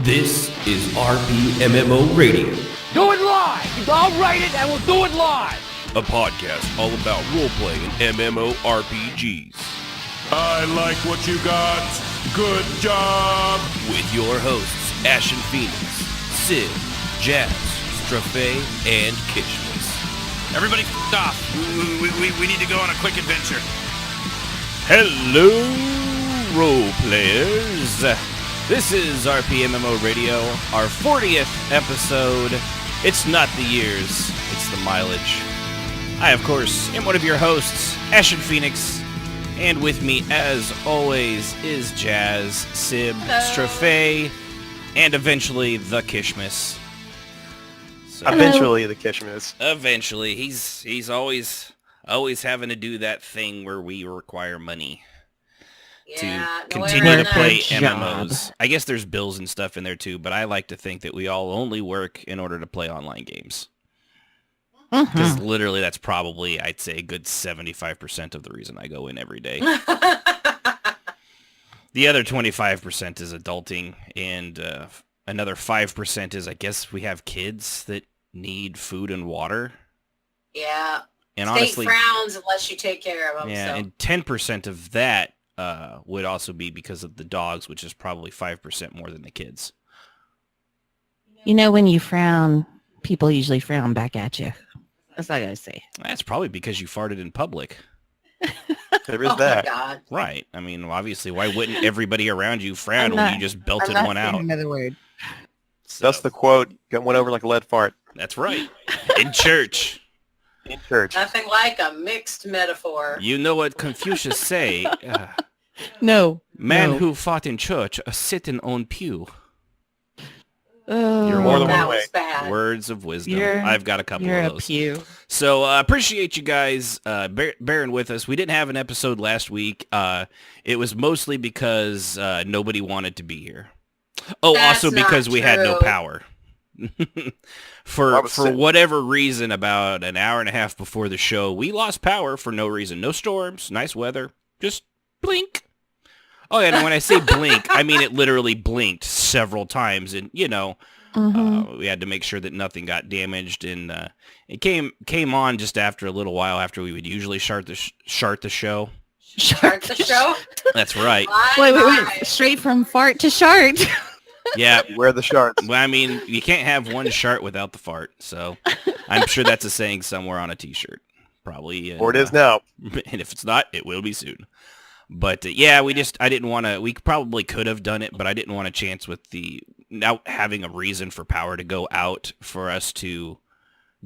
This is RPMMORadio. Do it live! I'll write it and we'll do it live! A podcast all about roleplay and MMORPGs. I like what you got. Good job. With your hosts, Ashen Phoenix, Sid, Jazz, Sibh'Bae, and Kishmas. Everybody off. We need to go on a quick adventure. Hello, role players. This is RPMMORadio, our 40th episode. It's not the years, it's the mileage. I, of course, am one of your hosts, Ashen Phoenix, and with me, as always, is Jazz, Sib, Sibh'Bae, and eventually the Kishmas. So, eventually the Kishmas. Eventually. He's always having to do that thing where we require money to continue to play MMOs. I guess there's bills and stuff in there too, but I like to think that we all only work in order to play online games. Because literally that's probably, I'd say, a good 75% of the reason I go in every day. The other 25% is adulting, and another 5% is, I guess, we have kids that need food and water. Yeah. And State honestly, frowns unless you take care of them. Yeah, so. and 10% of that would also be because of the dogs, which is probably 5% more than the kids. You know, when you frown, people usually frown back at you. That's all I gotta say. That's probably because you farted in public. There is that. My God. Right. I mean, obviously, why wouldn't everybody around you frown when you just belted one out? Another word. So, That's the quote. Went over like a lead fart. That's right. In church. In church. Nothing like a mixed metaphor. You know what Confucius say? No. Man no. who fought in church, a sitting on pew. Oh, You're more than That one way. was bad. Words of wisdom. You're- I've got a couple You're of a those. pew. So appreciate you guys bearing with us. We didn't have an episode last week. It was mostly because nobody wanted to be here. Oh, That's also because not we had no true. power. I for was sick. whatever reason, about an hour and a half before the show, we lost power for no reason. No storms, nice weather, just blink. Oh, yeah, and when I say blink, I mean it literally blinked several times, and you know, we had to make sure that nothing got damaged, and it came on just after a little while after we would usually start the show. Start the show? That's right. Wait. Straight from fart to shart. Yeah. Where are the shards? Well, I mean, you can't have one shart without the fart, so I'm sure that's a saying somewhere on a T-shirt, probably. Or it is now. And if it's not, it will be soon. But yeah, I didn't want to, we probably could have done it, but I didn't want a chance with the, now having a reason for power to go out for us to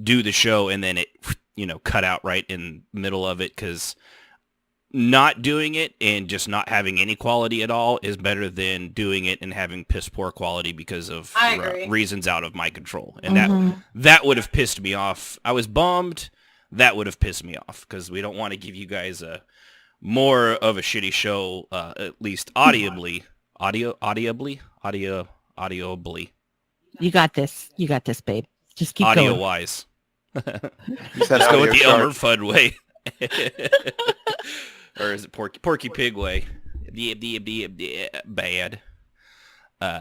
do the show and then it, cut out right in the middle of it, because not doing it and just not having any quality at all is better than doing it and having piss poor quality because of I agree. reasons out of my control. And that would have pissed me off. I was bummed. That would have pissed me off because we don't want to give you guys more of a shitty show, at least audibly. Audibly. You got this, babe. Just keep Audio going. wise. You said Let's go audio with the shards. Elmer Fudd way. Or is it Porky Pig way? Bad.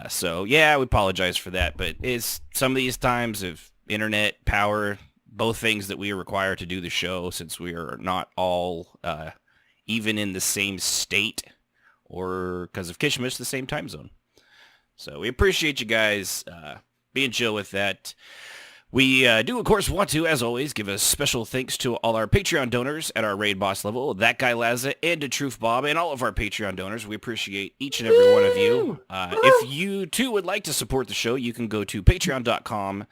So, yeah, we apologize for that. But it's some of these times of internet, power, both things that we require to do the show, since we are not all even in the same state, or because of Kishmas, the same time zone. So we appreciate you guys being chill with that. We do, of course, want to, as always, give a special thanks to all our Patreon donors at our raid boss level, That Guy Laza and to Truth Bob, and all of our Patreon donors. We appreciate each and every one of you. If you, too, would like to support the show, you can go to patreon.com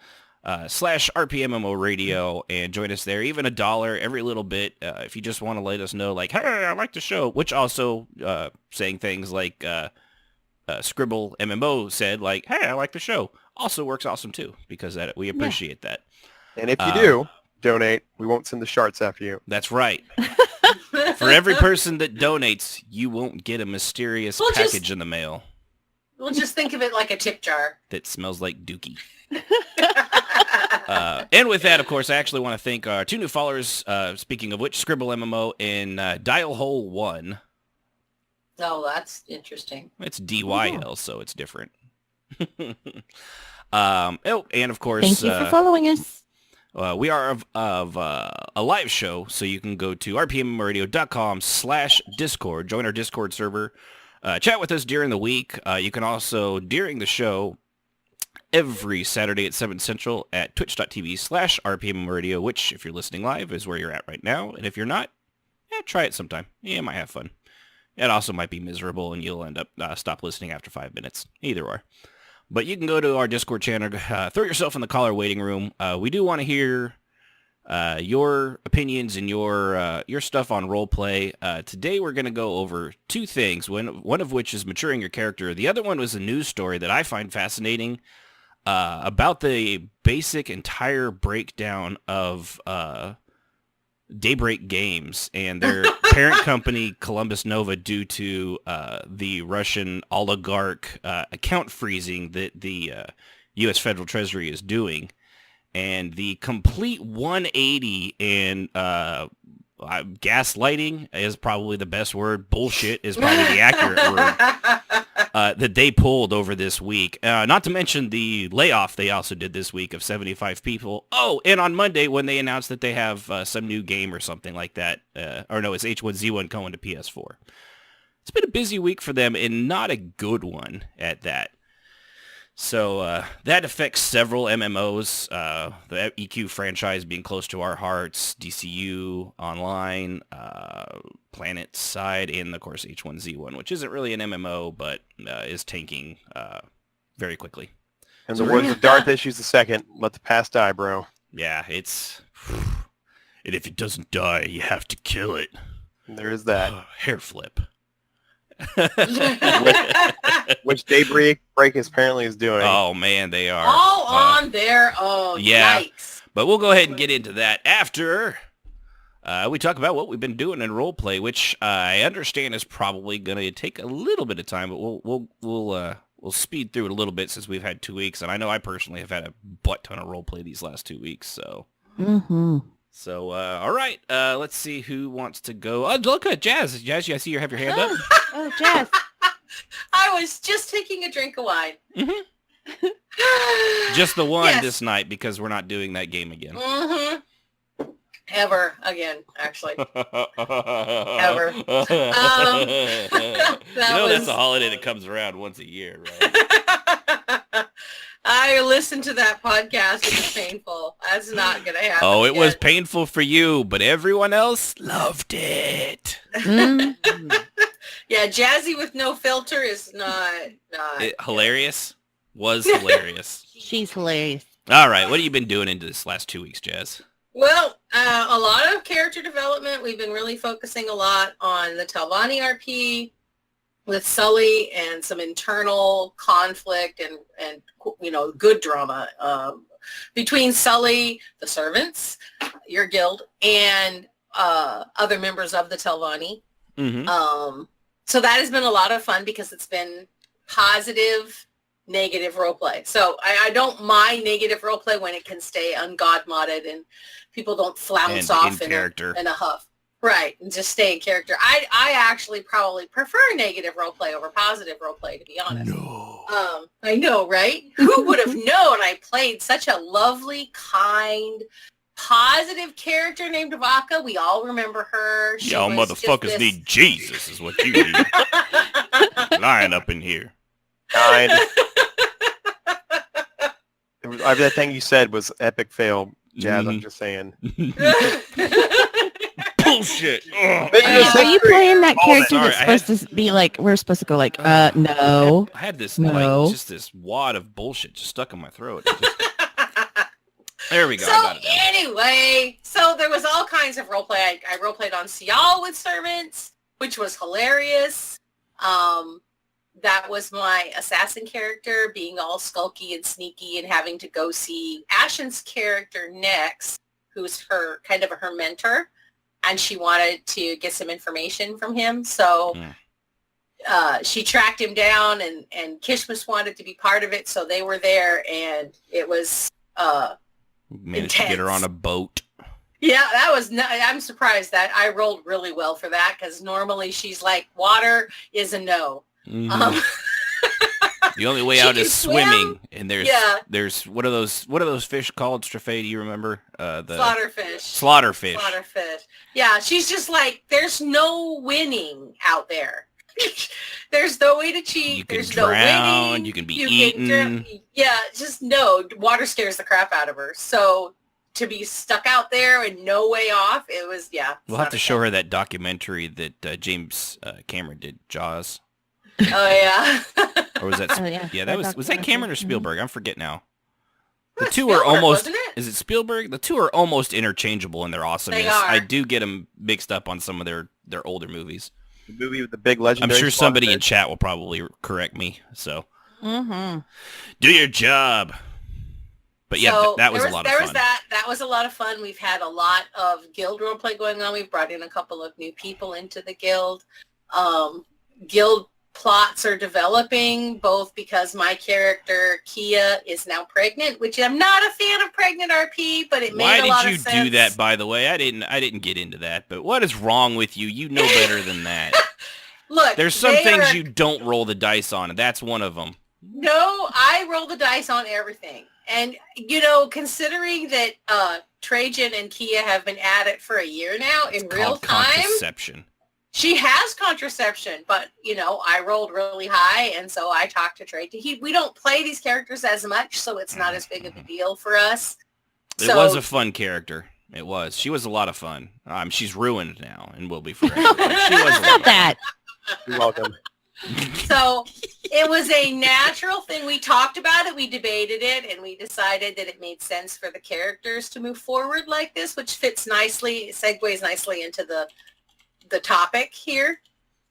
/RPMMORadio and join us there. Even $1 every little bit, if you just want to let us know, like, hey, I like the show, which also saying things like Sibh'Bae said, like, hey, I like the show, also works awesome too, because we appreciate that. And if you do donate, we won't send the shards after you. That's right. For every person that donates, you won't get a mysterious package in the mail We'll just think of it like a tip jar. that smells like dookie. And with that, of course, I actually want to thank our 2 new followers, speaking of which, Sibh'Bae and Dial Hole 1. Oh, that's interesting. It's DYL, so it's different. And of course, Thank you for following us. we are of a live show, so you can go to rpmmoradio.com/Discord, join our Discord server, chat with us during the week. You can also, during the show, every Saturday at 7 Central at twitch.tv/RPMMORadio, which, if you're listening live, is where you're at right now. And if you're not, try it sometime. You might have fun. It also might be miserable, and you'll end up stop listening after 5 minutes. Either or. But you can go to our Discord channel, throw yourself in the caller waiting room. We do want to hear your opinions and your stuff on roleplay. Today we're going to go over two things, one of which is maturing your character. The other one was a news story that I find fascinating about the basic entire breakdown of Daybreak Games and their parent company, Columbus Nova, due to the Russian oligarch account freezing that the U.S. Federal Treasury is doing. And the complete 180 and gaslighting is probably the best word. Bullshit is probably the accurate word that they pulled over this week. Not to mention the layoff they also did this week of 75 people. Oh, and on Monday when they announced that they have some new game or something like that. Or no, it's H1Z1 going to PS4. It's been a busy week for them and not a good one at that. So that affects several MMOs, the EQ franchise being close to our hearts, DCU Online, Planet Side, and of course H1Z1, which isn't really an MMO, but is tanking very quickly. And the words of Darth issues the second, let the past die, bro. Yeah, it's... And if it doesn't die, you have to kill it. And there is that. Hair flip. Which Daybreak apparently is doing. Oh, man, they are. All on their own. Yeah. Yikes. But we'll go ahead and get into that after we talk about what we've been doing in roleplay, which I understand is probably going to take a little bit of time, but we'll speed through it a little bit since we've had 2 weeks, and I know I personally have had a butt ton of roleplay these last 2 weeks. So, So all right, let's see who wants to go. Oh, look at Jazz. Jazz, I see you have your hand up. Oh, Jess. I was just taking a drink of wine. Just the one Yes. this night because we're not doing that game again. Ever again, actually. Ever. You know that's a holiday that comes around once a year, right? I listened to that podcast. It was painful. That's not going to happen. Oh, it was again. painful for you, but everyone else loved it. Yeah, Jazzy with no filter is not Hilarious? Was hilarious. She's hilarious. All right, what have you been doing into this last 2 weeks, Jazz? Well, a lot of character development. We've been really focusing a lot on the Talvani RP with Sully and some internal conflict and good drama between Sully, the servants, your guild, and other members of the Talvani. So that has been a lot of fun because it's been positive, negative roleplay. So I don't mind negative roleplay when it can stay ungod-modded and people don't flounce And off in character. in a huff. Right, and just stay in character. I actually probably prefer negative roleplay over positive roleplay, to be honest. No. I know, right? Who would have known I played such a lovely, kind, positive character named Vaka? We all remember her. She Y'all was just motherfuckers this- need Jesus is what you need. Lying up in here. Nine. That thing you said was epic fail, Jazz. I'm just saying. Bullshit. Ugh. Are you playing that character Sorry, that's supposed to be like, we're supposed to go like, no. I had this No. just this wad of bullshit just stuck in my throat. There we go. I So got it now. anyway, so there was all kinds of roleplay. I roleplayed on Sial with servants, which was hilarious. That was my assassin character being all skulky and sneaky and having to go see Ashen's character next, who's her mentor, and she wanted to get some information from him. So she tracked him down, and Kishmas wanted to be part of it, so they were there, and it was Managed to get her on a boat. yeah, that was I'm surprised that I rolled really well for that, because normally she's like, water is a no. Yeah, The only way She out can is swim. swimming, and Yeah. there's what are those fish called, Strafay? Do you remember? The Slaughterfish. Slaughterfish. Yeah, she's just like, there's no winning out there. There's no way to cheat. You can There's drown. no winning. You can be eaten. Yeah, just no. Water scares the crap out of her. So to be stuck out there and no way off, it was, yeah. We'll have to show her that documentary that James Cameron did, Jaws. Oh, yeah. Or was that? Oh, yeah. Yeah, that was that Cameron or Spielberg? I forget now. The That's two are Spielberg, almost. wasn't it? Is it Spielberg? The two are almost interchangeable in their awesomeness. They are. I do get them mixed up on some of their older movies. The movie with the big I'm legendary. sure somebody in Slaughterfish. chat will probably correct me. So Mm-hmm. do your job. But yeah, So that was there a lot of there fun. was that was a lot of fun. We've had a lot of guild roleplay going on. We've brought in a couple of new people into the guild. Guild plots are developing, both because my character Kia is now pregnant, which I'm not a fan of pregnant RP, but it Why made a lot did of you sense. do that? By the way, I didn't get into that. But what is wrong with you? You know better than that. Look, There's some they things are- you don't roll the dice on, and that's one of them. No, I roll the dice on everything. And, considering that Trajan and Kia have been at it for a year now in real Called time, contraception. she has contraception, but, I rolled really high, and so I talked to Trajan. We don't play these characters as much, so it's not as big of a deal for us. It was a fun character. It was. She was a lot of fun. She's ruined now and will be forever. She was a lot Stop of that. You're welcome. So it was a natural thing. We talked about it, we debated it, and we decided that it made sense for the characters to move forward like this, which fits nicely, segues nicely into the topic here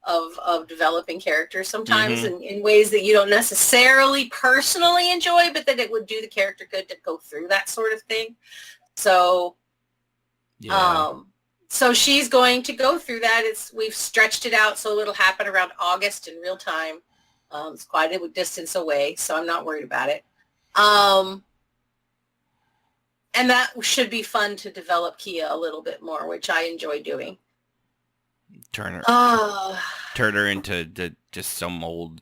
of developing characters sometimes in ways that you don't necessarily personally enjoy, but that it would do the character good to go through that sort of thing. So, Yeah. so she's going to go through that. We've stretched it out so it'll happen around August in real time. It's quite a distance away, so I'm not worried about it. And that should be fun to develop Kia a little bit more, which I enjoy doing. Turn her Uh, into just some old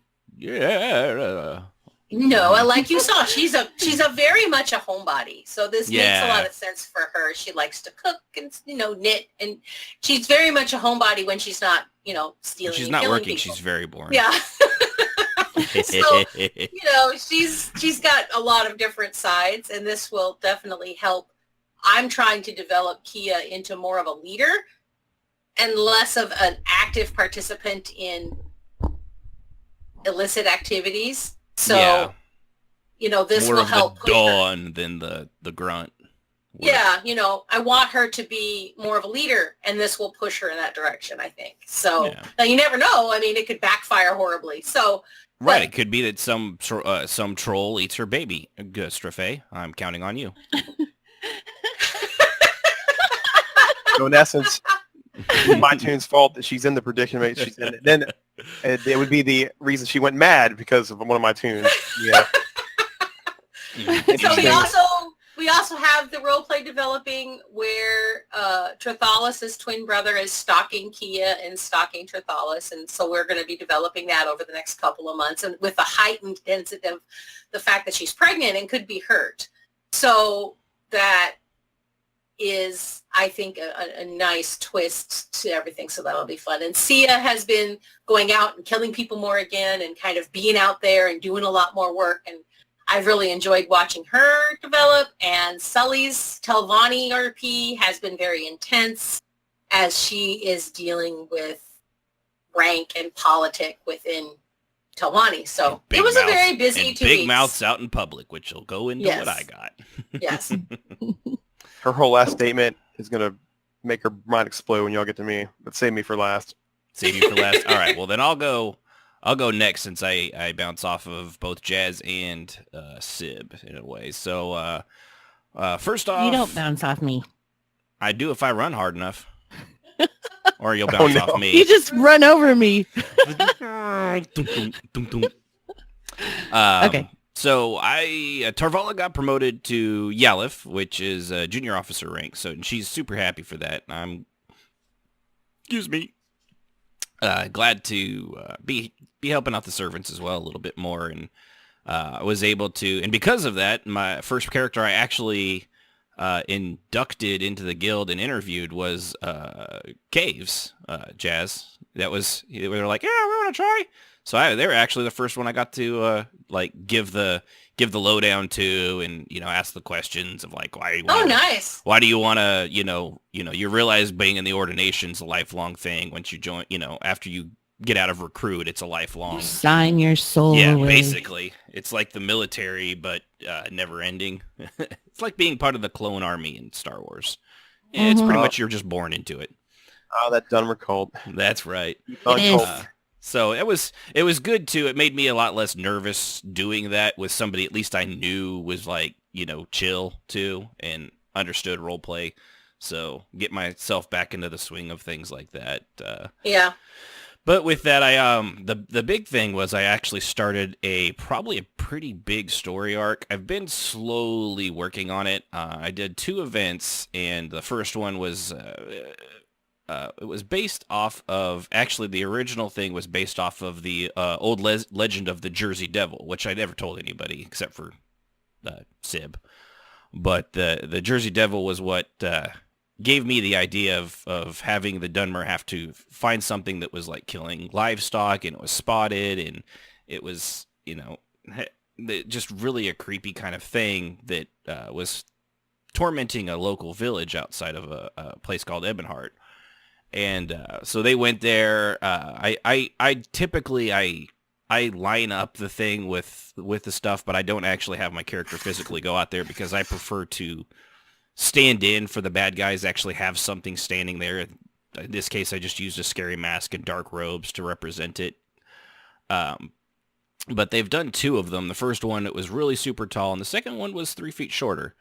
no, like you saw, she's a very much a homebody. So this makes a Yeah. lot of sense for her. She likes to cook and knit, and she's very much a homebody when she's not stealing. She's and not killing working. people. She's very boring. Yeah. So, she's got a lot of different sides, and this will definitely help. I'm trying to develop Kia into more of a leader and less of an active participant in illicit activities. So, Yeah. this More will of help the push her. dawn than the grunt. Yeah, I want her to be more of a leader, and this will push her in that direction, I think. So, Yeah. now you never know. I mean, it could backfire horribly. So, Right. It could be that some troll eats her baby. Good, Strafay. I'm counting on you. So in essence, it's my tune's fault that she's in the predicament she's in. Then it would be the reason she went mad because of one of my tunes. Yeah. So Interesting. we also have the role play developing where Trithalis' twin brother is stalking Kia and stalking Trithalis, and so we're going to be developing that over the next couple of months, and with a heightened density of the fact that she's pregnant and could be hurt. So that is, I think, a nice twist to everything. So that'll be fun. And Sia has been going out and killing people more again, and kind of being out there and doing a lot more work, and I've really enjoyed watching her develop. And Sully's Telvanni RP has been very intense as she is dealing with rank and politic within Telvanni. So Big it was a mouths- very busy and 2 big weeks. mouths out in public, which will go into Yes. what I got. Yes. Her whole last statement is going to make her mind explode when y'all get to me. But save me for last. Save you for last. All right. Well, then I'll go next since I bounce off of both Jazz and Sib in a way. So first off, You don't bounce off me. I do if I run hard enough. Or you'll bounce no. off me. You just run over me. Okay. So Tarvala got promoted to Yalif, which is a junior officer rank. So she's super happy for that. Excuse me. Glad to be helping out the servants as well a little bit more, and I was able to, and because of that, my first character I actually inducted into the guild and interviewed was Caves, Jazz. They were like, yeah, we want to try. So they were actually the first one I got to give the lowdown to, and ask the questions of like, nice. Why do you want to, you realize being in the ordination's a lifelong thing. Once you join, after you get out of recruit, it's a lifelong. Sign your soul away. Basically, it's like the military, but never ending. It's like being part of the clone army in Star Wars. Yeah, it's pretty much you're just born into it. Oh, that Dunmer cult. That's right. So it was good too. It made me a lot less nervous doing that with somebody at least I knew was like, chill too and understood role play. So get myself back into the swing of things like that. Yeah. But with that, the big thing was I actually started probably a pretty big story arc. I've been slowly working on it. I did 2 events, and the first one was it was based off of, actually the original thing was based off of the old legend of the Jersey Devil, which I never told anybody except for Sib. But the Jersey Devil was what gave me the idea of having the Dunmer have to find something that was like killing livestock, and it was spotted, and it was, just really a creepy kind of thing that was tormenting a local village outside of a place called Ebonheart. And so they went there. I typically line up the thing with the stuff, but I don't actually have my character physically go out there because I prefer to stand in for the bad guys, actually have something standing there. In this case, I just used a scary mask and dark robes to represent it. But they've done 2 of them. The first one, it was really super tall, and the second one was 3 feet shorter.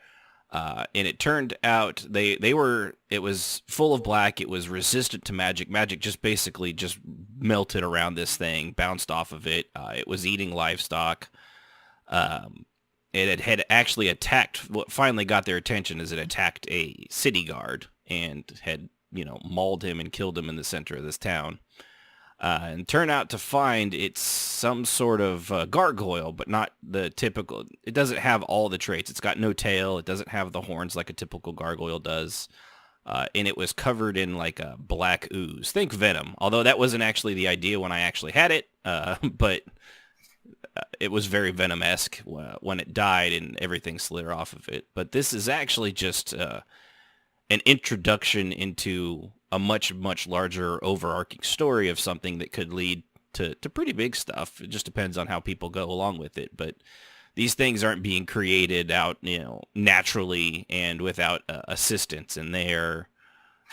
And it turned out it was full of black. It was resistant to magic. Magic just basically just melted around this thing, bounced off of it. It was eating livestock. It had actually attacked, what finally got their attention is it attacked a city guard and had, mauled him and killed him in the center of this town. And turned out to find it's some sort of gargoyle, but not the typical. It doesn't have all the traits. It's got no tail. It doesn't have the horns like a typical gargoyle does. And it was covered in like a black ooze. Think Venom, although that wasn't actually the idea when I actually had it. But it was very Venom-esque when it died and everything slid off of it. But this is actually just an introduction into a much, much larger overarching story of something that could lead to pretty big stuff. It just depends on how people go along with it. But these things aren't being created out, naturally and without assistance. And they're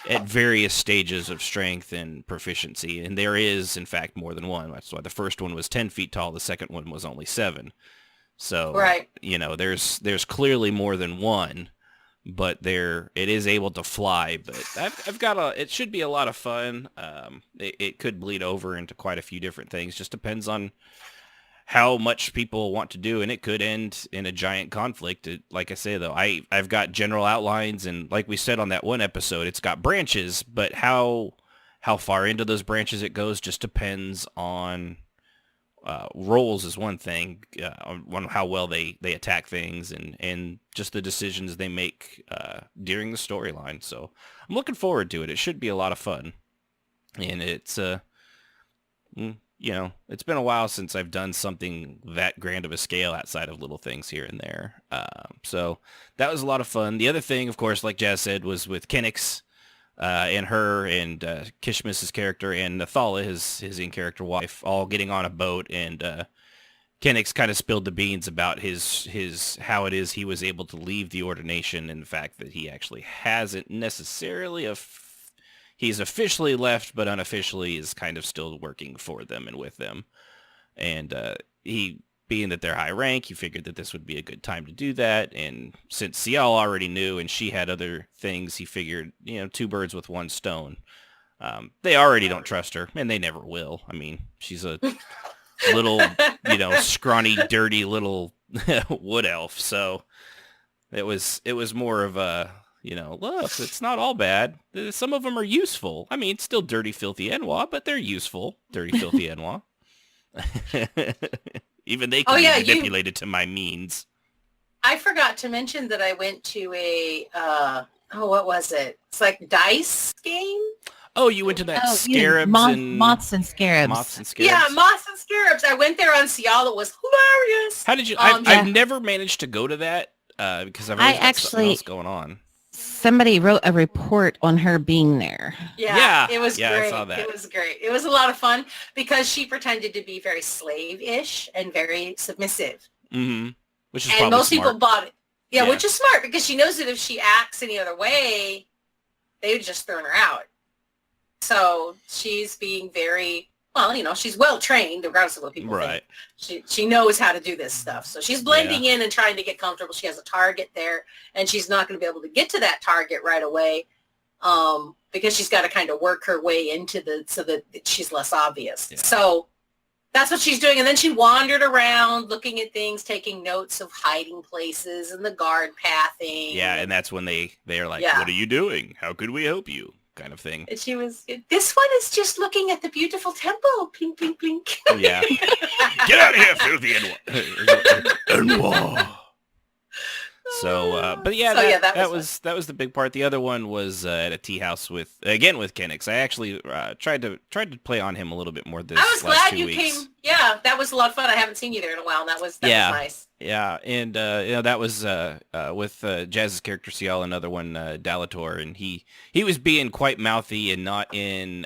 at various stages of strength and proficiency. And there is, in fact, more than one. That's why the first one was 10 feet tall. The second one was only 7. So, right. There's clearly more than one. But it is able to fly. But it should be a lot of fun. It could bleed over into quite a few different things. Just depends on how much people want to do, and it could end in a giant conflict. Like I say, though, I've got general outlines, and like we said on that one episode, it's got branches. But how far into those branches it goes just depends on roles is one thing, on how well they attack things and just the decisions they make during the storyline. So I'm looking forward to it. It should be a lot of fun. And it's, it's been a while since I've done something that grand of a scale outside of little things here and there. So that was a lot of fun. The other thing, of course, like Jazz said, was with Kenix. And her and Kishmis's character and Nathala, his in-character wife, all getting on a boat, and Kenix kind of spilled the beans about his how it is he was able to leave the ordination, and the fact that he actually hasn't necessarily he's officially left, but unofficially is kind of still working for them and with them. And he, being that they're high rank, he figured that this would be a good time to do that. And since Ciel already knew and she had other things, he figured, 2 birds with 1 stone. They already don't trust her, and they never will. I mean, she's a little, scrawny, dirty little wood elf. So it was more of a, look, it's not all bad. Some of them are useful. I mean, it's still dirty, filthy Enwa, but they're useful. Dirty, filthy Enwa. Even they can be manipulated to my means. I forgot to mention that I went to a, what was it? It's like dice game? Oh, you went to that scarabs and... Moths and scarabs. Moths and scarabs. Yeah, Moths and Scarabs. I went there on Cial. It was hilarious. How did you... I've never managed to go to that because I've always got something else going on. Somebody wrote a report on her being there. Yeah, it was great. I saw that. It was great. It was a lot of fun because she pretended to be very slave-ish and very submissive. Mm-hmm. Which is and probably most smart. people bought it. Yeah, which is smart because she knows that if she acts any other way, they would just thrown her out. So she's being very, she's well trained regardless of what people think. She knows how to do this stuff. So she's blending in and trying to get comfortable. She has a target there, and she's not going to be able to get to that target right away because she's got to kind of work her way into so that she's less obvious. Yeah. So that's what she's doing. And then she wandered around looking at things, taking notes of hiding places and the guard pathing. Yeah, and that's when they're like, what are you doing? How could we help you? Kind of thing. And she was, this one is just looking at the beautiful temple. Blink, blink, blink. Yeah. Get out of here, filthy N-wah. So, but yeah, that was the big part. The other one was at a tea house with Kenix. I actually tried to play on him a little bit more this last 2 weeks. I was glad you came. Yeah, that was a lot of fun. I haven't seen you there in a while, and that was nice. Yeah, and that was with Jazz's character Cial, another one, Dalator, and he was being quite mouthy and not in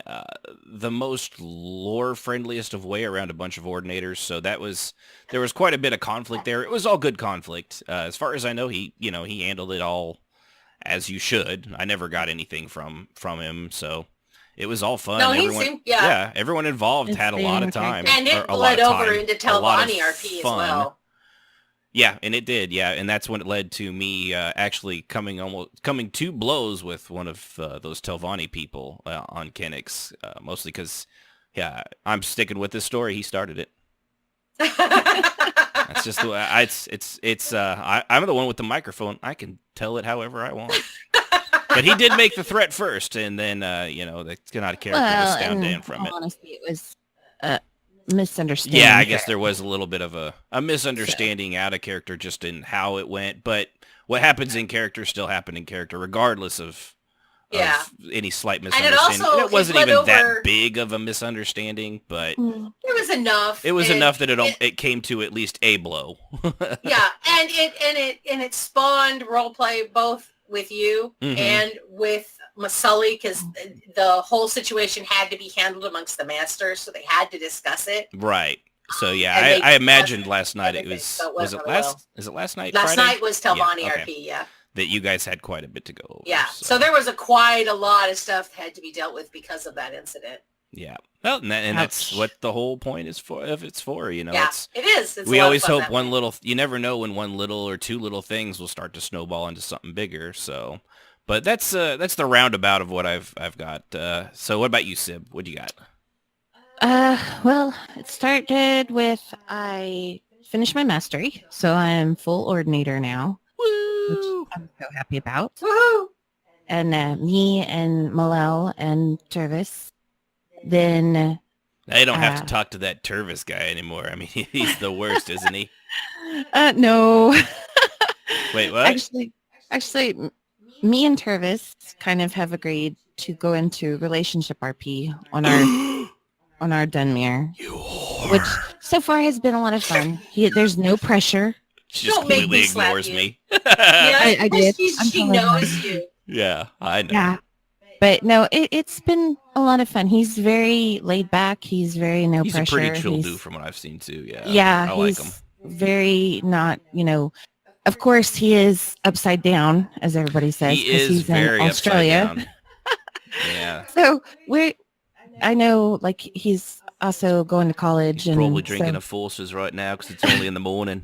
the most lore friendliest of way around a bunch of ordinators. So there was quite a bit of conflict there. It was all good conflict, as far as I know. He handled it all as you should. I never got anything from him, so. It was all fun. No, everyone involved had a lot of time. And it bled over into Telvanni RP as well. Yeah, and it did, and that's when it led to me actually coming to blows with one of those Telvanni people on Kenix, mostly because, I'm sticking with this story. He started it. That's just the way. I'm the one with the microphone. I can tell it however I want. But he did make the threat first, and then, the character was down down from it. Honestly, it was a misunderstanding. Yeah, I guess there was a little bit of a misunderstanding out of character just in how it went. But what happens in character still happened in character, regardless of any slight misunderstanding. It wasn't even that big of a misunderstanding, but it was enough. It was enough that it came to at least a blow. Yeah, and it spawned roleplay both with you and with Sully, because the whole situation had to be handled amongst the masters, so they had to discuss it. Right. So yeah, I imagined last night it was. So was it last? Is it last night? Last Friday? night was Telvanni RP. Yeah. That you guys had quite a bit to go over. Yeah. So there was quite a lot of stuff that had to be dealt with because of that incident. Yeah. Well, and that's what the whole point is for. If it's for, Yeah, it is. We always hope one little. You never know when one little or two little things will start to snowball into something bigger. So, but that's the roundabout of what I've got. So, what about you, Sib? What do you got? Well, it started with I finished my mastery, so I'm full ordinator now. Woo! Which I'm so happy about. Woohoo! And me and Malel and Tervis. Then I don't have to talk to that Tervis guy anymore. I mean, he's the worst, isn't he? No. Wait, what? Actually, me and Tervis kind of have agreed to go into relationship RP on our Dunmere, which so far has been a lot of fun. There's no pressure. She just completely ignores me. Yeah, I did. She knows you. Yeah, I know. Yeah. But no, it's been a lot of fun. He's very laid back. He's very no pressure. He's a pretty chill dude from what I've seen too. Yeah. Yeah. I like him. Very not, of course he is upside down, as everybody says. He is he's very in Australia. Upside down. Yeah. So I know, like, he's also going to college. He's and probably drinking a Forces right now because it's only in the morning.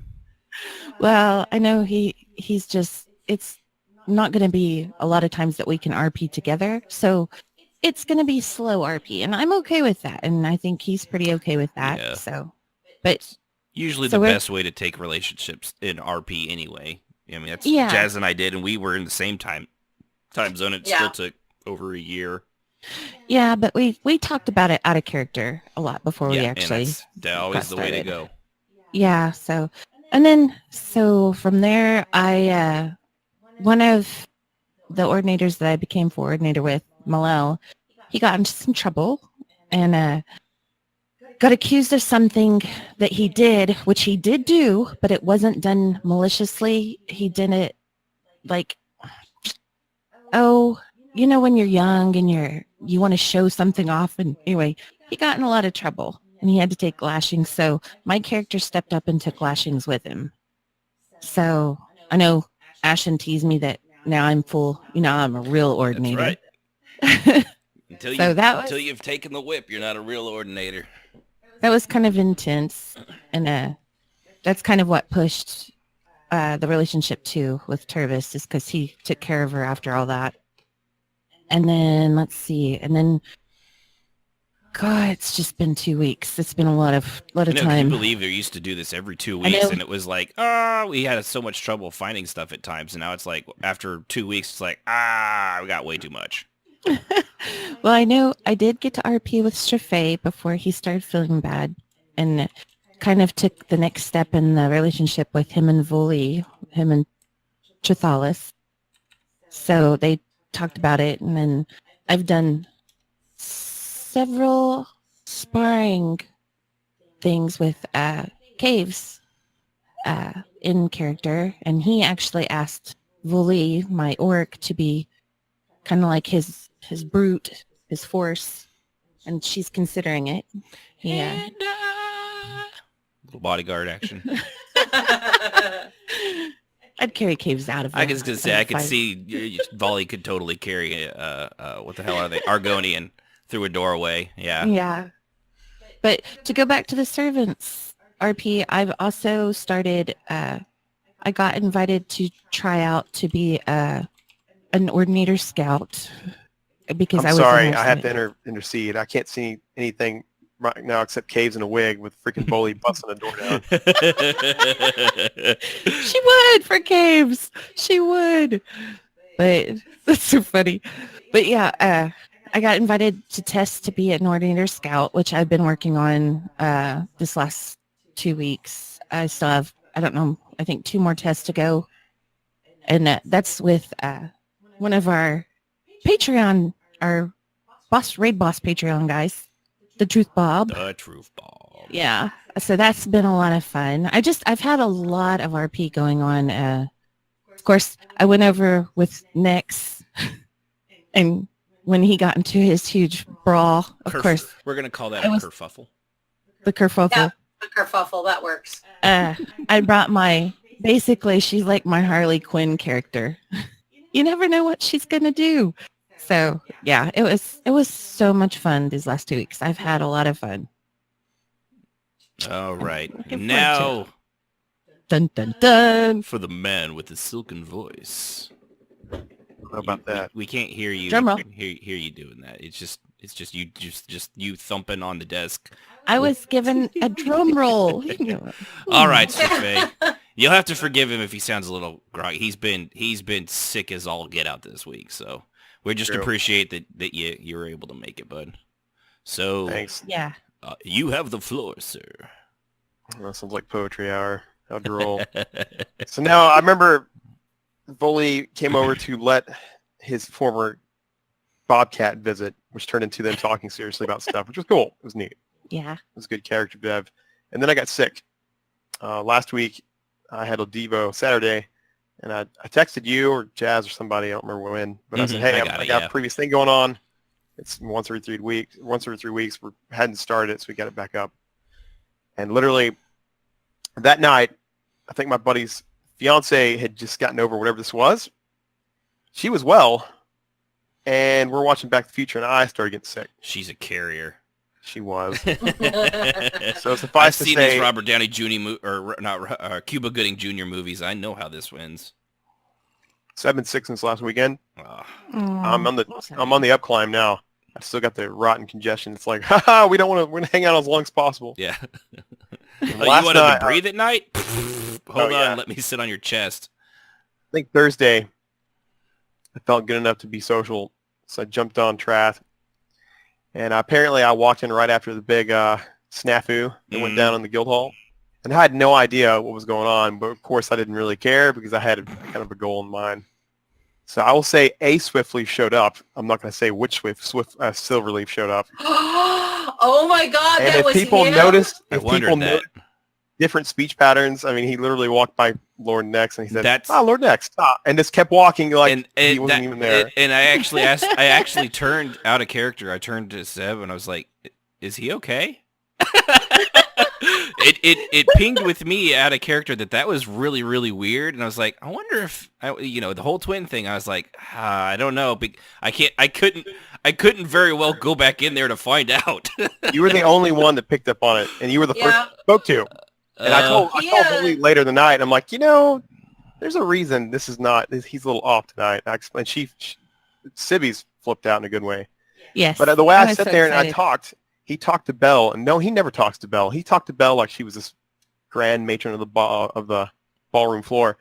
Well, I know he's just, it's not going to be a lot of times that we can RP together. So it's going to be slow RP, and I'm okay with that. And I think he's pretty okay with that. Yeah. So, but usually the best way to take relationships in RP anyway. I mean, that's Jazz and I did, and we were in the same time zone. It still took over a year. Yeah, but we talked about it out of character a lot before we actually. And that's always the way to go. Yeah, so from there one of the ordinators that I became coordinator with, Malel, he got into some trouble and got accused of something that he did, which he did do, but it wasn't done maliciously. He did it like, oh, when you're young and you want to show something off. And anyway, he got in a lot of trouble and he had to take lashings. So my character stepped up and took lashings with him. So I know Ashton teased me that now I'm I'm a real ordinator. That's right. Until you've taken the whip, you're not a real ordinator. That was kind of intense, and that's kind of what pushed the relationship too with Tervis, is because he took care of her after all that. And then God, it's just been 2 weeks. It's been a lot of time. Can you believe they used to do this every 2 weeks, and it was like, we had so much trouble finding stuff at times, and now it's like after 2 weeks, it's like, we got way too much. Well, I know I did get to RP with Sibh'Bae before he started feeling bad, and kind of took the next step in the relationship with him and Voli, him and Chithalis. So they talked about it, and then I've done several sparring things with Caves in character, and he actually asked Voli, my orc, to be kind of like his brute, his force, and she's considering it. Yeah. Little bodyguard action. I'd carry Caves out of it. I was gonna say I could see Volley could totally carry what the hell are they? Argonian through a doorway. Yeah. Yeah. But to go back to the servants RP, I've also started I got invited to try out to be an ordinator scout because I'm sorry, I have to intercede. I can't see anything right now except Caves in a wig with freaking Bully busting a door down. She would for Caves. She would. But that's so funny. But yeah, I got invited to test to be an ordinator scout, which I've been working on this last 2 weeks. I still have, I don't know, I think 2 more tests to go. And that's with one of our Patreon, our raid boss Patreon guys, the Truth Bob. The Truth Bob. Yeah. So that's been a lot of fun. I've had a lot of RP going on. Of course, I went over with Nix, and when he got into his huge brawl, of course. We're going to call that a kerfuffle. The kerfuffle. Yeah, the kerfuffle, that works. I brought basically, she's like my Harley Quinn character. You never know what she's going to do. So, yeah, it was so much fun these last 2 weeks. I've had a lot of fun. All right. Now, dun, dun, dun. For the man with the silken voice. How about that? We can't hear you. Drum roll. Hear you doing that. It's just you thumping on the desk. I was given a drum roll. All right, Sibh'Bae. You'll have to forgive him if he sounds a little groggy. He's been sick as all get out this week, so we just appreciate that you were able to make it, bud. So thanks. Yeah. You have the floor, sir. That sounds like poetry hour. How droll. So now I remember Bully came over to let his former Bobcat visit, which turned into them talking seriously about stuff, which was cool. It was neat. Yeah. It was a good character dev. And then I got sick. Last week, I had a Devo Saturday, and I texted you or Jazz or somebody, I don't remember when, but I said, hey, I got a previous thing going on. It's once every 3 weeks. We hadn't started it, so we got it back up. And literally that night, I think my buddy's fiance had just gotten over whatever this was. She was well, and we're watching Back to the Future, and I started getting sick. She's a carrier. She was. So suffice to say, I've seen these Robert Downey Jr. Cuba Gooding Jr. movies. I know how this wins. So I've been sick since last weekend. I'm on the up climb now. I've still got the rotten congestion. It's like, haha, we're gonna hang out as long as possible. Yeah. You wanted to breathe at night? Hold on, let me sit on your chest. I think Thursday, I felt good enough to be social, so I jumped on Trath. And apparently I walked in right after the big snafu that went down in the guild hall. And I had no idea what was going on, but of course I didn't really care because I had kind of a goal in mind. So I will say a Swiftleaf showed up. I'm not going to say which Silverleaf showed up. Oh my God, and that if was people him? noticed, I if wondered people that. noticed different speech patterns, I mean, he literally walked by Lord Nex and he said, That's- Lord Nex, stop. And just kept walking like and he wasn't even there. And I actually asked. I actually turned out of character. I turned to Seb and I was like, "Is he okay?" it pinged with me out of character that was really, really weird, and I was like, I wonder if the whole twin thing. I was like, I don't know, but I couldn't very well go back in there to find out. You were the only one that picked up on it, and you were the first I spoke to. And I told Billy later in the night, I'm like, there's a reason this is not. He's a little off tonight. I explained. Sibby's flipped out in a good way. Yes. But the way I was sat so there and I excited. talked, he talked to Belle, and no, he never talks to Belle. He talked to Belle like she was this grand matron of the ballroom floor.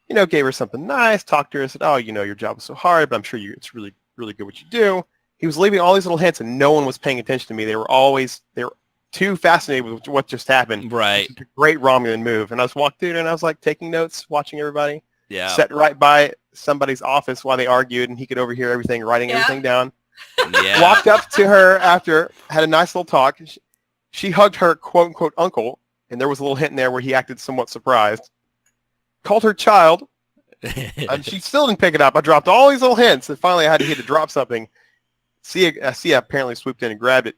Gave her something nice, talked to her, said, "Oh, your job was so hard, but I'm sure it's really, really good what you do." He was leaving all these little hints, and no one was paying attention to me. They were too fascinated with what just happened. Right. It's a great Romulan move, and I was walking through, and I was like taking notes, watching everybody. Yeah. Sat right by somebody's office while they argued, and he could overhear everything, writing everything down. Yeah. Walked up to her after, had a nice little talk. She hugged her quote-unquote uncle, and there was a little hint in there where he acted somewhat surprised. Called her child, and she still didn't pick it up. I dropped all these little hints, and finally I had to drop something. Sia apparently swooped in and grabbed it.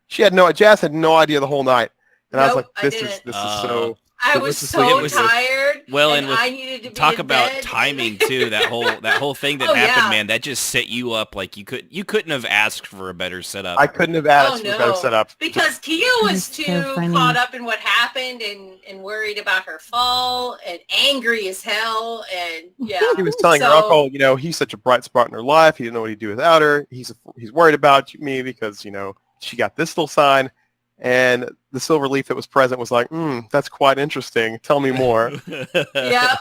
Jazz had no idea the whole night, and I was like, this is so... I was so tired. Well, and with, I needed to be talk in about bed. timing too. That whole thing that happened, man. That just set you up like you couldn't have asked for a better setup. I couldn't have asked for a better setup because Kia was too so caught up in what happened and worried about her fall and angry as hell. And he was telling her uncle, he's such a bright spot in her life. He didn't know what he'd do without her. He's worried about me because she got this little sign. And the Silverleaf that was present was like, that's quite interesting. Tell me more. Yeah.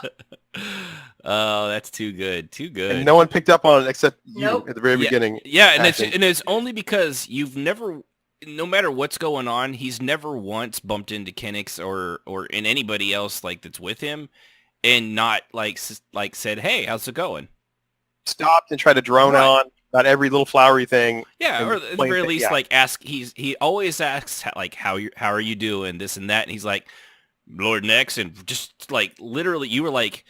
Oh, that's too good. Too good. And no one picked up on it except you at the very beginning. Yeah, and it's only because you've never, no matter what's going on, he's never once bumped into Kenix or in anybody else like that's with him and not like said, "Hey, how's it going?" Stopped and tried to drone on about every little flowery thing. Yeah, or at the very least, like ask. He always asks like how are you doing, this and that, and he's like, Lord Nex, and just like literally, you were like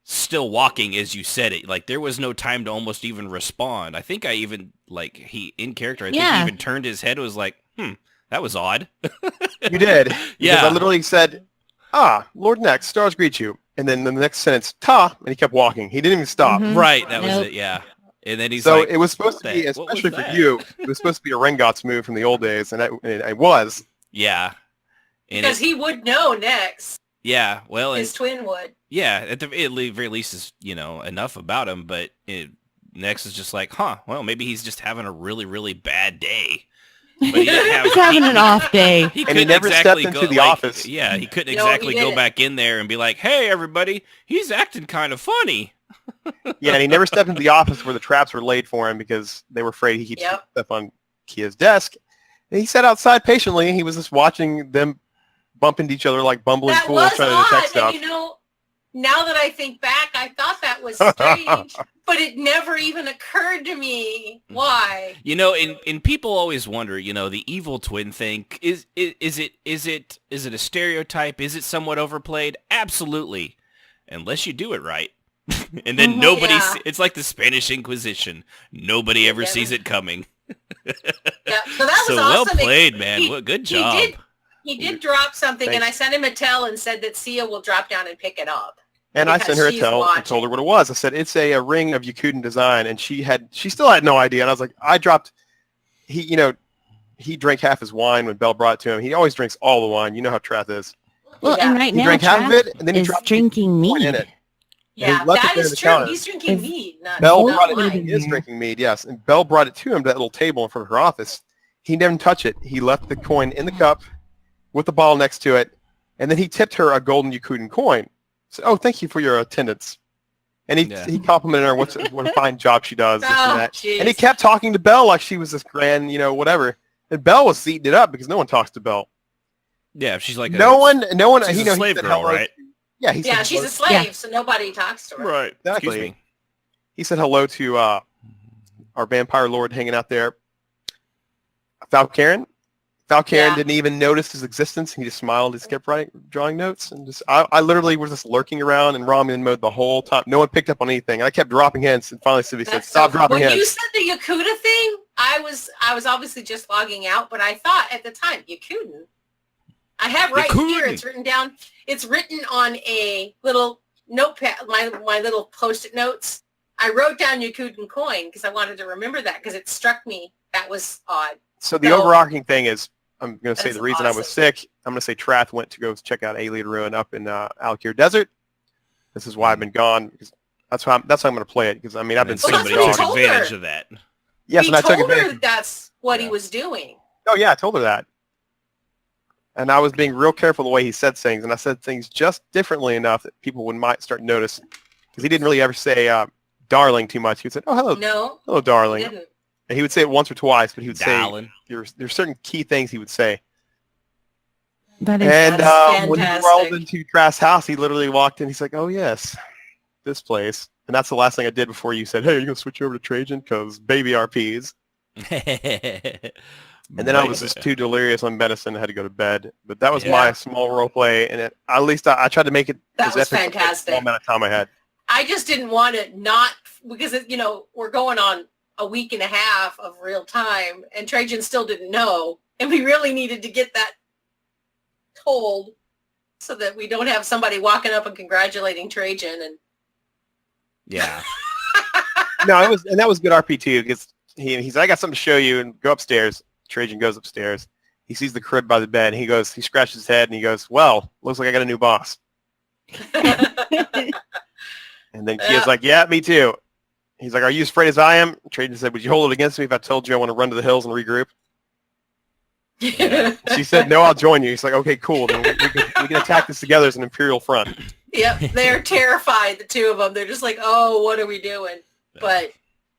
still walking as you said it. Like there was no time to almost even respond. I think I even like he in character. I think he even turned his head. And was like, that was odd. You did. Yeah. I literally said, Lord Nex, stars greet you, and then the next sentence, ta, and he kept walking. He didn't even stop. Mm-hmm. Right. That was it. Yeah. And then he's it was supposed to be, especially for you, it was supposed to be a Rengots move from the old days, and it was. Yeah. Because he would know next. Yeah, well, his twin would. Yeah, at the very least is enough about him, but Nex is just like, well, maybe he's just having a really, really bad day. But he he's having an off day. And he never stepped into the office. Yeah, he couldn't exactly go back in there and be like, hey, everybody, he's acting kind of funny. Yeah, and he never stepped into the office where the traps were laid for him because they were afraid he keeps stuff on Kia's desk. And he sat outside patiently, and he was just watching them bump into each other like bumbling fools trying to detect stuff. And, now that I think back, I thought that was strange, but it never even occurred to me why. And people always wonder, the evil twin thing, is it a stereotype? Is it somewhat overplayed? Absolutely, unless you do it right. And then it's like the Spanish Inquisition. Nobody ever sees it coming. Yeah, so that was awesome. Well played, man. Good job. He did drop something, and I sent him a tell and said that Sia will drop down and pick it up. And I sent her a tell and told her what it was. I said, it's a ring of Yakuden design, and she still had no idea. And I was like, he drank half his wine when Belle brought it to him. He always drinks all the wine. You know how Trath is. Well, and right he now, drank half of it, and then he dropped drinking mead in it. Yeah, that is true. He's drinking mead. Belle brought it. He is drinking mead, yes. And Belle brought it to him to that little table in front of her office. He didn't touch it. He left the coin in the cup with the ball next to it, and then he tipped her a golden Yakuden coin. Said, "Oh, thank you for your attendance." And he complimented her what a fine job she does. This and that. Geez. And he kept talking to Belle like she was this grand, whatever. And Belle was eating it up because no one talks to Belle. Yeah, she's like no one. She's a slave girl, right? Yeah, she's a slave, so nobody talks to her. Right. Exactly. Excuse me. He said hello to our vampire lord hanging out there. Valkyrin didn't even notice his existence. He just smiled. He kept drawing notes, and I literally was just lurking around in Romulan mode the whole time. No one picked up on anything. I kept dropping hints, and finally Sibh'Bae said, "Stop dropping hints." When you said the Yakuta thing, I was obviously just logging out, but I thought at the time Yakuten. I have right here. It's written down. It's written on a little notepad. My little post-it notes. I wrote down Yakuten coin because I wanted to remember that because it struck me that was odd. So the overarching thing is, I'm going to say the reason I was sick, I'm going to say Trath went to go check out Alien Ruin up in Alkir Desert. This is why I've been gone. Because that's how I'm going to play it. Because, I mean, I've been sick. Somebody took advantage of that. Yes, and I took advantage. He told her that's what he was doing. Oh, yeah, I told her that. And I was being real careful the way he said things. And I said things just differently enough that people might start to notice. Because he didn't really ever say darling too much. He would say, "Oh, hello. No. Hello, darling." And he would say it once or twice, but he would Darling. say there's certain key things he would say. That is when he rolled into Trask's house, he literally walked in. He's like, "Oh yes, this place." And that's the last thing I did before you said, "Hey, you're gonna switch over to Trajan because baby RPs." And then I was just too delirious on medicine. I had to go to bed. But that was my small role play, and at least I tried to make it that was fantastic. The amount of time I had. I just didn't want it not because we're going on a week and a half of real time, and Trajan still didn't know, and we really needed to get that told so that we don't have somebody walking up and congratulating Trajan. And yeah, no, that was good RP too because he said, "I got something to show you," and go upstairs. Trajan goes upstairs. He sees the crib by the bed. And he scratches his head and he goes, "Well, looks like I got a new boss." And then Kia's like, "Yeah, me too." He's like, "Are you as afraid as I am?" Trajan said, "Would you hold it against me if I told you I want to run to the hills and regroup?" Yeah. She said, "No, I'll join you." He's like, "Okay, cool. Then we can attack this together as an Imperial front." Yep, they're terrified, the two of them. They're just like, "Oh, what are we doing?" But,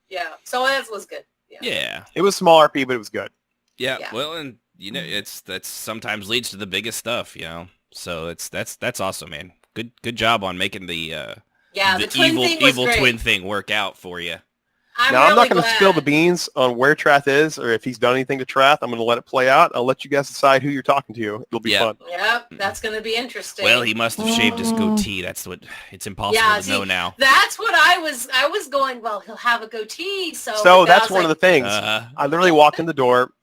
yeah, so that was good. Yeah. It was small RP, but it was good. Yeah, well, and, that's sometimes leads to the biggest stuff, So that's awesome, man. Good job on making the evil twin thing work out for you. I'm not going to spill the beans on where Trath is or if he's done anything to Trath. I'm going to let it play out. I'll let you guys decide who you're talking to. It'll be fun. Yep, that's going to be interesting. Well, he must have shaved his goatee. That's what it's impossible to know now. That's what I was going, well, he'll have a goatee. So that's one of the things. I literally walked in the door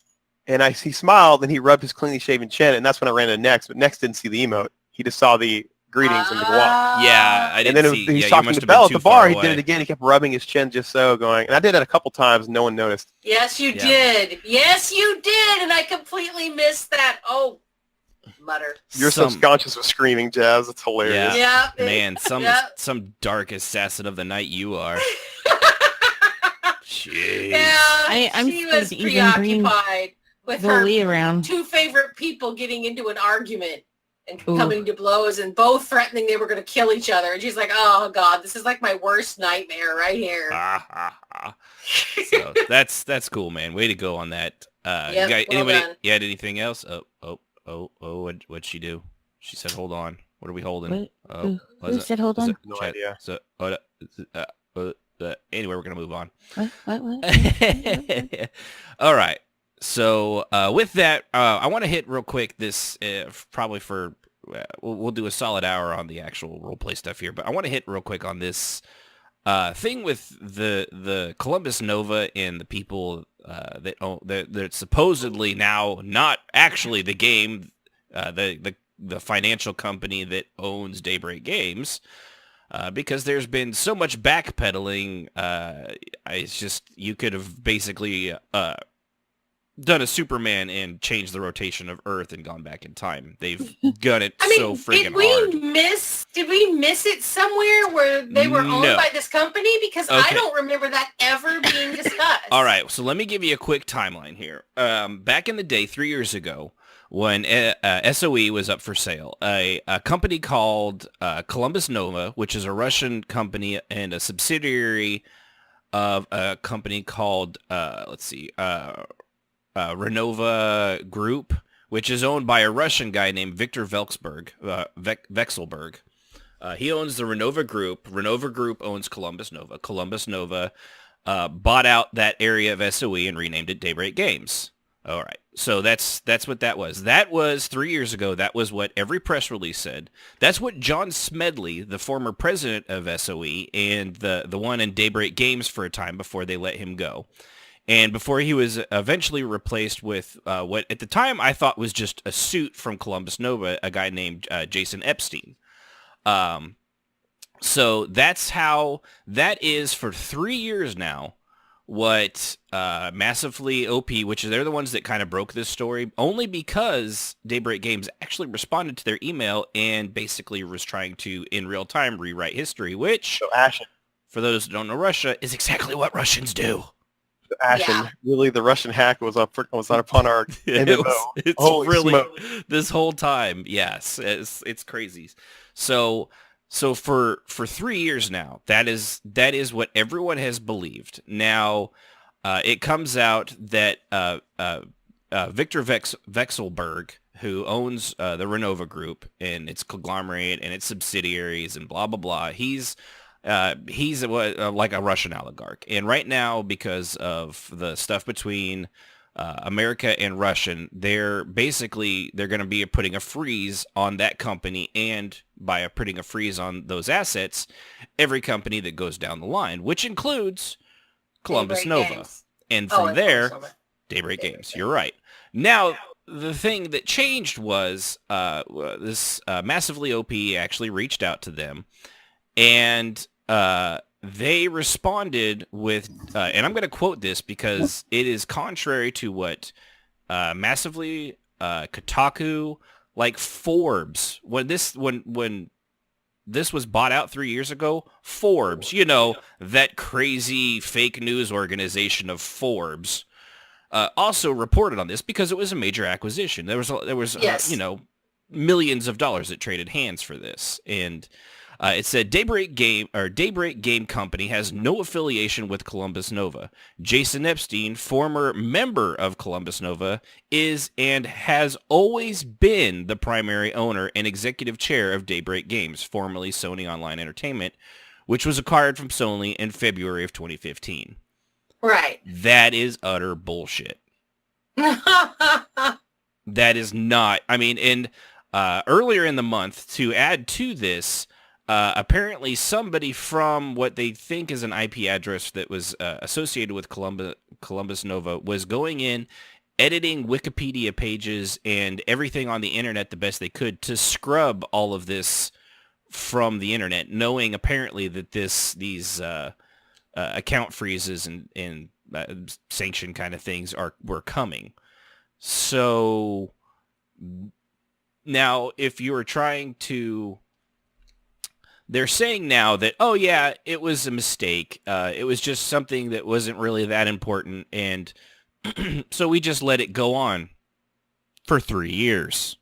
and he smiled and he rubbed his cleanly shaven chin. And that's when I ran to Nex, but Nex didn't see the emote. He just saw the greetings and the walk. Yeah, I didn't see. And then he's talking to Belle at the bar. He did it again. He kept rubbing his chin just so going. And I did it a couple times. No one noticed. Yes, you did. Yes, you did. And I completely missed that. Oh, mutter. Your subconscious was screaming, Jazz. It's hilarious. Yeah. Man, some dark assassin of the night you are. Jeez. Yeah, I'm she was preoccupied with her around. two favorite people getting into an argument. And coming to blows and both threatening they were going to kill each other. And she's like, "Oh, God, this is like my worst nightmare right here." So that's cool, man. Way to go on that. You had anything else? What'd she do? She said, "Hold on. What are we holding?" Who said hold on? No idea. So, anyway, we're going to move on. What? All right. So with that, I want to hit real quick this probably for we'll do a solid hour on the actual roleplay stuff here, but I want to hit real quick on this thing with the Columbus Nova and the people that own that supposedly now not actually the game, the financial company that owns Daybreak Games. Because there's been so much backpedaling, it's just you could have basically done a Superman and changed the rotation of Earth and gone back in time. They've done it so friggin' hard. Did we miss it somewhere where they were owned by this company? Because I don't remember that ever being discussed. All right, so let me give you a quick timeline here. Back in the day, 3 years ago, when SOE was up for sale, a company called Columbus Nova, which is a Russian company and a subsidiary of a company called, Renova Group, which is owned by a Russian guy named Viktor Vekselberg. He owns the Renova Group. Renova Group owns Columbus Nova. Columbus Nova bought out that area of SOE and renamed it Daybreak Games. All right. So that's what that was. That was 3 years ago. That was what every press release said. That's what John Smedley, the former president of SOE and the one in Daybreak Games for a time before they let him go. And before he was eventually replaced with what at the time I thought was just a suit from Columbus Nova, a guy named Jason Epstein. So that's how that is for 3 years now. What Massively OP, which is they're the ones that kind of broke this story, only because Daybreak Games actually responded to their email and basically was trying to, in real time, rewrite history, which, So Ashen, for those who don't know Russia, is exactly what Russians do. Really, the Russian hack was not upon our MMO. It's Holy really smoke. this whole time. Yes, it's crazy. So for 3 years now, that is what everyone has believed. Now, it comes out that Viktor Vekselberg, who owns the Renova Group and its conglomerate and its subsidiaries and blah blah blah, he's like a Russian oligarch. And right now, because of the stuff between America and Russian, they're going to be putting a freeze on that company, and by putting a freeze on those assets, every company that goes down the line, which includes Columbus Daybreak Nova. Games. And from there, Daybreak Daybreak Games. You're right. Now, the thing that changed was this Massively OP actually reached out to them, and they responded with, and I'm going to quote this because it is contrary to what Massively, Kotaku, like Forbes, when this was bought out 3 years ago, Forbes, that crazy fake news organization of Forbes, also reported on this because it was a major acquisition. There was Yes. millions of dollars that traded hands for this, and it said Daybreak Game Company has no affiliation with Columbus Nova. Jason Epstein, former member of Columbus Nova, is and has always been the primary owner and executive chair of Daybreak Games, formerly Sony Online Entertainment, which was acquired from Sony in February of 2015. Right. That is utter bullshit. That is not. I mean, and earlier in the month, to add to this, apparently somebody from what they think is an IP address that was associated with Columbus Nova was going in, editing Wikipedia pages and everything on the internet the best they could to scrub all of this from the internet, knowing apparently that these account freezes and sanction kind of things were coming. So now, if you were trying to, they're saying now that, oh yeah, it was a mistake. It was just something that wasn't really that important, and so we just let it go on for 3 years.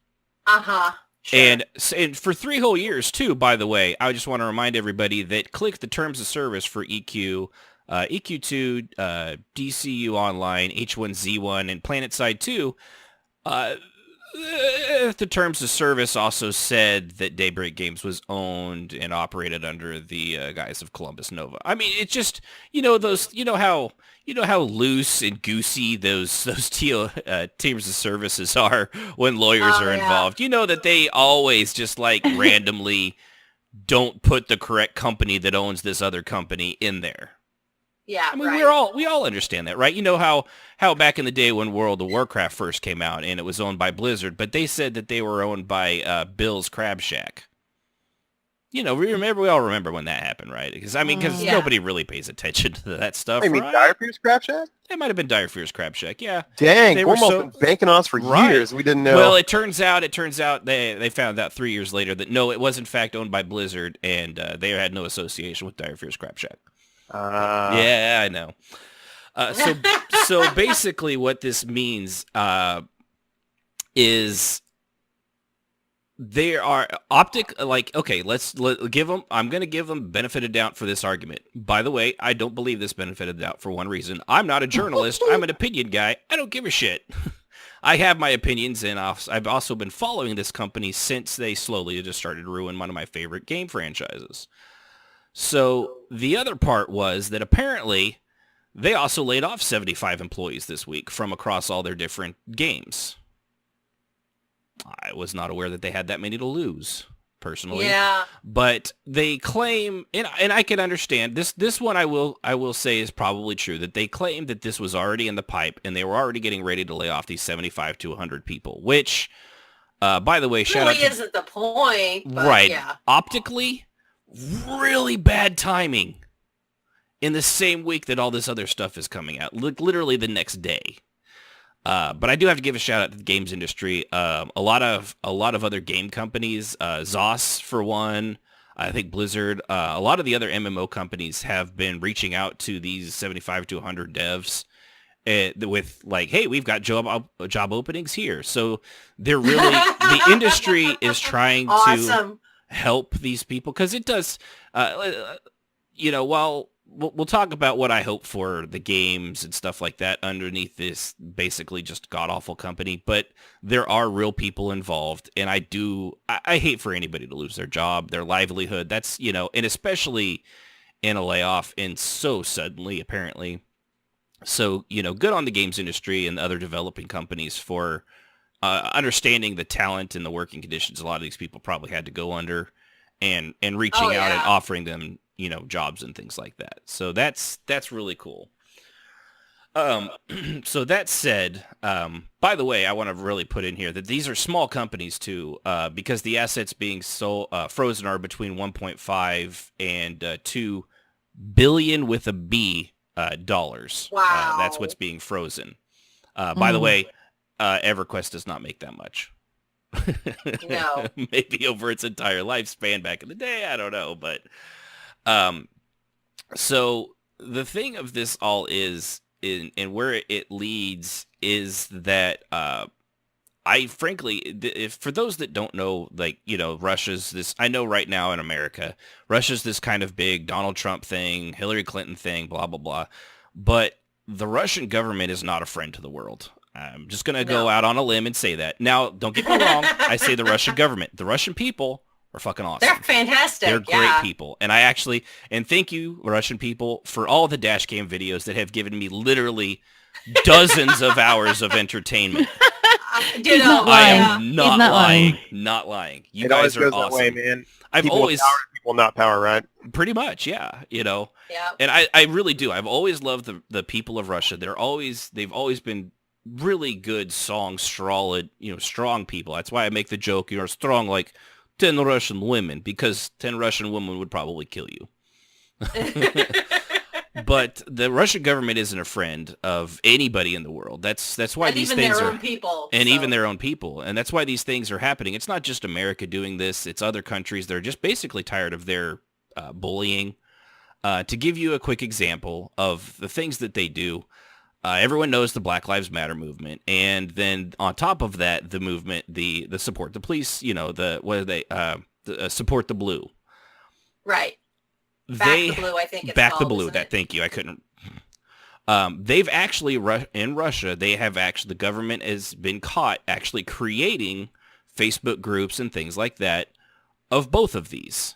Uh-huh. Sure. And for 3 whole years, too, by the way, I just want to remind everybody that click the terms of service for EQ, EQ2, DCU Online, H1Z1, and PlanetSide 2. The terms of service also said that Daybreak Games was owned and operated under the guise of Columbus Nova. I mean, it's just, how loose and goosey those terms of services are when lawyers are involved. You know that they always just like randomly don't put the correct company that owns this other company in there. Yeah, I mean, right. we all understand that, right? You know how back in the day when World of Warcraft first came out and it was owned by Blizzard, but they said that they were owned by Bill's Crab Shack. We all remember when that happened, right? Because Yeah. nobody really pays attention to that stuff. I mean, right? Dire Fear's Crab Shack? It might have been Dire Fear's Crab Shack, yeah. Dang, They were Gormal's been banking on us for Right. years. We didn't know. Well, it turns out they found out 3 years later that no, it was in fact owned by Blizzard, and they had no association with Dire Fear's Crab Shack. Yeah, I know. So basically, what this means is they are let's give them. I'm going to give them benefit of doubt for this argument. By the way, I don't believe this benefit of doubt for one reason. I'm not a journalist. I'm an opinion guy. I don't give a shit. I have my opinions, and I've also been following this company since they slowly just started to ruin one of my favorite game franchises. So the other part was that apparently they also laid off 75 employees this week from across all their different games. I was not aware that they had that many to lose, personally. Yeah. But they claim, and I can understand, this one I will say is probably true, that they claim that this was already in the pipe and they were already getting ready to lay off these 75 to 100 people, which, by the way, shout out to... isn't the point, but right. Yeah. Optically, really bad timing in the same week that all this other stuff is coming out, literally the next day. But I do have to give a shout out to the games industry. A lot of other game companies, ZOS for one, I think Blizzard, a lot of the other MMO companies have been reaching out to these 75 to 100 devs with like, hey, we've got job openings here. So they're really, the industry is trying to help these people, because it does, while we'll talk about what I hope for the games and stuff like that underneath this basically just god-awful company, but there are real people involved, and I hate for anybody to lose their job, their livelihood. That's, and especially in a layoff and so suddenly, apparently. So, good on the games industry and other developing companies for understanding the talent and the working conditions a lot of these people probably had to go under, and reaching out and offering them jobs and things like that. So that's really cool. So that said, by the way, I want to really put in here that these are small companies too, because the assets being so frozen are between 1.5 and 2 billion with a B dollars. Wow. That's what's being frozen. By the way, EverQuest does not make that much. No. Maybe over its entire lifespan back in the day, I don't know, but so the thing of this all is, and where it leads is that I frankly, if for those that don't know, like, Russia's this, I know right now in America, Russia's this kind of big Donald Trump thing, Hillary Clinton thing, blah, blah, blah. But the Russian government is not a friend to the world. I'm just going to go out on a limb and say that. Now, don't get me wrong. I say the Russian government. The Russian people are fucking awesome. They're fantastic. They're great people. And and thank you, Russian people, for all the dash cam videos that have given me literally dozens of hours of entertainment. I am not lying. Not lying. You guys are awesome. That way, man. People not power, right? Pretty much, yeah. Yeah. And I really do. I've always loved the people of Russia. They've always been really good, strong people. That's why I make the joke, you're strong like 10 Russian women, because 10 Russian women would probably kill you. But the Russian government isn't a friend of anybody in the world. That's why these things are, even their own people. And that's why these things are happening. It's not just America doing this. It's other countries. They're just basically tired of their bullying. To give you a quick example of the things that they do, everyone knows the Black Lives Matter movement, and then on top of that, the movement, the support the police, the support the blue. Right. Back the blue, I think it's Back called, the blue. Thank you. I couldn't. They've actually in Russia. The government has been caught actually creating Facebook groups and things like that of both of these,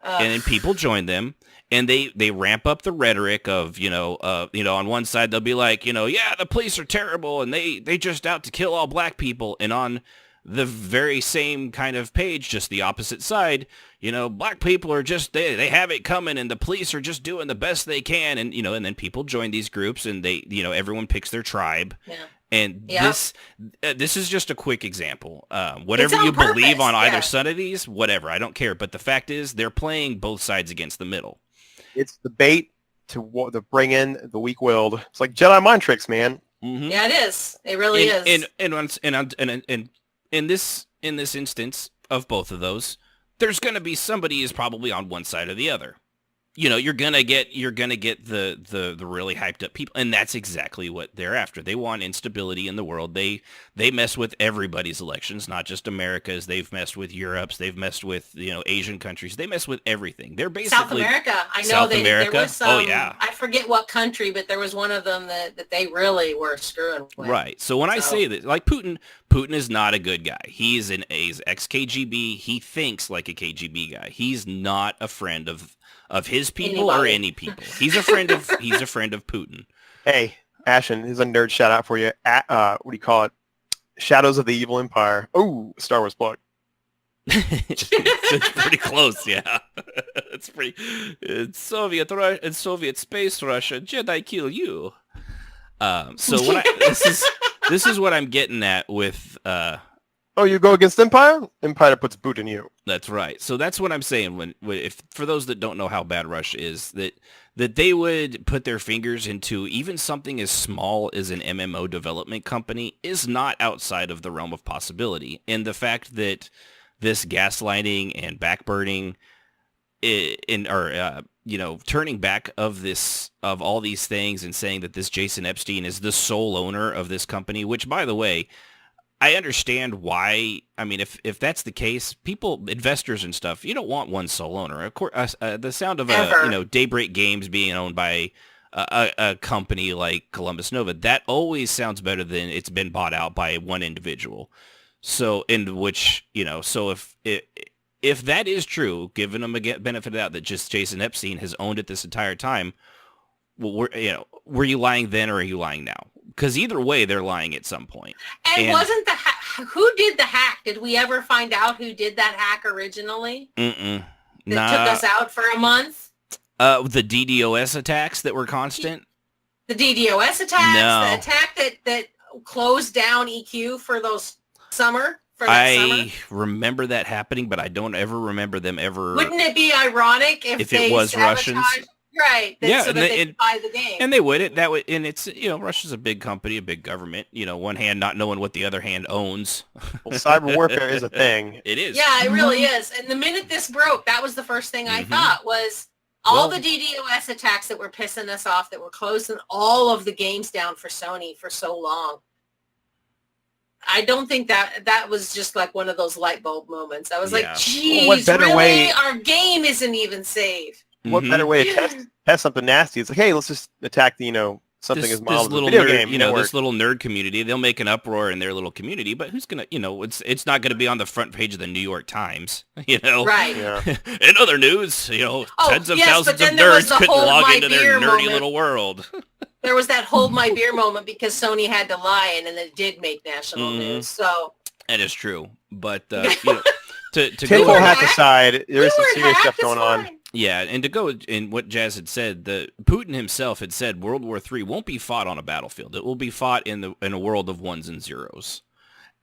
and then people join them. And they ramp up the rhetoric of, on one side they'll be like, yeah, the police are terrible and they just out to kill all black people. And on the very same kind of page, just the opposite side, black people are just, they have it coming and the police are just doing the best they can. And, and then people join these groups and they, everyone picks their tribe. Yeah. And this is just a quick example. Whatever you believe on either side of these, whatever, I don't care. But the fact is they're playing both sides against the middle. It's the bait to bring in the weak-willed. It's like Jedi mind tricks, man. Mm-hmm. Yeah, it is. It really is. And in this instance of both of those, there's going to be somebody is probably on one side or the other. you're gonna get the really hyped up people, and that's exactly what they're after. They want instability in the world. They mess with everybody's elections, not just America's. They've messed with Europe's. They've messed with Asian countries. They mess with everything. They're basically South America. I know South America. There was some, oh yeah. I forget what country, but there was one of them that they really were screwing with. Right. So when I say that, like Putin is not a good guy. He's ex-KGB. He thinks like a KGB guy. He's not a friend of his people or any people. He's a friend of Putin. Hey, Ashen, here's a nerd shout out for you. What do you call it? Shadows of the Evil Empire. Oh, Star Wars plug. It's pretty close, yeah. It's Soviet space Russia. Jedi kill you. So when this is what I'm getting at with. Oh, you go against Empire? Empire puts boot in you. That's right. So that's what I'm saying. If for those that don't know how bad Russia is, that they would put their fingers into even something as small as an MMO development company is not outside of the realm of possibility. And the fact that this gaslighting and backburning, turning back of all these things and saying that this Jason Epstein is the sole owner of this company, which by the way, I understand why. I mean, if that's the case, investors and stuff, you don't want one sole owner. Of course, the sound of Daybreak Games being owned by a company like Columbus Nova, that always sounds better than it's been bought out by one individual. So, so if that is true, giving them a benefit of the doubt that just Jason Epstein has owned it this entire time, well, were you lying then or are you lying now? Because either way, they're lying at some point. And wasn't who did the hack? Did we ever find out who did that hack originally? That took us out for a month? The DDoS attacks that were constant? The DDoS attacks? No. The attack that closed down EQ for those summer? I remember that happening, but I don't ever remember them ever... Wouldn't it be ironic if it was Russians? Right. Yeah, so that they could buy the game. And they would. And it's, Russia's a big company, a big government. One hand not knowing what the other hand owns. Well, cyber warfare is a thing. It is. Yeah, it really is. And the minute this broke, that was the first thing I thought was all the DDoS attacks that were pissing us off, that were closing all of the games down for Sony for so long. I don't think that was just like one of those light bulb moments. I was like, geez, really? Our game isn't even safe. What better way to test something nasty? It's like, hey, let's just attack something as mild as a video game. This little nerd community. They'll make an uproar in their little community, but who's gonna, it's not gonna be on the front page of the New York Times, Right. Yeah. In other news, tens of thousands of nerds couldn't log into their nerdy little world. There was that hold my beer moment because Sony had to lie, and then it did make national news. So that is true, but to tinfoil hat aside, there is some serious stuff going on. Yeah, and to go in what Jazz had said, Putin himself had said World War III won't be fought on a battlefield. It will be fought in a world of ones and zeros.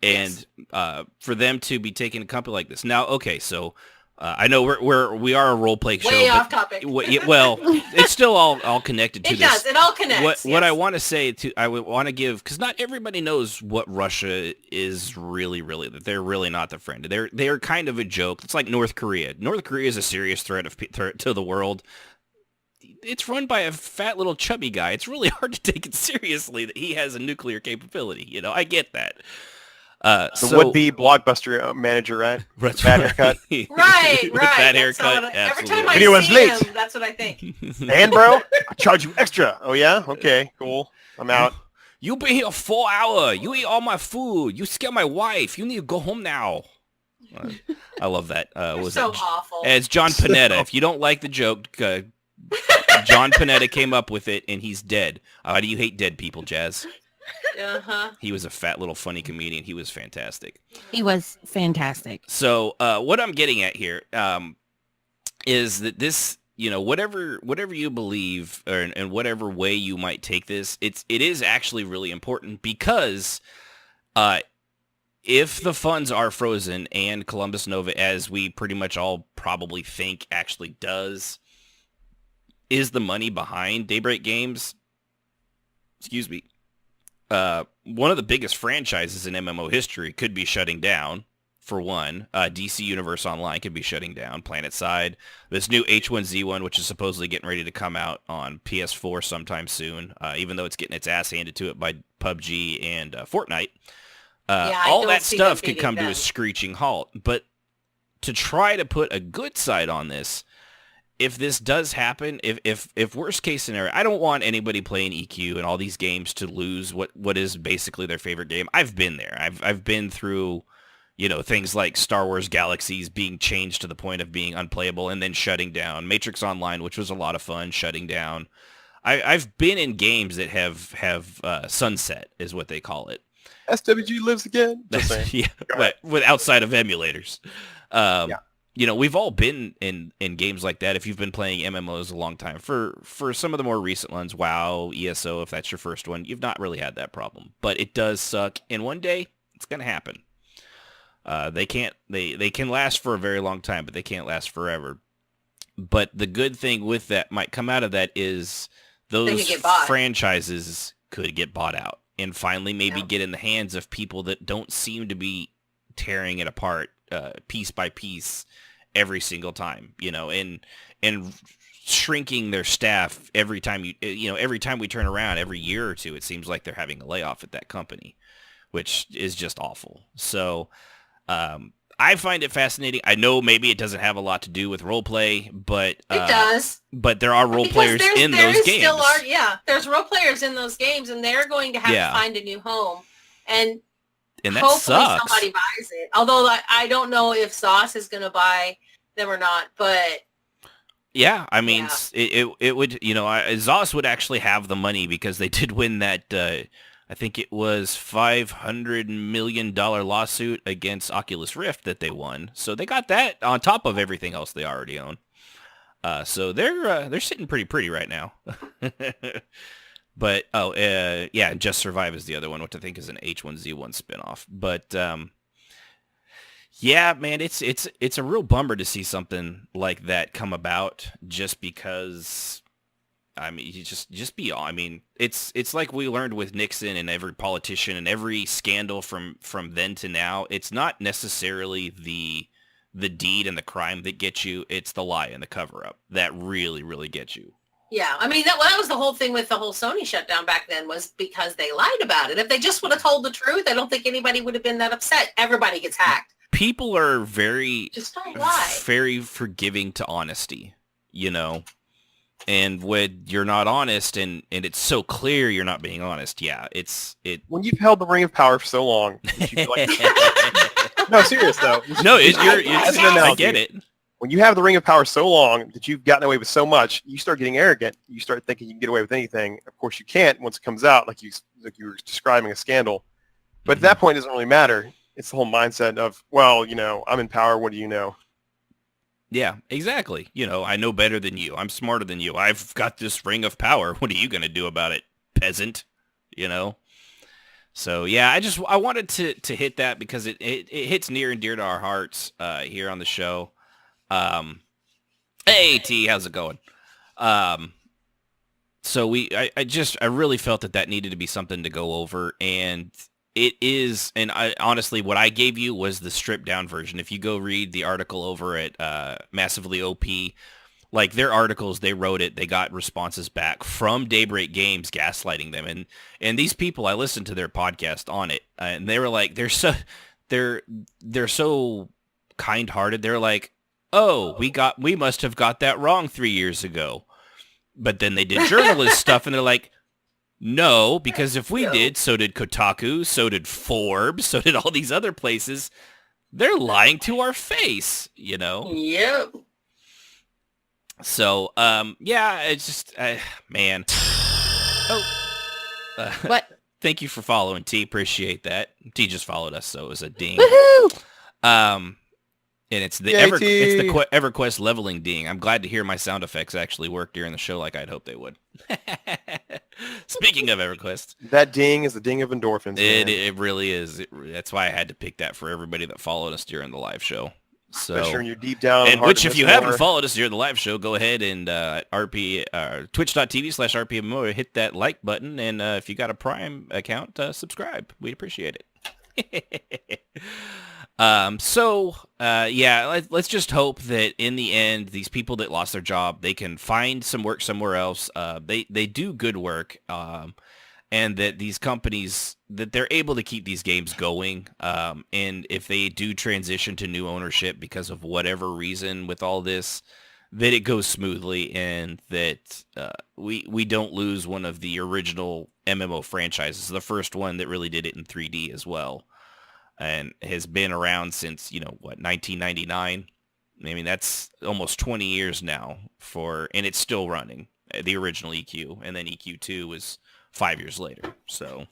And for them to be taking a company like this. Now, okay, so I know we are a role-play show. Way off topic. Well, it's still all connected to this. It does. It all connects. What I want to say, I would want to give, because not everybody knows what Russia is really, that they're really not the friend. They're kind of a joke. It's like North Korea. North Korea is a serious threat to the world. It's run by a fat little chubby guy. It's really hard to take it seriously that he has a nuclear capability. I get that. So would-be Blockbuster manager, right? That's bad haircut. Right. Bad haircut. Every time I Video see late. him, that's what I think. And bro, I charge you extra. Oh yeah, okay, cool. I'm out. You been here 4 hours. You eat all my food. You scare my wife. You need to go home now. I love that. Was so awful. It's John Panetta. If you don't like the joke, John Panetta came up with it, and he's dead. Why do you hate dead people, Jazz? He was a fat little funny comedian. He was fantastic. He was fantastic. So what I'm getting at here is that this, whatever you believe or in whatever way you might take this, it is actually really important because if the funds are frozen and Columbus Nova, as we pretty much all probably think actually does, is the money behind Daybreak Games, excuse me, one of the biggest franchises in MMO history could be shutting down for one. DC Universe Online could be shutting down. PlanetSide. This new H1Z1, which is supposedly getting ready to come out on PS4 sometime soon, even though it's getting its ass handed to it by PUBG and Fortnite. All that stuff could come to a screeching halt. But to try to put a good side on this, if this does happen, if worst case scenario, I don't want anybody playing EQ and all these games to lose what is basically their favorite game. I've been there. I've been through, things like Star Wars Galaxies being changed to the point of being unplayable and then shutting down. Matrix Online, which was a lot of fun, shutting down. I've been in games that have sunset, is what they call it. SWG lives again. Yeah, with outside of emulators. We've all been in games like that. If you've been playing MMOs a long time, for some of the more recent ones, WoW, ESO, if that's your first one, you've not really had that problem. But it does suck, and one day it's gonna happen. They can last for a very long time, but they can't last forever. But the good thing with that might come out of that is those franchises could get bought out and finally maybe get in the hands of people that don't seem to be tearing it apart piece by piece every single time, and shrinking their staff every time every time we turn around every year or two, it seems like they're having a layoff at that company, which is just awful. So I find it fascinating. I know maybe it doesn't have a lot to do with role play, but it does. But there are role players in those games. There's role players in those games, and they're going to have to find a new home, and that hopefully sucks. somebody buys it. Although I don't know if Sauce is going to buy them or not, but yeah, I mean, it would, Zoss would actually have the money because they did win that, I think it was $500 million lawsuit against Oculus Rift that they won. So they got that on top of everything else they already own. So they're sitting pretty right now. But, Just Survive is the other one, which I think is an H1Z1 spinoff. But, yeah, man, it's a real bummer to see something like that come about just because, I mean, it's like we learned with Nixon and every politician and every scandal from then to now. It's not necessarily the deed and the crime that gets you. It's the lie and the cover-up that really, really gets you. Yeah, I mean, that was the whole thing with the whole Sony shutdown back then, was because they lied about it. If they just would have told the truth, I don't think anybody would have been that upset. Everybody gets hacked. People are very, just don't lie. Very forgiving to honesty, and when you're not honest and it's so clear you're not being honest, when you've held the ring of power for so long, no, serious though. I get it. When you have the ring of power so long that you've gotten away with so much, you start getting arrogant. You start thinking you can get away with anything. Of course, you can't once it comes out, like you were describing a scandal. But at that point, it doesn't really matter. It's the whole mindset of, well, I'm in power. What do you know? Yeah, exactly. I know better than you. I'm smarter than you. I've got this ring of power. What are you going to do about it, peasant? So, yeah, I wanted to hit that because it hits near and dear to our hearts here on the show. Hey T, how's it going? So I really felt that needed to be something to go over, and it is. And honestly, what I gave you was the stripped down version. If you go read the article over at Massively OP, like their articles, they wrote it. They got responses back from Daybreak Games gaslighting them, and these people, I listened to their podcast on it, and they were like, they're so kind-hearted. They're like, oh, we must have got that wrong 3 years ago. But then they did journalist stuff, and they're like, no, because if we did, so did Kotaku, so did Forbes, so did all these other places. They're lying to our face, Yep. So, it's just, man. What? Thank you for following, T. Appreciate that. T just followed us, so it was a ding. Woohoo! And it's the EverQuest leveling ding. I'm glad to hear my sound effects actually work during the show like I'd hoped they would. Speaking of EverQuest. That ding is the ding of endorphins. It really is. That's why I had to pick that for everybody that followed us during the live show. So, especially when you're deep down. And which, if you haven't followed us during the live show, go ahead and twitch.tv/RPMMORadio, hit that like button. And if you got a Prime account, subscribe. We'd appreciate it. Let's just hope that in the end, these people that lost their job, they can find some work somewhere else. They do good work, and that these companies, that they're able to keep these games going. And if they do transition to new ownership because of whatever reason with all this, that it goes smoothly, and that we don't lose one of the original MMO franchises, the first one that really did it in 3D as well. And has been around since, 1999. I mean, that's almost 20 years now and it's still running, the original EQ. And then EQ2 was 5 years later. So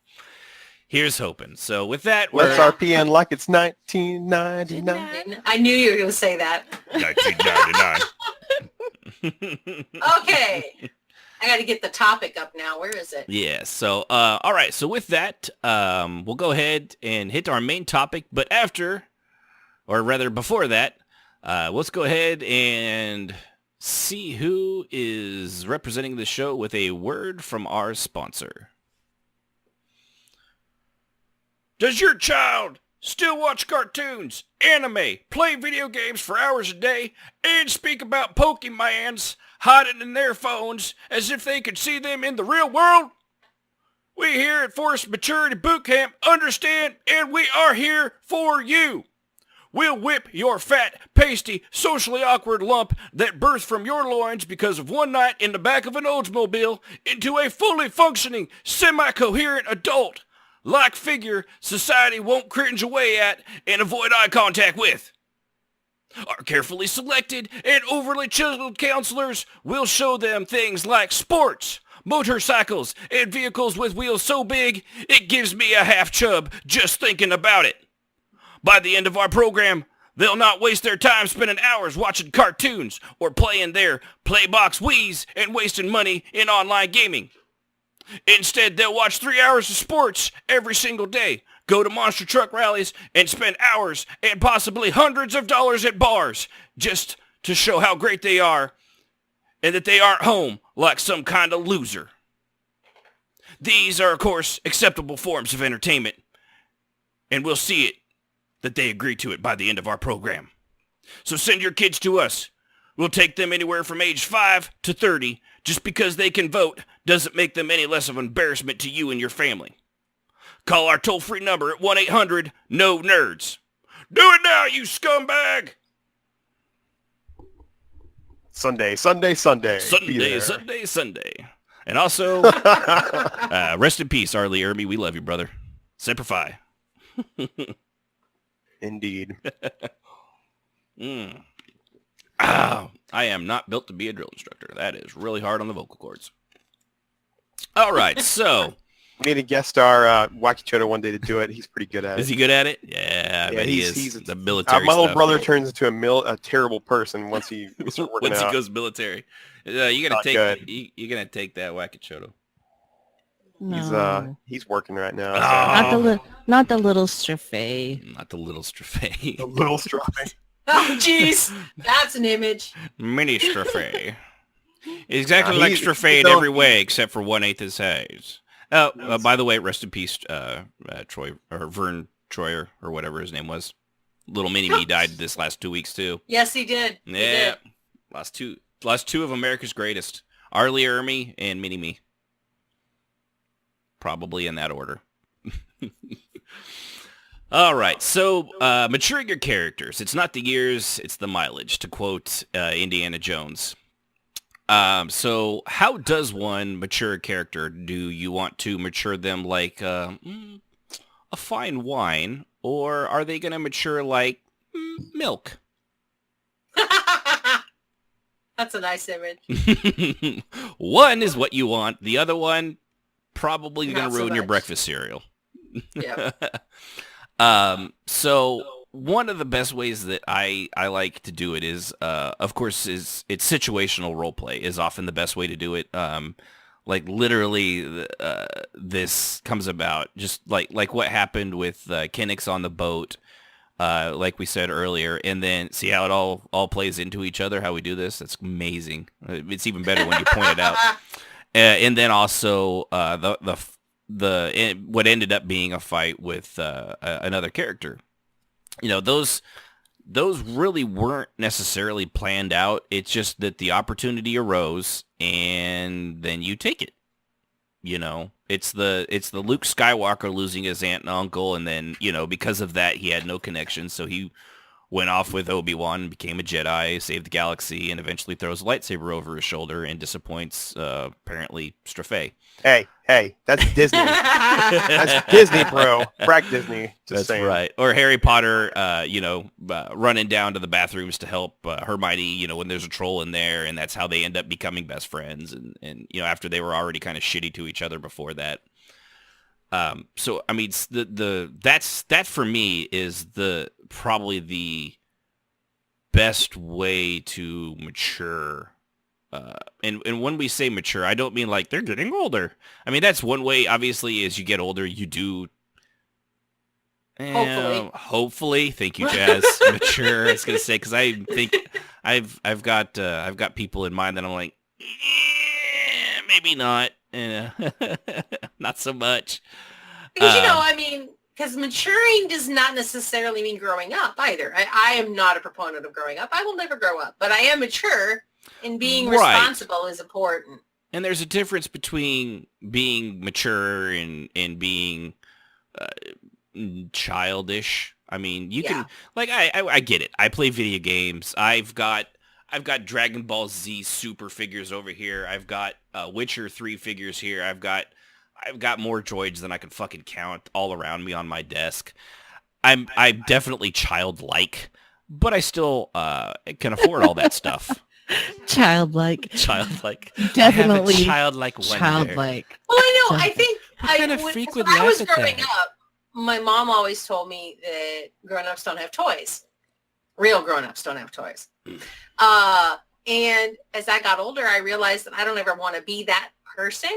here's hoping. So with that, let's RPN like it's 1999. I knew you were going to say that. 1999. Okay. I got to get the topic up now. Where is it? Yeah. So, all right. So with that, we'll go ahead and hit our main topic. But before that, let's go ahead and see who is representing the show with a word from our sponsor. Does your child still watch cartoons, anime, play video games for hours a day, and speak about Pokemans hiding in their phones as if they could see them in the real world? We here at Forced Maturity Boot Camp understand, and we are here for you. We'll whip your fat, pasty, socially awkward lump that birthed from your loins because of one night in the back of an Oldsmobile into a fully functioning, semi-coherent adult like figure society won't cringe away at and avoid eye contact with. Our carefully selected and overly chiseled counselors will show them things like sports, motorcycles, and vehicles with wheels so big it gives me a half chub just thinking about it. By the end of our program, they'll not waste their time spending hours watching cartoons or playing their Playbox Wiis and wasting money in online gaming. Instead, they'll watch 3 hours of sports every single day, go to monster truck rallies, and spend hours and possibly hundreds of dollars at bars just to show how great they are and that they aren't home like some kind of loser. These are, of course, acceptable forms of entertainment, and we'll see it that they agree to it by the end of our program. So send your kids to us. We'll take them anywhere from age 5 to 30. Just because they can vote doesn't make them any less of an embarrassment to you and your family. Call our toll-free number at 1-800-NO-NERDS. Do it now, you scumbag! Sunday. Sunday. And also, rest in peace, R. Lee Ermey. We love you, brother. Semper Fi. Indeed. I am not built to be a drill instructor. That is really hard on the vocal cords. All right, so We need a guest star, Wacky Choda, one day to do it. He's pretty good at it. Is he good at it? Yeah, I bet he is. He's the military my little stuff. brother turns into a terrible person once he starts working once out. he goes military. You're gonna take that Wacky Choda. No. He's working right now. Not the little Strafe. Not the little Strafe. The little Strafe. Oh, jeez. That's an image. Mini Strafe. Exactly like Strafe in every way except for 1/8 his size. By the way, rest in peace, Troy or Vern Troyer or whatever his name was. Little Mini Me died this last 2 weeks too. Yes, he did. Yeah, last two of America's greatest: R. Lee Ermey and Mini Me. Probably in that order. All right, so maturing your characters. It's not the years, it's the mileage, to quote Indiana Jones. So how does one mature a character? Do you want to mature them like a fine wine, or are they going to mature like milk? That's a nice image. One is what you want. The other one, probably going Not to so ruin your much. breakfast cereal. Yeah. So one of the best ways that I like to do it is, of course, it's situational role play is often the best way to do it. Like literally, this comes about just like what happened with Kenix on the boat, like we said earlier, and then see how it all plays into each other. How we do this, that's amazing. It's even better when you point it out. And then also what ended up being a fight with another character. those really weren't necessarily planned out. It's just that the opportunity arose, and then you take it. It's the Luke Skywalker losing his aunt and uncle, and then because of that he had no connection, so he went off with Obi-Wan, became a Jedi, saved the galaxy, and eventually throws a lightsaber over his shoulder and disappoints apparently Sibh'Bae. Hey, that's Disney. That's Disney, bro. Brag Disney. That's saying. Right. Or Harry Potter, running down to the bathrooms to help Hermione, when there's a troll in there, and that's how they end up becoming best friends, and after they were already kind of shitty to each other before that. So I mean, that for me is probably the best way to mature. And when we say mature, I don't mean like they're getting older. I mean, that's one way. Obviously, as you get older, you do. Hopefully, thank you, Jazz. Mature. I was gonna say because I think I've got people in mind that I'm like, maybe not. Not so much. Because because maturing does not necessarily mean growing up either. I am not a proponent of growing up. I will never grow up, but I am mature, and being responsible is important. And there's a difference between being mature and being childish. I mean, you can I get it. I play video games. I've got Dragon Ball Z super figures over here. I've got Witcher 3 figures here. I've got more droids than I can fucking count all around me on my desk. I'm definitely childlike, but I still can afford all that stuff. Childlike. Definitely childlike wonder. Childlike. Well, I know. I think when I was growing up, my mom always told me that grown-ups don't have toys. Real grown-ups don't have toys. And as I got older, I realized that I don't ever want to be that person.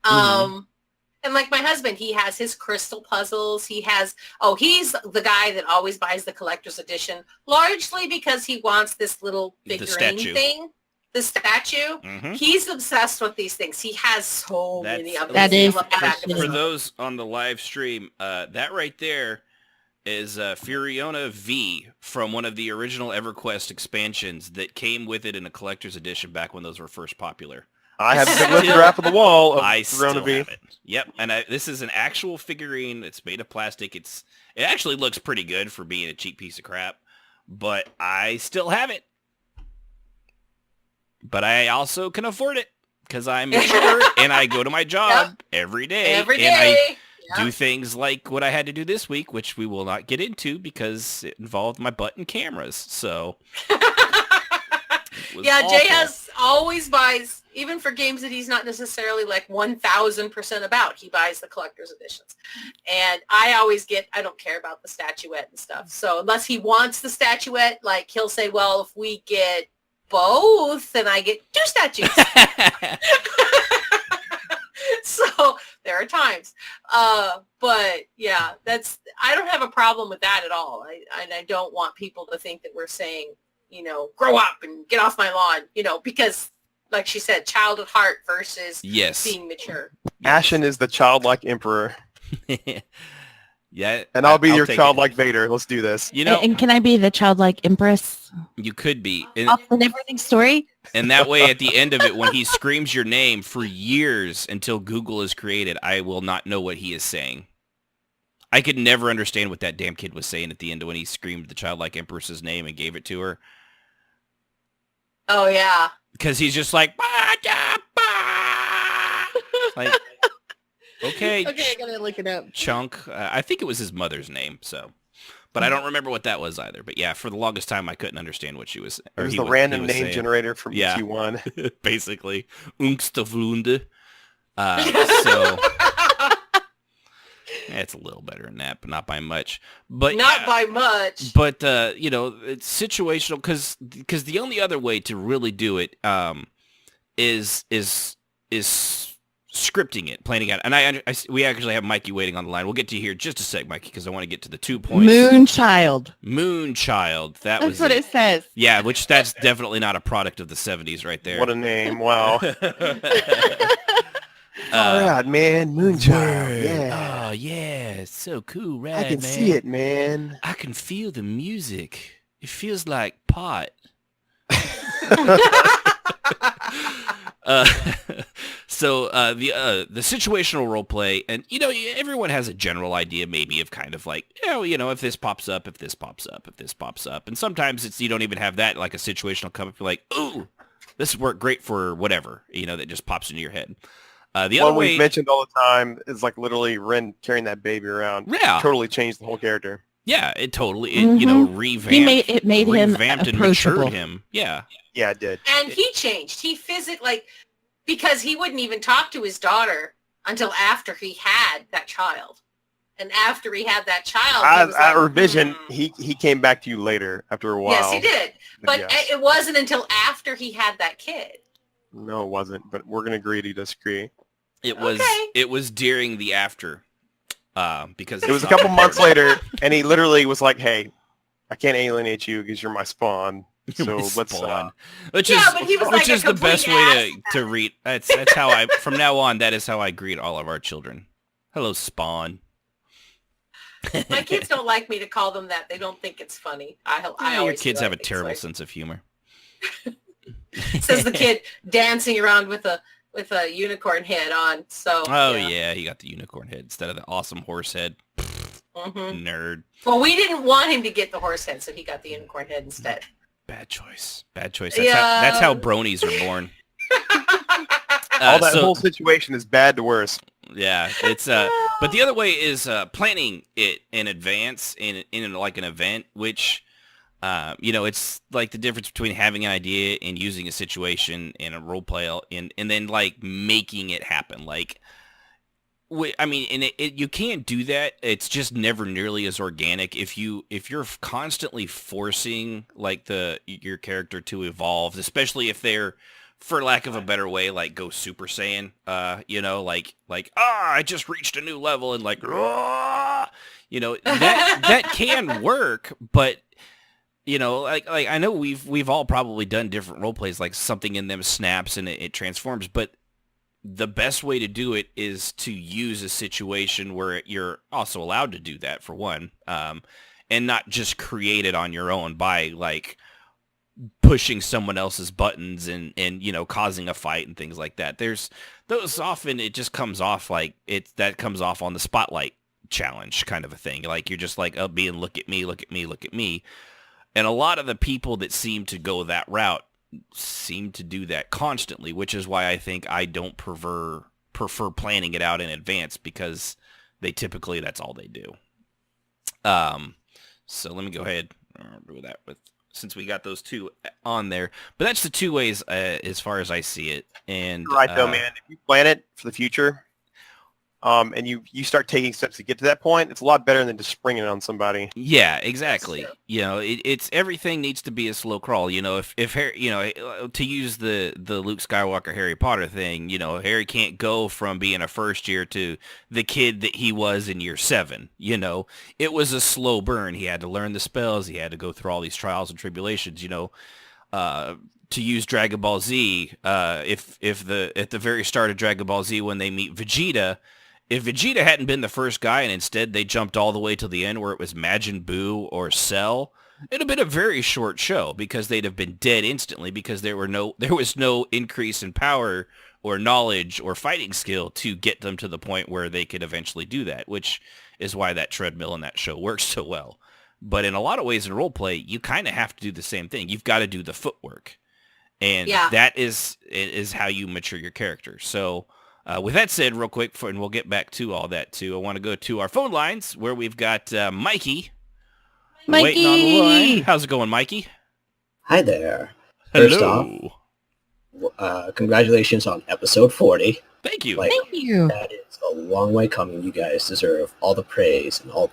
And like my husband, he has his crystal puzzles. He's the guy that always buys the collector's edition, largely because he wants this little figurine thing, the statue. Mm-hmm. He's obsessed with these things. He has so many of them. That is for those on the live stream. That right there is Furiona V from one of the original EverQuest expansions that came with it in a collector's edition back when those were first popular. I have a big lithograph of the wall of Furiona V. Have it. Yep, and this is an actual figurine. It's made of plastic. It actually looks pretty good for being a cheap piece of crap, but I still have it. But I also can afford it because I'm mature and I go to my job every day. And I do things like what I had to do this week, which we will not get into because it involved my butt and cameras. So Jay always buys, even for games that he's not necessarily like 1,000% about, he buys the collector's editions. And I don't care about the statuette and stuff. So unless he wants the statuette, like he'll say, well, if we get both, then I get 2 statues. So there are times. But yeah, I don't have a problem with that at all. I don't want people to think that we're saying, grow up and get off my lawn, because like she said, child at heart versus being mature. Ashen is the childlike emperor. Yeah. And I'll be your childlike Vader. Let's do this. And can I be the childlike empress? You could be. Off the Neverending Story? And that way, at the end of it, when he screams your name for years until Google is created, I will not know what he is saying. I could never understand what that damn kid was saying at the end when he screamed the childlike empress's name and gave it to her. Oh, yeah. Because he's just like, like, okay, I gotta look it up. Chunk. I think it was his mother's name, but I don't remember what that was either. But yeah, for the longest time, I couldn't understand what she was. It was the random name generator from Q1. Basically, Ungstavlunde. So it's a little better than that, but not by much. But not by much. But it's situational because the only other way to really do it is scripting it, planning out. And we actually have Mikey waiting on the line. We'll get to you here in just a sec, Mikey, because I want to get to the 2 points. Moonchild. That's what it says. Yeah, which that's definitely not a product of the 70s right there. What a name. Wow. All right, man. Moonchild. Yeah. yeah, it's so cool, right, I can man? see it, man. I can feel the music. It feels like pot. So the situational role play, and everyone has a general idea maybe of kind of like, if this pops up, if this pops up, if this pops up, and sometimes it's you don't even have that, like a situational come up, you're like, ooh, this worked great for whatever, that just pops into your head. The other way we've mentioned all the time is like literally Ren carrying that baby around. Yeah, totally changed the whole character. Yeah, it totally, revamped. It made him revamped and approachable. matured him. Yeah. Yeah, it did. And he changed. He because he wouldn't even talk to his daughter until after he had that child. And after he had that child, revision, he came back to you later after a while. Yes, he did. But it wasn't until after he had that kid. No, it wasn't. But we're gonna agree to disagree. It was. Okay. It was during the after, because it was a couple months later, and he literally was like, "Hey, I can't alienate you because you're my spawn. So let's." Which but he was like is the best way to read. That's how I from now on. That is how I greet all of our children. Hello, spawn. My kids don't like me to call them that. They don't think it's funny. Your kids have a terrible sense of humor. Says the kid dancing around with a unicorn head on. So. Oh yeah, he got the unicorn head instead of the awesome horse head. Nerd. Well, we didn't want him to get the horse head, so he got the unicorn head instead. Bad choice. That's how bronies are born. All that whole situation is bad to worse. Yeah, it's but the other way is planning it in advance in like an event, which it's like the difference between having an idea and using a situation in a role play and then like making it happen. Like, you can't do that. It's just never nearly as organic if you're constantly forcing like your character to evolve, especially if they're, for lack of a better way, like go Super Saiyan, I just reached a new level and like, that can work, but like I know we've all probably done different role plays, like something in them snaps and it transforms, but the best way to do it is to use a situation where you're also allowed to do that, for one, and not just create it on your own by like pushing someone else's buttons and causing a fight and things like that. There's those often it just comes off like that comes off on the spotlight challenge kind of a thing. Like you're just like, being look at me. And a lot of the people that seem to go that route seem to do that constantly, which is why I think I don't prefer planning it out in advance, because they typically, that's all they do. So let me go ahead and do that since we got those two on there. But that's the two ways as far as I see it. And you're right though, man. If you plan it for the future, and you start taking steps to get to that point, it's a lot better than just springing it on somebody. Yeah, exactly. It's everything needs to be a slow crawl. If Harry, to use the Luke Skywalker Harry Potter thing, Harry can't go from being a first year to the kid that he was in year 7. It was a slow burn. He had to learn the spells. He had to go through all these trials and tribulations. To use Dragon Ball Z, if at the very start of Dragon Ball Z when they meet Vegeta. If Vegeta hadn't been the first guy and instead they jumped all the way to the end where it was Majin Buu or Cell, it'd have been a very short show because they'd have been dead instantly because there was no increase in power or knowledge or fighting skill to get them to the point where they could eventually do that, which is why that treadmill in that show works so well. But in a lot of ways in roleplay, you kind of have to do the same thing. You've got to do the footwork. And that is how you mature your character. So with that said, real quick, and we'll get back to all that too, I want to go to our phone lines where we've got Mikey waiting on the line. How's it going, Mikey? Hi there. Hello. First off, congratulations on episode 40. Thank you. Thank you. That is a long way coming. You guys deserve all the praise and all.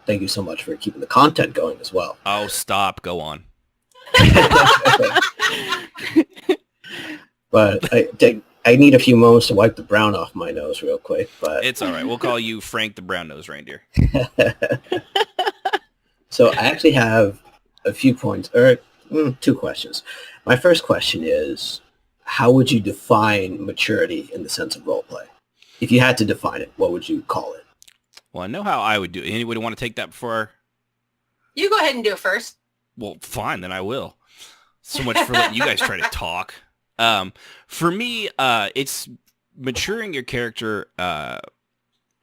Thank you so much for keeping the content going as well. Oh, stop. Go on. But I need a few moments to wipe the brown off my nose real quick. But it's all right. We'll call you Frank the Brown-Nosed Reindeer. So I actually have a few points, or 2 questions. My first question is, how would you define maturity in the sense of roleplay? If you had to define it, what would you call it? Well, I know how I would do it. Anybody want to take that before? You go ahead and do it first. Well, fine, then I will. So much for letting you guys try to talk. For me, it's maturing your character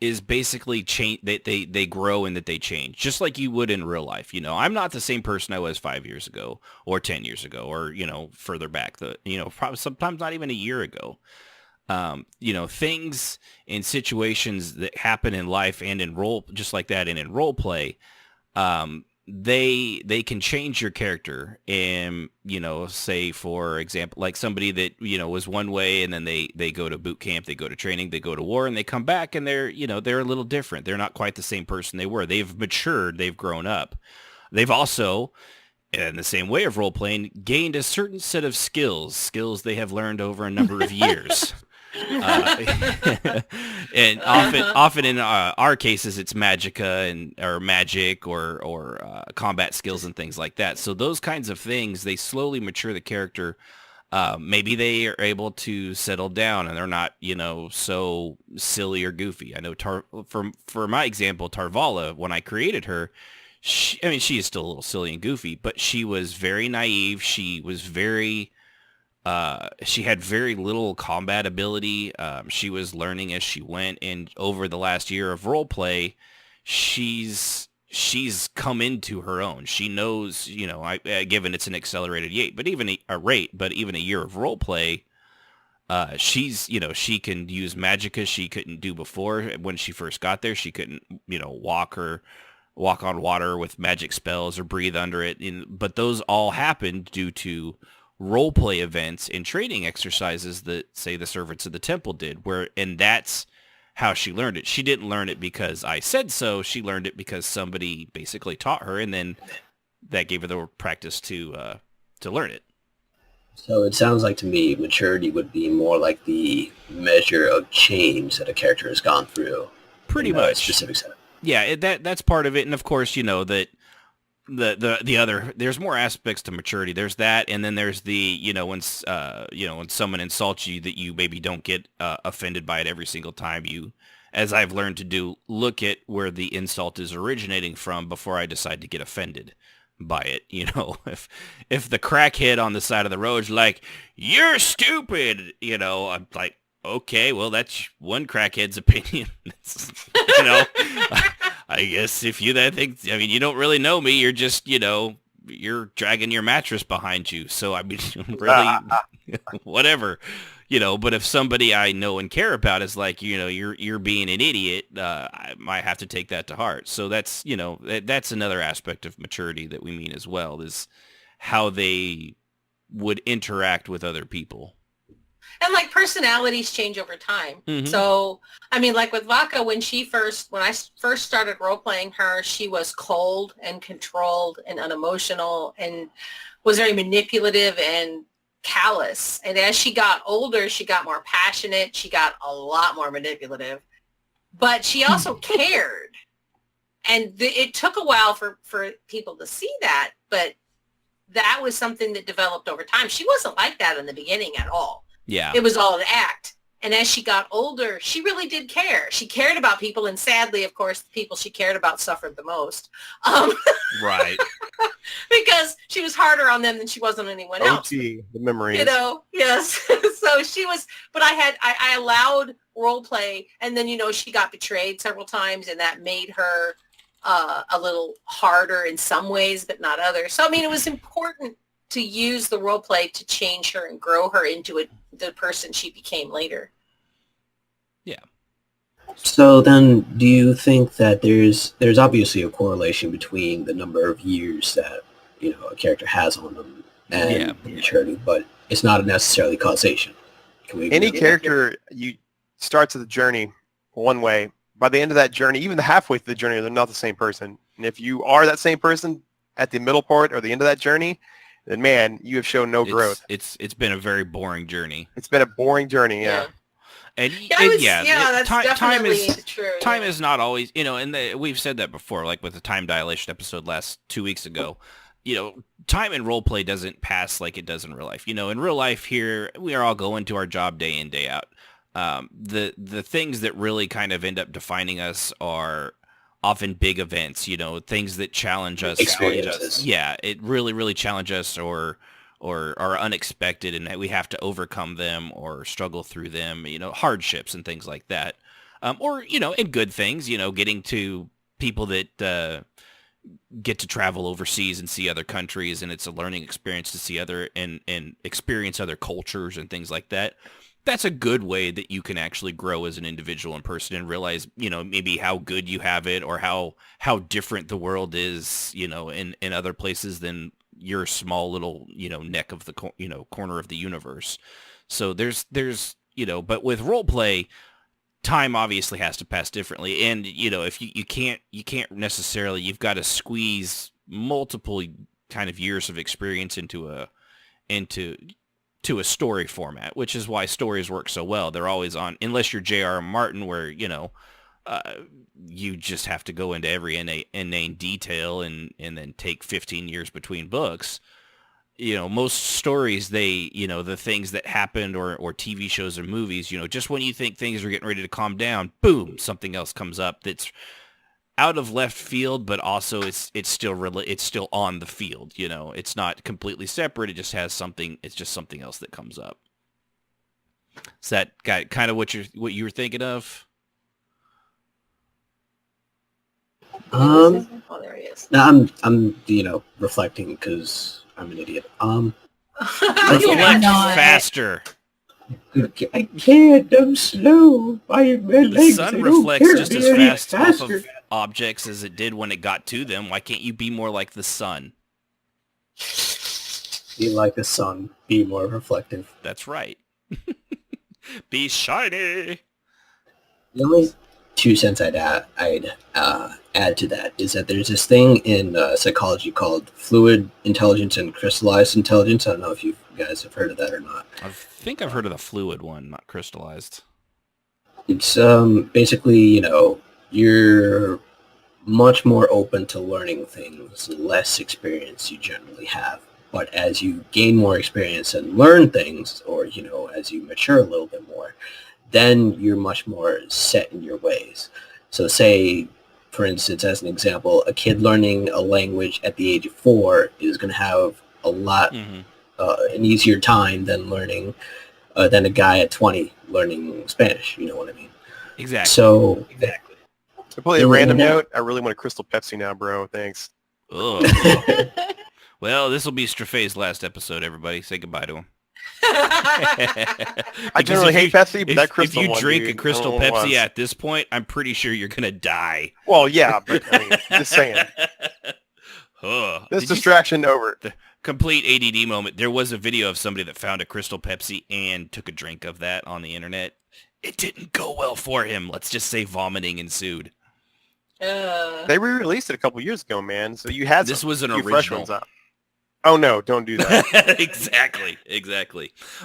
is basically change. They grow and that they change, just like you would in real life. You know, I'm not the same person I was 5 years ago, or 10 years ago, or further back. Probably sometimes not even a year ago. Things and situations that happen in life and in role, just like that, and in role play, they can change your character. And, say for example, like somebody that, was one way, and then they go to boot camp, they go to training, they go to war, and they come back and they're a little different. They're not quite the same person they were. They've matured. They've grown up. They've also, in the same way of role playing, gained a certain set of skills they have learned over a number of years. And often in our cases, it's magica or magic or combat skills and things like that. So those kinds of things, they slowly mature the character. Maybe they are able to settle down and they're not, so silly or goofy. I know for my example, Tarvala, when I created her, she is still a little silly and goofy, but she was very naive. She was very... she had very little combat ability. She was learning as she went, and over the last year of role play, she's come into her own. She knows, given it's an accelerated rate, but even a year of role play, she can use magicka she couldn't do before. When she first got there, she couldn't, walk on water with magic spells or breathe under it. But those all happened due to role play events and training exercises that, say, the servants of the temple did, and that's how she learned it. She didn't learn it because I said so. She learned it because somebody basically taught her, and then that gave her the practice to learn it. So it sounds like to me maturity would be more like the measure of change that a character has gone through. Pretty much. Specific set. Yeah, that's part of it, and of course, that the other, there's more aspects to maturity. There's that, and then there's the when someone insults you, that you maybe don't get offended by it every single time. You, as I've learned to do, look at where the insult is originating from before I decide to get offended by it. If the crackhead on the side of the road is like, "You're stupid," I'm like, okay, well, that's one crackhead's opinion. I guess if you think, you don't really know me. You're just, you're dragging your mattress behind you. So, really, whatever, but if somebody I know and care about is like, you're being an idiot, I might have to take that to heart. So that's, that's another aspect of maturity that we mean as well, is how they would interact with other people. And like personalities change over time. Mm-hmm. So, like with Vaka, when I first started role playing her, she was cold and controlled and unemotional and was very manipulative and callous. And as she got older, she got more passionate. She got a lot more manipulative, but she also cared. And it took a while for people to see that, but that was something that developed over time. She wasn't like that in the beginning at all. Yeah. It was all an act. And as she got older, she really did care. She cared about people. And sadly, of course, the people she cared about suffered the most. Right. Because she was harder on them than she was on anyone else. The memories. Yes. So she was, but I allowed role play. And then, she got betrayed several times, and that made her a little harder in some ways, but not others. So, it was important to use the role play to change her and grow her into the person she became later. Yeah. So then, do you think that there's obviously a correlation between the number of years that a character has on them and the maturity, but it's not necessarily causation? Any character starts the journey one way. By the end of that journey, even the halfway through the journey, they're not the same person. And if you are that same person at the middle part or the end of that journey, then man, you have shown no growth. It's been a very boring journey. It's been a boring journey, yeah. And that's definitely true. Time is not always, and we've said that before, like with the time dilation episode 2 weeks ago. Time in role play doesn't pass like it does in real life. In real life here, we are all going to our job day in, day out. The things that really kind of end up defining us are often big events, things that challenge us. Experiences. Yeah, it really, really challenge us or are unexpected, and we have to overcome them or struggle through them, hardships and things like that. Or, and good things, getting to people that get to travel overseas and see other countries, and it's a learning experience to see other and experience other cultures and things like that. That's a good way that you can actually grow as an individual and person and realize, maybe how good you have it or how different the world is, in other places than your small little, neck of the, corner of the universe. So there's, but with role play, time obviously has to pass differently. And, if you can't necessarily, you've got to squeeze multiple kind of years of experience into a story format, which is why stories work so well. They're always on, unless you're J.R.R. Martin, where, you just have to go into every inane detail and then take 15 years between books. Most stories, the things that happened or TV shows or movies, just when you think things are getting ready to calm down, boom, something else comes up that's out of left field, but also it's still on the field. It's not completely separate. It just has something. It's just something else that comes up. Is that kind of what you were thinking of? Oh, there he is. No, I'm reflecting because I'm an idiot. Reflect faster. I can't. I'm slow. My legs. The sun reflects just as fast off of objects as it did when it got to them. Why can't you be more like the sun? Be like the sun. Be more reflective. That's right. Be shiny. The only 2 cents I'd add to that is that there's this thing in psychology called fluid intelligence and crystallized intelligence. I don't know if you guys have heard of that or not. I think I've heard of the fluid one, not crystallized. It's basically, you're much more open to learning things, less experience you generally have. But as you gain more experience and learn things, or, as you mature a little bit more, then you're much more set in your ways. So say, for instance, as an example, a kid learning a language at the age of 4 is going to have a lot, an easier time than a guy at 20 learning Spanish. You know what I mean? Exactly. So, completely random note, I really want a Crystal Pepsi now, bro. Thanks. Ugh. Well, this will be Strafe's last episode, everybody. Say goodbye to him. I generally hate Pepsi, but that Crystal if you one, drink dude, a Crystal Pepsi at this point, I'm pretty sure you're going to die. Well, yeah, but just saying. This distraction over. The complete ADD moment. There was a video of somebody that found a Crystal Pepsi and took a drink of that on the internet. It didn't go well for him. Let's just say vomiting ensued. They re-released it a couple years ago, man. So you had this was an fresh original. ones out. Oh no! Don't do that. Exactly.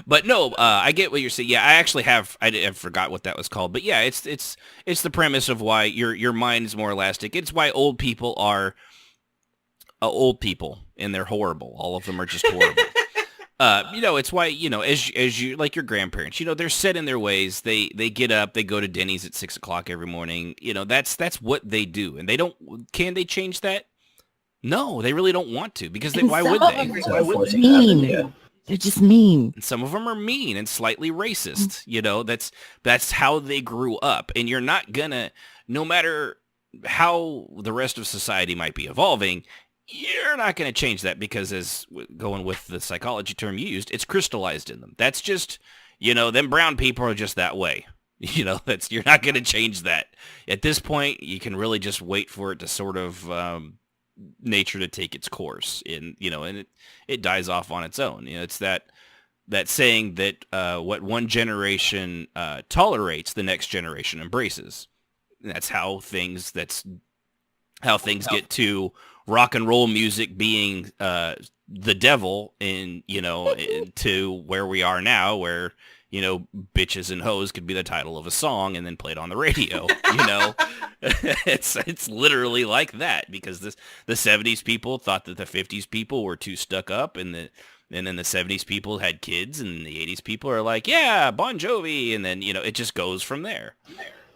But no, I get what you're saying. Yeah, I actually have. I forgot what that was called. But yeah, it's the premise of why your mind is more elastic. It's why old people are old people, and they're horrible. All of them are just horrible. It's why, as you, like your grandparents, they're set in their ways. They get up, they go to Denny's at 6 o'clock every morning. That's what they do. And can they change that? No, they really don't want to, because why would they? Mean. They're just mean. And some of them are mean and slightly racist. That's how they grew up. And you're not gonna, no matter how the rest of society might be evolving, you're not going to change that, because, as going with the psychology term you used, it's crystallized in them. That's just, them brown people are just that way. You're not going to change that. At this point, you can really just wait for it to sort of nature to take its course, and it dies off on its own. It's that saying that what one generation tolerates, the next generation embraces. And that's how things get to rock and roll music being the devil, in to where we are now, where bitches and hoes could be the title of a song and then played on the radio. It's literally like that, because the 70s people thought that the 50s people were too stuck up, and then the 70s people had kids, and the 80s people are like, yeah, Bon Jovi, and then it just goes from there.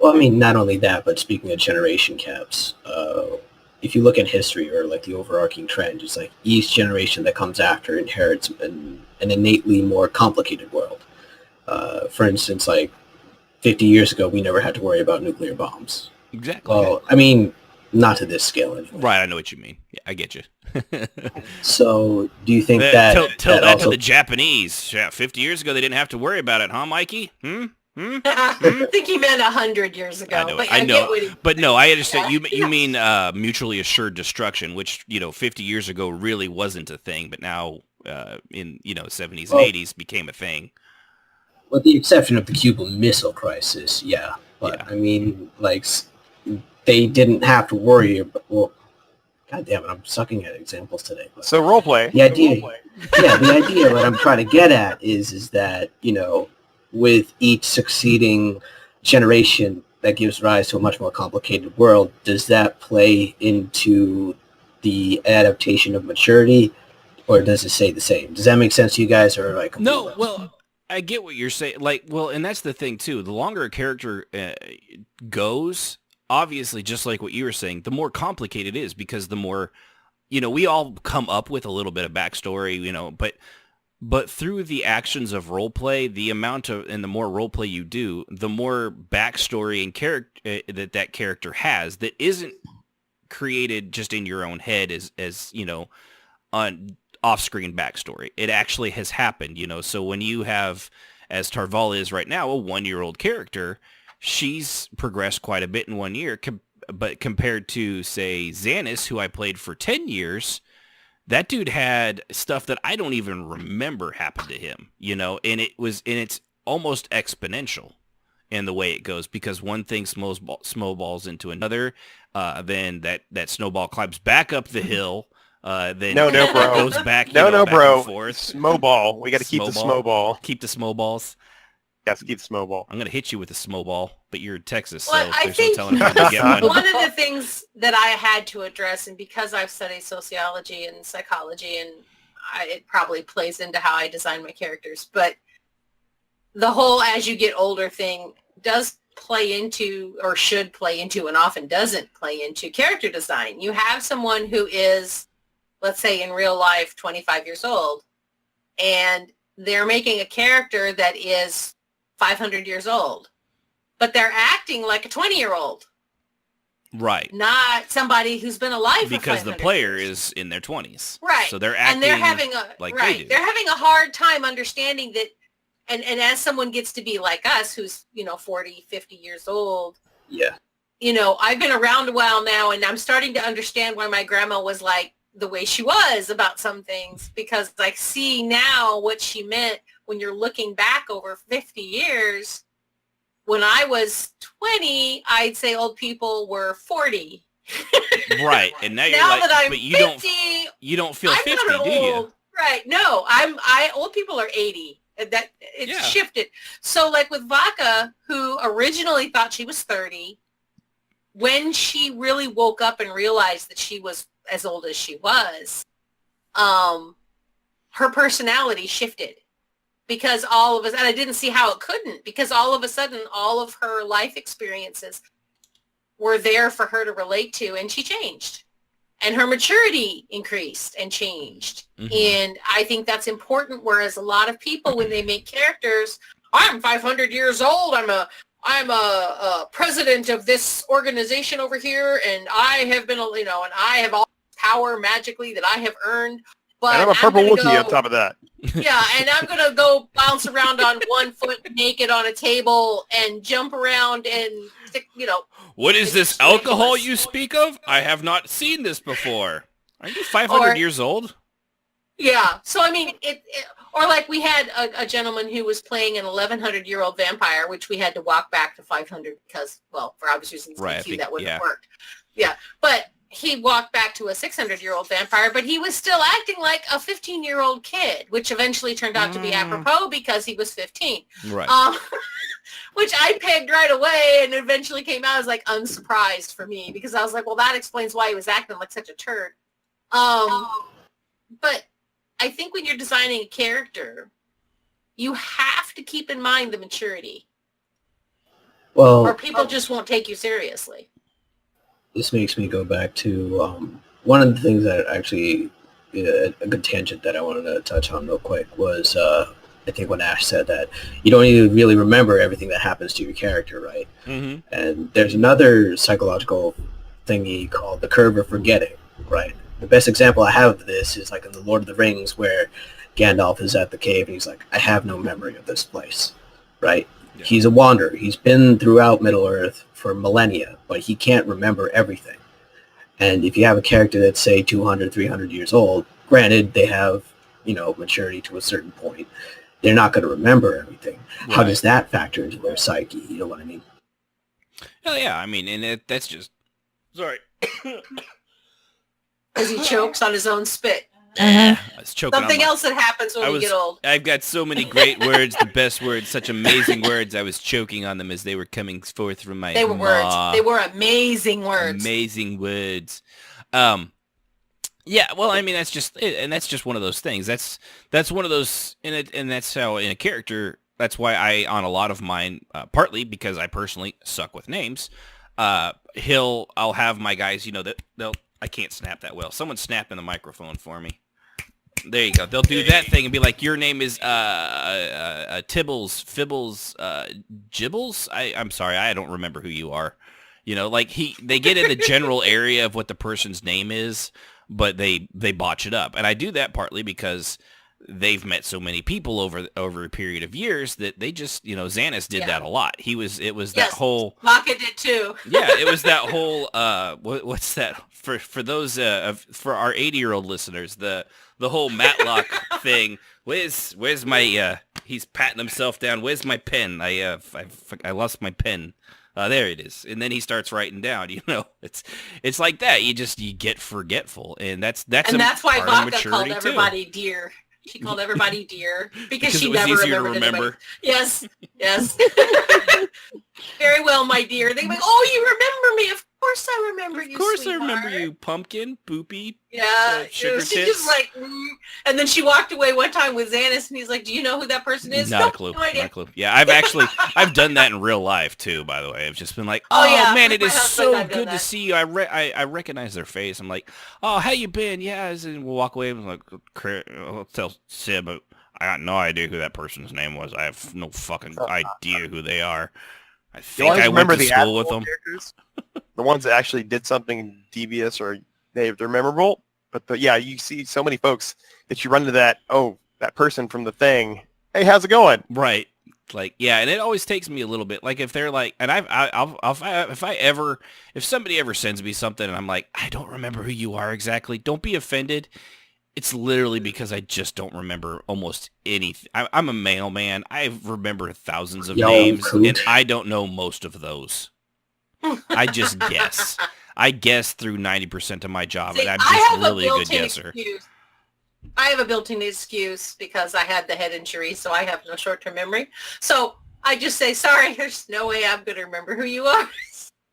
Well, I mean, not only that, but speaking of generation caps, if you look at history or like the overarching trend, it's like each generation that comes after inherits an innately more complicated world. For instance, like 50 years ago, we never had to worry about nuclear bombs. Exactly. Well, I mean, not to this scale anyway. Right, I know what you mean. Yeah, I get you. So, do you think that... Tell that also... to the Japanese. Yeah, 50 years ago, they didn't have to worry about it, huh, Mikey? I think he meant 100 years ago. I know. But no, I understand. Yeah. You mean mutually assured destruction, which, 50 years ago really wasn't a thing, but now in, 70s and 80s became a thing. With the exception of the Cuban Missile Crisis, yeah. But, yeah. I mean, like, they didn't have to worry about... Well, God damn it, I'm sucking at examples today. But so roleplay. The idea, the idea that I'm trying to get at is that, with each succeeding generation that gives rise to a much more complicated world, does that play into the adaptation of maturity, or does it stay the same? Does that make sense to you guys, or like? No, well, I get what you're saying. Like, well, and that's the thing too. The longer a character goes, obviously, just like what you were saying, the more complicated it is, because the more, we all come up with a little bit of backstory, but through the actions of roleplay, the amount of, and the more roleplay you do, the more backstory and character that character has that isn't created just in your own head as on off-screen backstory. It actually has happened, So when you have, as Tarval is right now, a 1-year-old character, she's progressed quite a bit in 1 year, but compared to, say, Xanis, who I played for 10 years, that dude had stuff that I don't even remember happened to him, and it's almost exponential in the way it goes, because one thing snowballs into another, then that snowball climbs back up the hill, then no, bro. Goes back, no, back bro. And forth. Smoball. We got to keep the smoball. Keep the smallballs. Yes, keep the smoball. I'm gonna hit you with a smallball, but you're in Texas, so well, there's no telling when to get one. One of the things that I had to address, and because I've studied sociology and psychology, and it probably plays into how I design my characters, but the whole as you get older thing does play into, or should play into, and often doesn't play into character design. You have someone who is, let's say in real life, 25 years old, and they're making a character that is 500 years old, but they're acting like a 20-year-old. Right. Not somebody who's been alive because for the player is in their 20s. Right. So they're acting, and they're having they do. They're having a hard time understanding that, and as someone gets to be like us, who's, 40, 50 years old. Yeah. I've been around a while now, and I'm starting to understand why my grandma was like the way she was about some things, because I see now what she meant when you're looking back over 50 years. When I was 20, I'd say old people were 40. Right. And now you're now like, that I'm but 50, you don't feel 50, not do old. you? Right. No, old people are 80. That it's shifted. So like with Vaca, who originally thought she was 30, when she really woke up and realized that she was as old as she was, her personality shifted. Because all of us, and I didn't see how it couldn't, because all of a sudden, all of her life experiences were there for her to relate to, and she changed. And her maturity increased and changed. Mm-hmm. And I think that's important, whereas a lot of people, when they make characters, I'm 500 years old, I'm a president of this organization over here, and I have been, and I have all power magically that I have earned. But and I'm a purple Wookiee on top of that. Yeah, and I'm going to go bounce around on 1 foot naked on a table and jump around and, What is this alcohol you speak of? I have not seen this before. Are you 500 years old? Yeah. So, I mean, or like we had a gentleman who was playing an 1,100-year-old vampire, which we had to walk back to 500 because, well, for obvious reasons, right, that wouldn't have worked. Yeah. But he walked back to a 600-year-old vampire, but he was still acting like a 15-year-old kid, which eventually turned out to be apropos because he was 15. Right. Which I pegged right away, and eventually came out as like unsurprised for me, because I was like, well, that explains why he was acting like such a turd. But I think when you're designing a character, you have to keep in mind the maturity. Well, or people just won't take you seriously. this makes me go back to one of the things that actually, a good tangent that I wanted to touch on real quick was, I think when Ash said that you don't even really remember everything that happens to your character, right? Mm-hmm. And there's another psychological thingy called the curve of forgetting, right? The best example I have of this is like in the Lord of the Rings where Gandalf is at the cave and he's like, I have no memory of this place, right? Yeah. He's a wanderer. He's been throughout Middle-earth for millennia, but he can't remember everything. And if you have a character that's, say, 200, 300 years old, granted, they have, maturity to a certain point, they're not going to remember everything. Right. How does that factor into their psyche? You know what I mean? Oh, yeah. I mean, and that's just... Sorry. Because he chokes on his own spit. I was choking Something else that happens when we get old. I've got so many great words, the best words, such amazing words. I was choking on them as they were coming forth from my They were words. They were amazing words. Amazing words. Yeah, well, I mean, that's just it, and that's just one of those things. That's one of those, and that's how in a character. That's why on a lot of mine, partly because I personally suck with names. I'll have my guys, I can't snap that well. Someone's snapping the microphone for me. There you go. They'll do that thing and be like, your name is Tibbles, Fibbles, Gibbles? I'm sorry, I don't remember who you are. They get in the general area of what the person's name is, but they botch it up. And I do that partly because they've met so many people over a period of years that they just, Xanis did that a lot. It was that whole... Maka did too. Yeah, it was that whole, what's that? For those, for our 80-year-old listeners, the whole Matlock thing. Where's my, he's patting himself down. Where's my pen? I lost my pen. There it is. And then he starts writing down, it's like that. You get forgetful. And that's why Vodka called everybody dear. She called everybody dear because she never remembered. Yes. Very well, my dear. They'd be like, oh, you remember me. Of course I remember you, Of course sweetheart. I remember you, pumpkin, boopy, yeah, sugar she tits. just like, and then she walked away one time with Xanis, and he's like, do you know who that person is? Not a clue. No idea. Not a clue. Yeah, I've done that in real life too, by the way. I've just been like, yeah, man, it is so good to see you. I recognize their face. I'm like, oh, how you been? Yeah, and we'll walk away and I'm like, I'll tell Sib, I got no idea who that person's name was. I have no fucking idea who they are. I think I went to school with them. The ones that actually did something devious or they're memorable. But you see so many folks that you run into that person from the thing. Hey, how's it going? Right. Like, yeah, and it always takes me a little bit. Like if they're like, and if somebody ever sends me something and I'm like, I don't remember who you are exactly, don't be offended. It's literally because I just don't remember almost anything. I'm a mailman. I remember thousands of names, and I don't know most of those. I just guess. I guess through 90% of my job, and I'm just really a good guesser. Excuse. I have a built-in excuse because I had the head injury, so I have no short-term memory. So I just say, sorry, there's no way I'm going to remember who you are.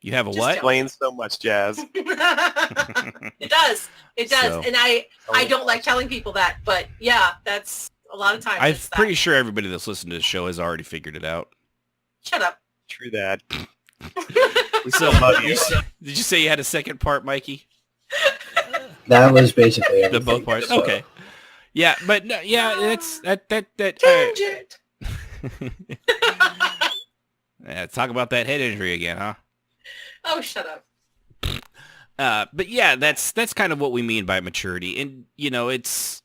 You have a what? Explains so much, Jazz. It does. So, and I don't like telling people that, but yeah, that's a lot of times. I'm pretty sure everybody that's listened to this show has already figured it out. Shut up. True that. We still love you. Did you say you had a second part, Mikey? That was basically everything. The both parts. So. Okay. Yeah, but no, yeah, that's that. Tangent. Yeah, talk about that head injury again, huh? Oh, shut up. But yeah, that's kind of what we mean by maturity, and it's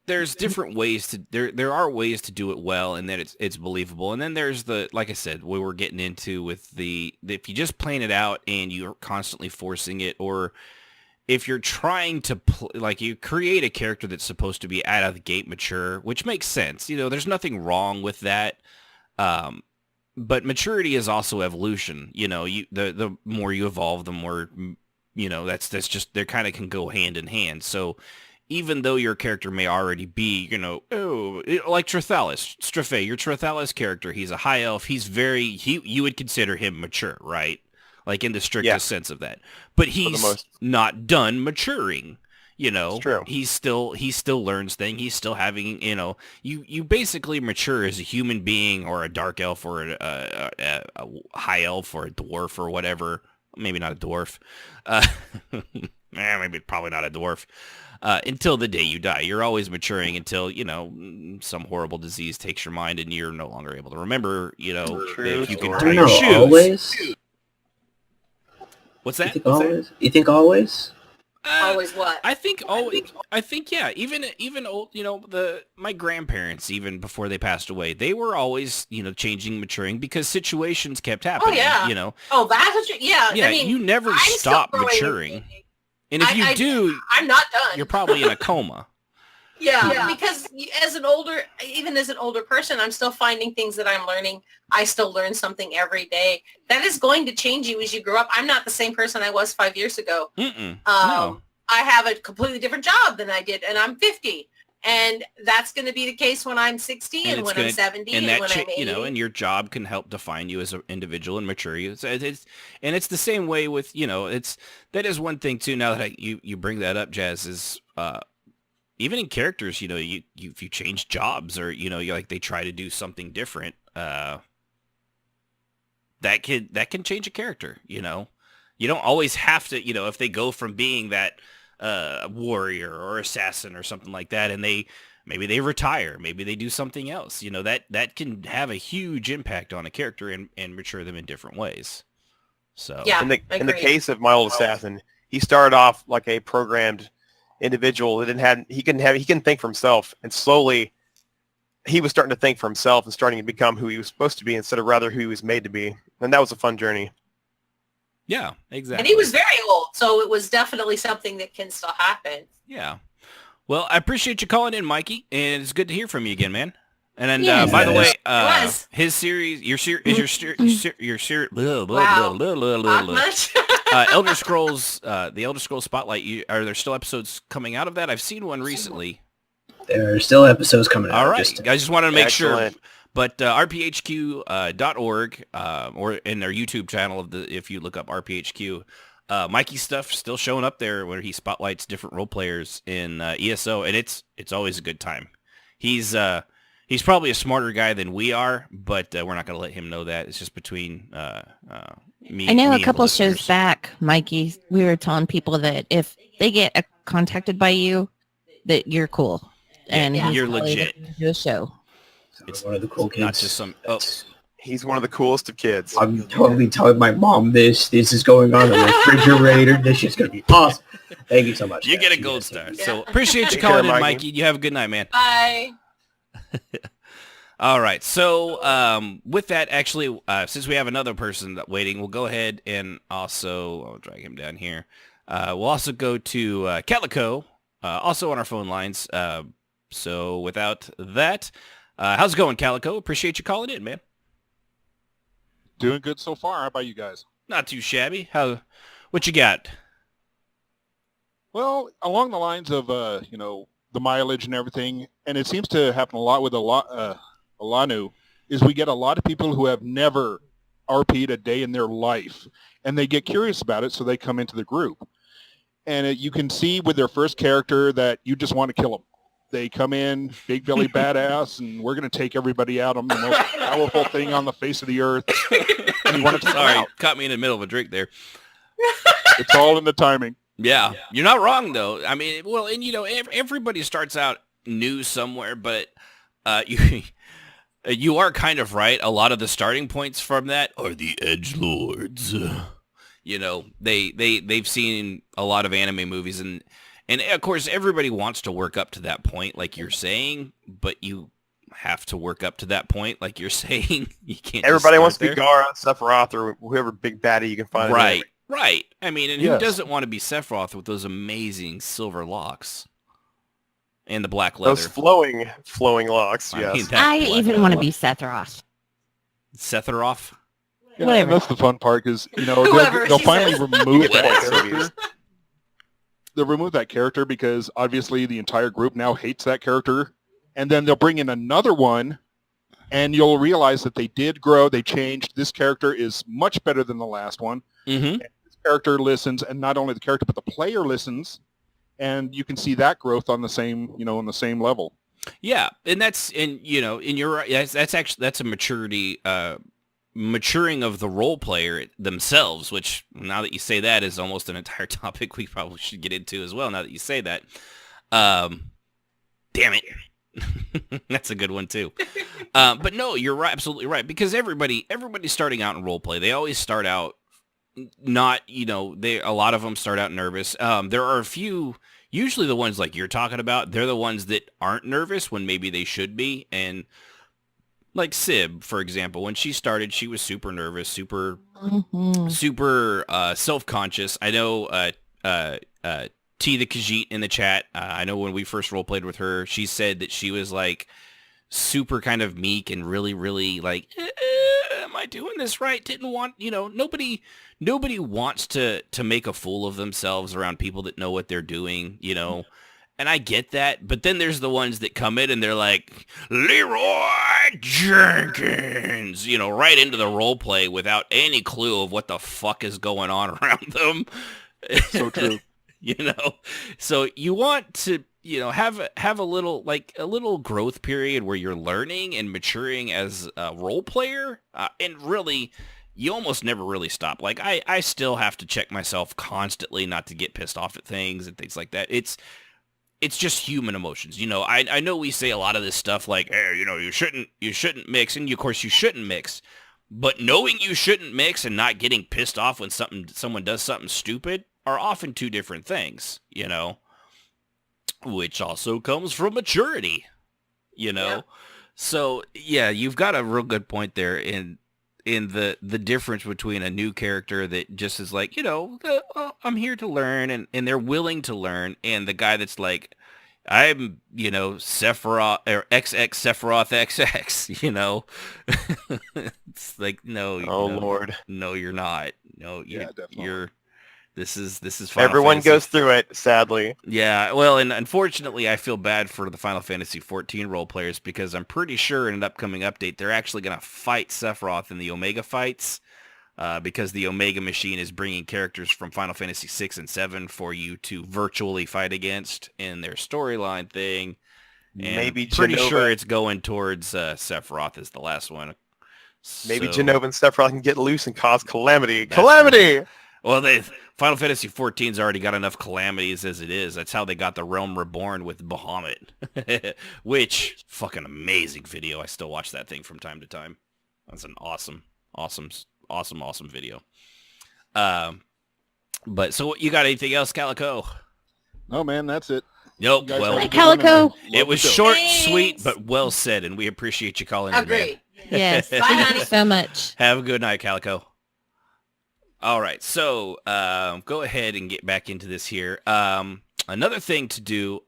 there's different ways to there are ways to do it well, and then it's believable, and then there's like I said, what we're getting into with if you just plan it out and you're constantly forcing it, or if you're trying to you create a character that's supposed to be out of the gate mature, which makes sense. There's nothing wrong with that. But maturity is also evolution. The more you evolve, the more, that's just, they kind of can go hand in hand. So even though your character may already be, like Trithalis, Strophe, your Trithalis character, he's a high elf. He's you would consider him mature, right? Like in the strictest sense of that. But he's not done maturing. You know, he still learns things. He's still having, you know, you basically mature as a human being, or a dark elf, or a high elf, or a dwarf, or whatever. Maybe not a dwarf. Maybe probably not a dwarf. Until the day you die. You're always maturing until, you know, some horrible disease takes your mind and you're no longer able to remember, you know, if you can tie your shoes. Always? What's that? You think always? Always what? I think always. I think yeah. Even old, you know, my grandparents, even before they passed away, they were always, you know, changing, maturing because situations kept happening. Oh yeah. You know. Oh, that's what yeah. Yeah. I mean, you never stop maturing. And if you do, I'm not done. You're probably in a coma. Yeah, because as an older person, I'm still finding things that I'm learning. I still learn something every day. That is going to change you as you grow up. I'm not the same person I was 5 years ago. No. I have a completely different job than I did, and I'm 50. And that's going to be the case when I'm 60 and when I'm 70 and when I'm 80. You know, and your job can help define you as an individual and mature you. And it's the same way with, you know, that is one thing too. Now that you bring that up, Jazz, is even in characters, you know, if you change jobs or, you know, like they try to do something different, that can change a character. You know, you don't always have to, you know, if they go from being that warrior or assassin or something like that, and maybe they retire, maybe they do something else, you know, that can have a huge impact on a character and mature them in different ways. So yeah, in the case of my old assassin, he started off like a programmed individual that he couldn't think for himself, and slowly he was starting to think for himself and starting to become who he was supposed to be instead of rather who he was made to be. And that was a fun journey. Yeah, exactly. And he was very old, so it was definitely something that can still happen. Yeah. Well, I appreciate you calling in, Mikey, and it's good to hear from you again, man. And then, by the way, his series, your Elder Scrolls, the Elder Scrolls Spotlight. Are there still episodes coming out of that? I've seen one recently. There are still episodes coming out. All right, I just wanted to make sure. But rphq.org or in their YouTube channel, if you look up RPHQ, Mikey's stuff still showing up there where he spotlights different role players in ESO, and it's always a good time. He's probably a smarter guy than we are, but we're not going to let him know that. It's just between me. I know me a couple and the shows back, Mikey, we were telling people that if they get contacted by you, that you're cool, and you're legit. Do a show. It's one of the cool kids. Not just some. Oh, he's one of the coolest of kids. I'm totally telling my mom this is going on in the refrigerator. This is going to be awesome. Thank you so much. You get a gold star. Yeah. So appreciate you calling in, Mikey. You have a good night, man. Bye. All right. So with that, actually, since we have another person waiting, we'll go ahead and also, I'll drag him down here. We'll also go to Calico, also on our phone lines. So without that, how's it going, Calico? Appreciate you calling in, man. Doing good so far. How about you guys? Not too shabby. What you got? Well, along the lines of, you know, the mileage and everything, and it seems to happen a lot with Alanu, is we get a lot of people who have never RP'd a day in their life, and they get curious about it, so they come into the group. And you can see with their first character that you just want to kill them. They come in, big belly badass, and we're going to take everybody out. I'm the most powerful thing on the face of the earth. And you want to take them out. Caught me in the middle of a drink there. It's all in the timing. Yeah, you're not wrong, though. I mean, well, and, you know, everybody starts out new somewhere, but you are kind of right. A lot of the starting points from that are the edgelords. You know, they've seen a lot of anime movies, and of course, everybody wants to work up to that point, like you're saying, but you have to work up to that point, like you're saying. You can't. Everybody wants to be Gara, Sephiroth, or whoever big baddie you can find. Right, right. I mean, and who doesn't want to be Sephiroth with those amazing silver locks and the black leather? Those flowing locks, yes. I even want to be Sephiroth. Sephiroth? Yeah, whatever. That's the fun part, because, you know, they'll finally remove that character. They'll remove that character because obviously the entire group now hates that character, and then they'll bring in another one, and you'll realize that they did grow, they changed. This character is much better than the last one. Mm-hmm. And this character listens, and not only the character, but the player listens, and you can see that growth on the same level. Yeah, and you're right. That's a maturity, maturing of the role player themselves. Which, now that you say that, is almost an entire topic we probably should get into as well. Now that you say that, damn it, that's a good one too. But no, you're right, absolutely right. Because everybody's starting out in role play. They always start out not, a lot of them start out nervous. There are a few. Usually the ones like you're talking about, they're the ones that aren't nervous when maybe they should be. And like Sib, for example, when she started, she was super nervous, super self-conscious. I know T the Khajiit in the chat, I know when we first role-played with her, she said that she was like super kind of meek and really, really like, am I doing this right? Didn't want, nobody wants to make a fool of themselves around people that know what they're doing, and I get that. But then there's the ones that come in and they're like, Leroy Jenkins, right into the role play without any clue of what the fuck is going on around them. So true. So you want to, have a little growth period where you're learning and maturing as a role player, and really, you almost never really stop. Like I still have to check myself constantly not to get pissed off at things and things like that. It's just human emotions. I know we say a lot of this stuff like, hey, you shouldn't mix, and of course you shouldn't mix. But knowing you shouldn't mix and not getting pissed off when someone does something stupid are often two different things, which also comes from maturity, Yeah. So yeah, you've got a real good point there in the difference between a new character that just is like, I'm here to learn and they're willing to learn, and the guy that's like, I'm, Sephiroth or XX Sephiroth XX, it's like, no. Lord. No, you're not. No, you're. This is Final Everyone Fantasy. goes through it, sadly. Yeah, well, and unfortunately, I feel bad for the Final Fantasy 14 role players because I'm pretty sure in an upcoming update they're actually going to fight Sephiroth in the Omega fights, because the Omega machine is bringing characters from Final Fantasy 6 and 7 for you to virtually fight against in their storyline thing. And maybe pretty Genova, sure it's going towards Sephiroth is the last one. Maybe So, Genova and Sephiroth can get loose and cause calamity. Calamity! Well, Final Fantasy 14's already got enough calamities as it is. That's how they got the Realm Reborn with Bahamut, which, fucking amazing video. I still watch that thing from time to time. That's an awesome video. But so you got anything else, Calico? No, man, that's it. Nope. Well, Hi, Calico. It was short, sweet, but well said, and we appreciate you calling in, man. Agreed. Yes. Bye, Thank honey. you so much. Have a good night, Calico. All right, so go ahead and get back into this here. Another thing to do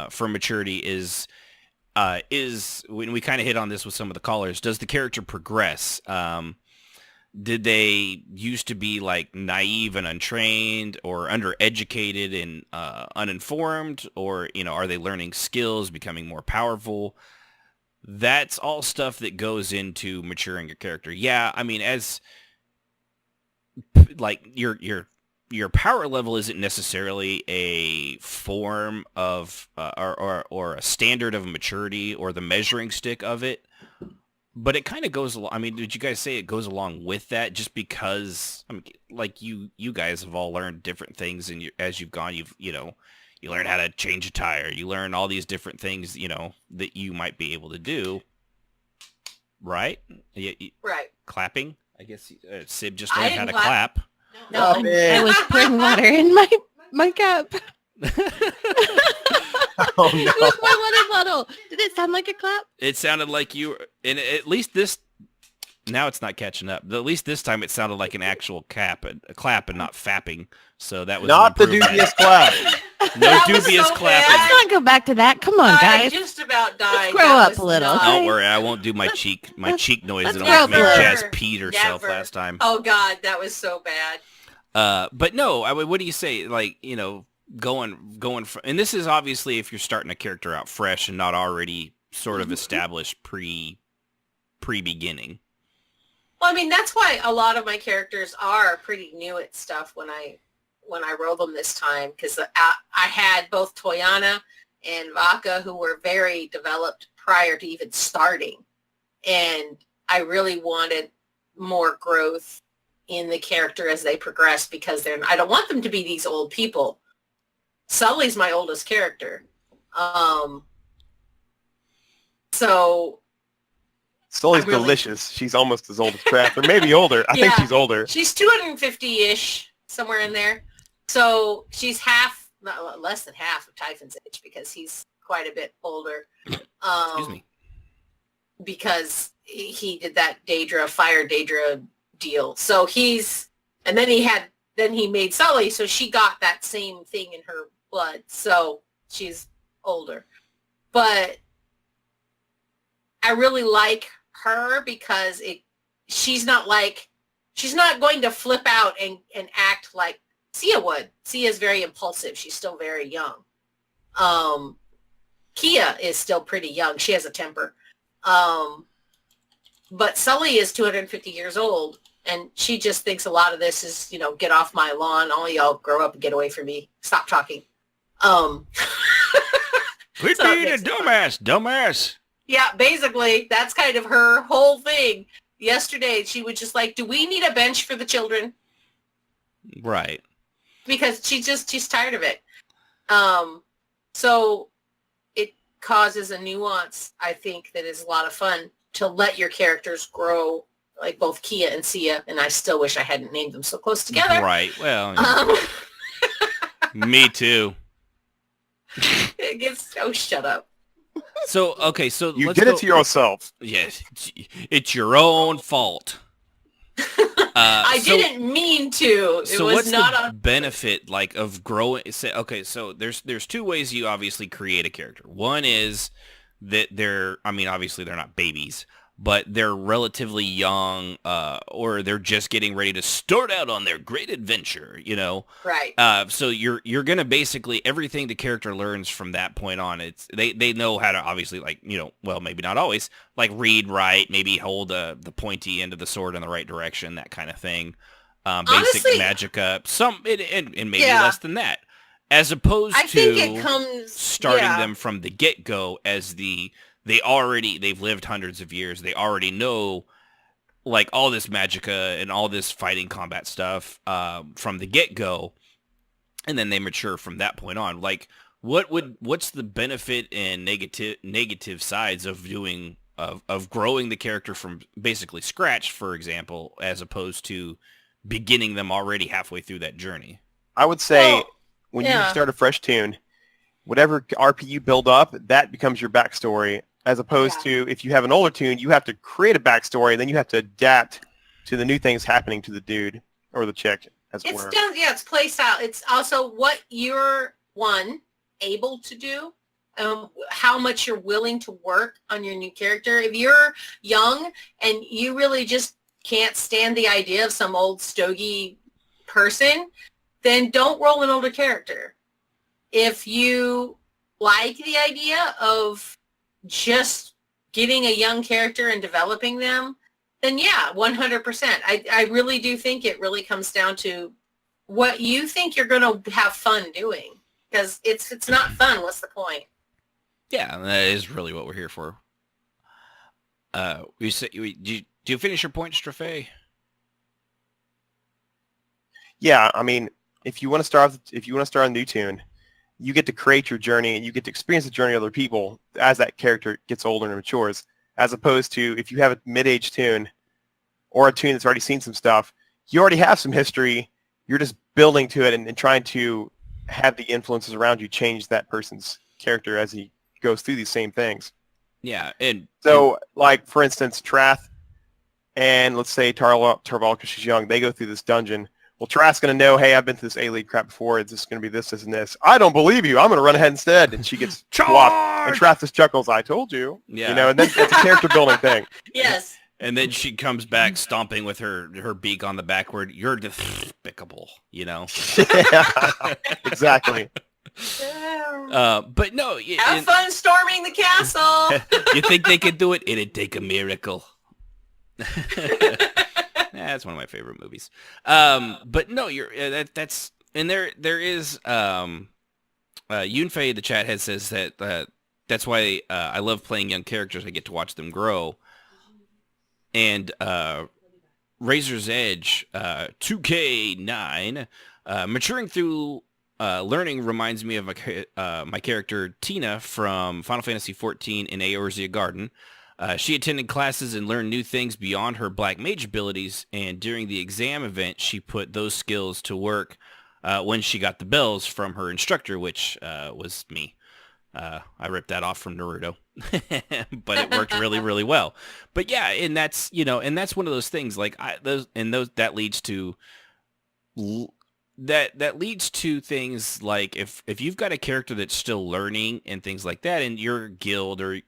for maturity is when we kind of hit on this with some of the callers, does the character progress? Did they used to be like naive and untrained or undereducated and uninformed, or are they learning skills, becoming more powerful? That's all stuff that goes into maturing your character. Yeah, I mean, as like your power level isn't necessarily a form of or a standard of maturity or the measuring stick of it, but it kind of goes along. I mean, did you guys say it goes along with that? Just because, I mean, like you guys have all learned different things, and as you've gone, you learn how to change a tire. You learn all these different things, that you might be able to do. Right? Right. Clapping. I guess Sib just learned how to clap. No, I was pouring water in my cup. Oh, no. It was my water bottle. Did it sound like a clap? It sounded like you, and at least this, now it's not catching up. At least this time it sounded like an actual clap and not fapping. So that was not the dubious clap. No That was dubious so clapping. bad. Let's not go back to that. Come on, I guys. just about died. Let's grow That up was a little. not- Don't worry, I won't do my cheek noise let's that go almost made for it. Jazz peed herself Never. last time. Oh God, that was so bad. But no, I mean, what do you say? Like, going from, and this is obviously if you're starting a character out fresh and not already sort of established pre-beginning. Well, I mean, that's why a lot of my characters are pretty new at stuff when when I rolled them this time, because I had both Toyana and Vaka, who were very developed prior to even starting. And I really wanted more growth in the character as they progress, because I don't want them to be these old people. Sully's my oldest character. So Sully's delicious. She's almost as old as Kraft, or maybe older. I think she's older. She's 250-ish, somewhere in there. So she's less than half of Typhon's age, because he's quite a bit older. Excuse me. Because he did that Fire Daedra deal. So then he made Sully, so she got that same thing in her blood. So she's older. But I really like her because she's not going to flip out and act like Sia would. Sia's very impulsive. She's still very young. Kia is still pretty young. She has a temper. But Sully is 250 years old, and she just thinks a lot of this is, get off my lawn. All y'all grow up and get away from me. Stop talking. Quit being a dumbass. Yeah, basically, that's kind of her whole thing. Yesterday, she was just like, do we need a bench for the children? Right. Because she's tired of it. So it causes a nuance, I think, that is a lot of fun to let your characters grow, like both Kia and Sia, and I still wish I hadn't named them so close together. Right. Well, me too. It gets shut up. So okay, so you did it to yourself. Yes, it's your own fault. I didn't mean to. It was what's not the benefit of growing? Okay, so there's two ways you obviously create a character. One is that obviously they're not babies, but they're relatively young, or they're just getting ready to start out on their great adventure, Right. So you're gonna basically everything the character learns from that point on. They know how to obviously well, maybe not always, read, write, maybe hold the pointy end of the sword in the right direction, that kind of thing. Basic Honestly, magicka, and maybe less than that, as opposed I to think it comes starting them from the get-go as they've lived hundreds of years. They already know all this magicka and all this fighting combat stuff from the get-go, and then they mature from that point on. What's the benefit and negative sides of doing of growing the character from basically scratch, for example, as opposed to beginning them already halfway through that journey? I would say when you start a fresh tune, whatever RP you build up, that becomes your backstory, as opposed to if you have an older tune, you have to create a backstory, and then you have to adapt to the new things happening to the dude or the chick, as it were. It's play style. It's also what you're, able to do, how much you're willing to work on your new character. If you're young and you really just can't stand the idea of some old stogie person, then don't roll an older character. If you like the idea of just getting a young character and developing them, then 100%. I really do think it really comes down to what you think you're going to have fun doing. Because it's not fun, what's the point? Yeah, that is really what we're here for. Do you finish your point, Straffe? Yeah, I mean, if you want to start a new tune, you get to create your journey and you get to experience the journey of other people as that character gets older and matures, as opposed to if you have a mid-age tune or a tune that's already seen some stuff, you already have some history, you're just building to it and trying to have the influences around you change that person's character as he goes through these same things. Yeah, and so, for instance, Trath and let's say Tarval, because she's young, they go through this dungeon. Well, Trath's going to know, hey, I've been through this A-League crap before. It's just going to be this, and this. I don't believe you. I'm going to run ahead instead. And she gets blocked. And Trath just chuckles, I told you. Yeah. And then it's a character building thing. Yes. And then she comes back stomping with her beak on the backward. You're despicable, Yeah, exactly. But no. Have fun storming the castle. You think they could do it? It'd take a miracle. That's one of my favorite movies. But no, that's And there is Yunfei, the chat head, says that that's why I love playing young characters. I get to watch them grow. And Razor's Edge 2K9 maturing through learning reminds me of my character Tina from Final Fantasy XIV in Eorzea Garden. She attended classes and learned new things beyond her black mage abilities, and during the exam event, she put those skills to work when she got the bells from her instructor, which was me. I ripped that off from Naruto, but it worked really, really well. But yeah, and that's one of those things. Like that leads to that leads to things like if you've got a character that's still learning and things like that, and your guild or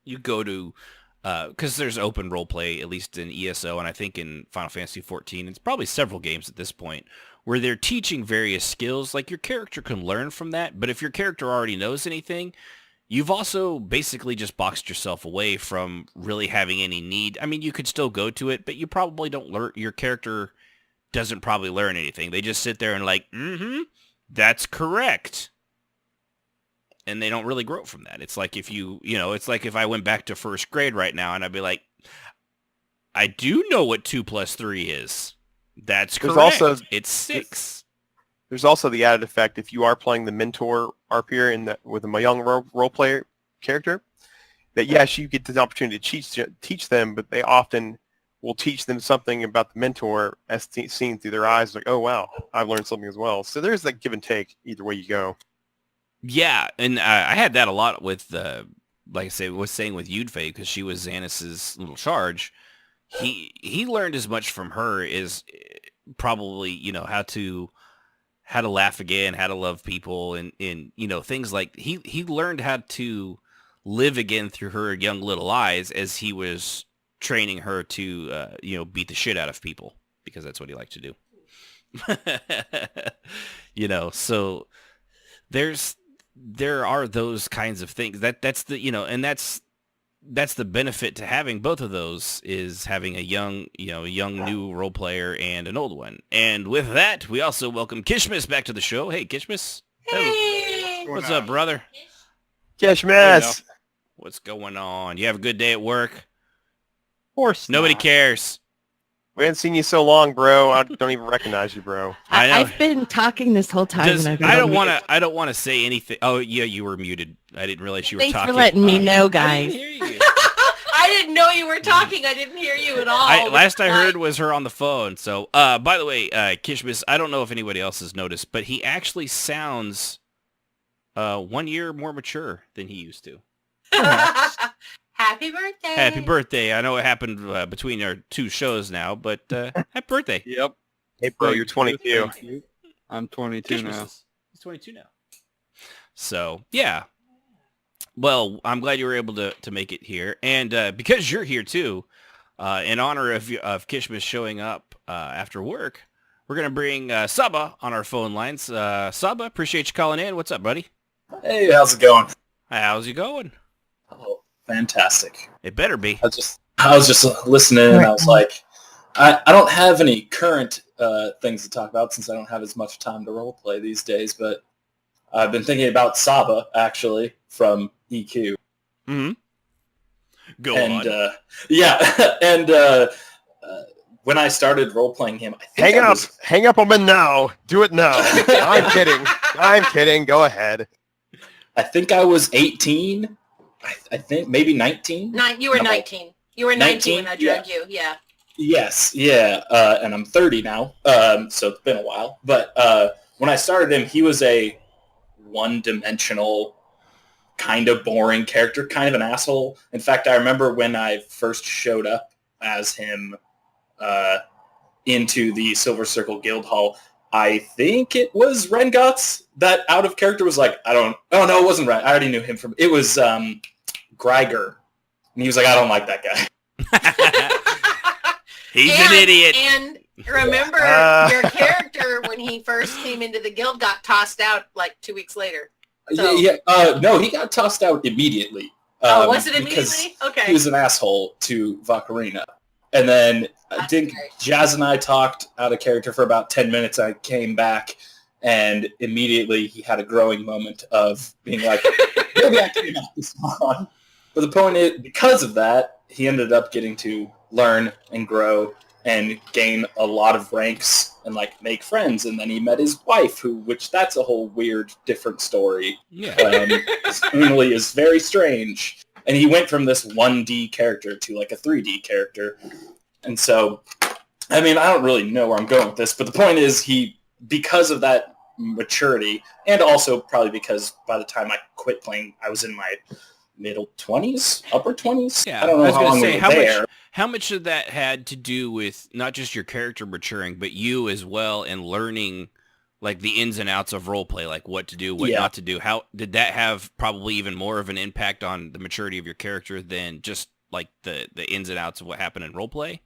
you go to, because there's open role play, at least in ESO, and I think in Final Fantasy XIV, it's probably several games at this point, where they're teaching various skills. Like, your character can learn from that, but if your character already knows anything, you've also basically just boxed yourself away from really having any need. I mean, you could still go to it, but you probably don't learn, your character doesn't probably learn anything. They just sit there and like, that's correct. And they don't really grow from that. It's like if it's like if I went back to first grade right now and I'd be like, I do know what 2 + 3 is. That's correct. It's 6. There's also the added effect if you are playing the mentor RPer with a young role player character, that yes, you get the opportunity to teach them, but they often will teach them something about the mentor as seen through their eyes, like, oh wow, I've learned something as well. So there's that give and take either way you go. Yeah, and I had that a lot with, like I say, was saying with Yunfei, because she was Xanus's little charge. He learned as much from her as probably, how to laugh again, how to love people, and things like he learned how to live again through her young little eyes as he was training her to beat the shit out of people, because that's what he liked to do. So there are those kinds of things that's the and that's the benefit to having both of those, is having a young new role player and an old one. And with that, we also welcome Kishmas back to the show. Hey, Kishmas. Hey. What's up, brother? Kishmas. What's going on? You have a good day at work? Of course. Nobody cares. We haven't seen you so long, bro. I don't even recognize you, bro. I've been talking this whole time. I don't want to say anything. Oh yeah, you were muted. I didn't realize you were talking. Thanks for letting me know, guys. I didn't hear you. I didn't know you were talking. I didn't hear you at all. Last I heard was her on the phone. So, by the way, Kishmas, I don't know if anybody else has noticed, but he actually sounds 1 year more mature than he used to. Happy birthday. Happy birthday. I know it happened between our two shows now, but happy birthday. Yep. Hey, bro, you're 22. I'm 22 now. He's 22 now. So, yeah. Well, I'm glad you were able to make it here. And because you're here, too, in honor of Kishmas showing up after work, we're going to bring Sibh'Bae on our phone lines. Sibh'Bae, appreciate you calling in. What's up, buddy? Hey, how's it going? How's it going? Oh, fantastic. It better be. I was just listening, and I was like, I don't have any current things to talk about since I don't have as much time to role play these days, but I've been thinking about Sibh'Bae, actually, from EQ. Mm-hmm. Go on. Yeah, and when I started role-playing him, I think Hang up on him now. Do it now. I'm kidding. Go ahead. I think I was 18. I think maybe 19. You were 19. You were 19 when I dragged you. Yeah. Yes. Yeah. And I'm 30 now. So it's been a while. But when I started him, he was a one-dimensional, kind of boring character, kind of an asshole. In fact, I remember when I first showed up as him into the Silver Circle Guild Hall, I think it was Rengots that out of character was like, oh no, it wasn't Ren. I already knew him from, it was Greiger. And he was like, I don't like that guy. He's an idiot. And remember, your character, when he first came into the guild, got tossed out like 2 weeks later. So. No, he got tossed out immediately. Was it immediately? Okay. He was an asshole to Vakarina. And then I think Jazz and I talked out of character for about 10 minutes. I came back, And immediately he had a growing moment of being like, maybe I can knock this on. But the point is, because of that, he ended up getting to learn and grow and gain a lot of ranks and like make friends. And then he met his wife, which that's a whole weird, different story. Yeah. Emily is very strange. And he went from this 1D character to like a 3D character. And so, I mean, I don't really know where I'm going with this, but the point is because of that maturity, and also probably because by the time I quit playing, I was in my middle 20s, upper 20s. Yeah, I don't know I was how long say, we were there. how much of that had to do with not just your character maturing, but you as well and learning like the ins and outs of roleplay, like what to do, what not to do? How did that have probably even more of an impact on the maturity of your character than just like the ins and outs of what happened in roleplay?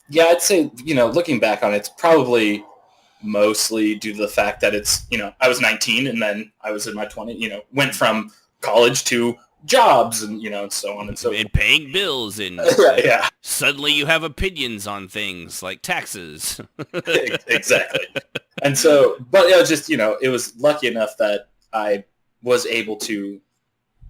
Yeah, I'd say, looking back on it, it's probably mostly due to the fact that it's, I was 19 and then I was in my 20s, went from college to jobs and, and so on and so forth. And paying bills and yeah. Suddenly you have opinions on things like taxes. Exactly. And so, but it was just, it was lucky enough that I was able to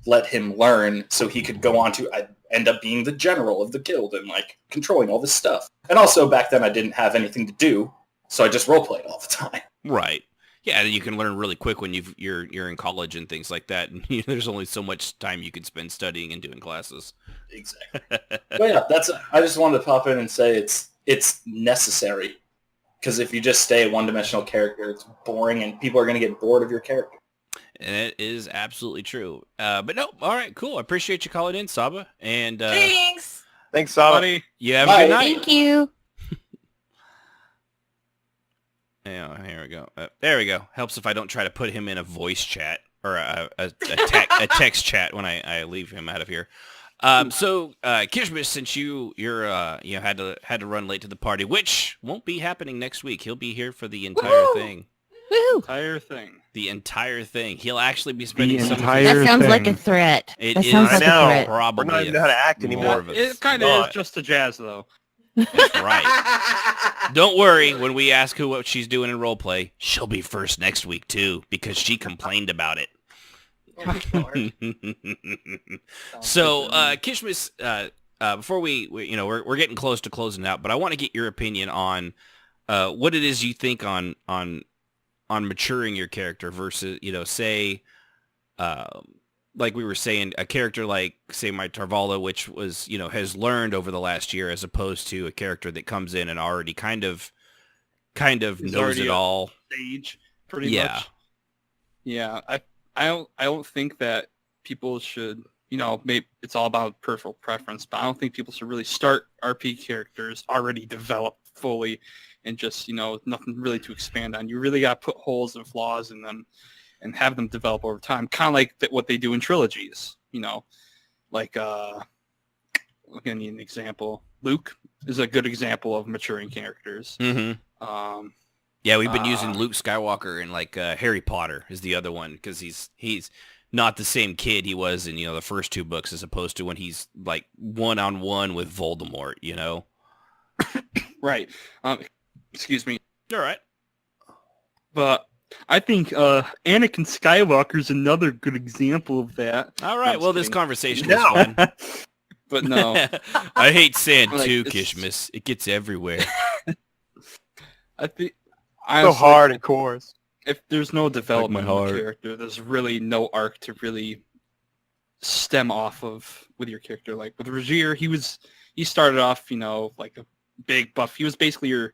let him learn so he could go on to end up being the general of the guild and like controlling all this stuff. And also back then I didn't have anything to do. So I just roleplayed all the time. Right. Yeah, and you can learn really quick when you're in college and things like that. And there's only so much time you can spend studying and doing classes. Exactly. But yeah, I just wanted to pop in and say it's necessary. Because if you just stay a one-dimensional character, it's boring and people are going to get bored of your character. And it is absolutely true. But no, all right, cool. I appreciate you calling in, Saba. And Thanks. Thanks, Saba. Buddy. You have a good night. Thank you. Yeah, here we go. There we go. Helps if I don't try to put him in a voice chat or a text chat when I leave him out of here. So Kishmish, since you had to run late to the party, which won't be happening next week. He'll be here for the entire thing. Woohoo! The entire thing. He'll actually be spending some That sounds like a threat. It sounds like a threat. Probably We're not even know how to act anymore. It kind of is just a jazz, though. That's right. Don't worry, when we ask what she's doing in roleplay, she'll be first next week too, because she complained about it. So, Kishmis, before we're getting close to closing out, but I want to get your opinion on what it is you think on maturing your character versus, say, like we were saying, a character like, say, my Tarvalda, which was, has learned over the last year, as opposed to a character that comes in and already kind of knows it all. Stage, pretty much. Yeah, I don't think that people should, maybe it's all about personal preference, but I don't think people should really start RP characters already developed fully and just, nothing really to expand on. You really got to put holes and flaws in them and have them develop over time, kind of like what they do in trilogies, like, I'll give you an example. Luke is a good example of maturing characters. Mm-hmm. Yeah, we've been using Luke Skywalker and like Harry Potter is the other one, because he's not the same kid he was in, the first two books, as opposed to when he's like one-on-one with Voldemort, Right. Excuse me. All right. But I think Anakin Skywalker is another good example of that. All right. Well, this conversation is fun. But no. I hate sand too, Kishmis. It gets everywhere. I think so hard and coarse. If there's no development like of the character, there's really no arc to really stem off of with your character. Like with Regier, he started off, like a big buff. He was basically your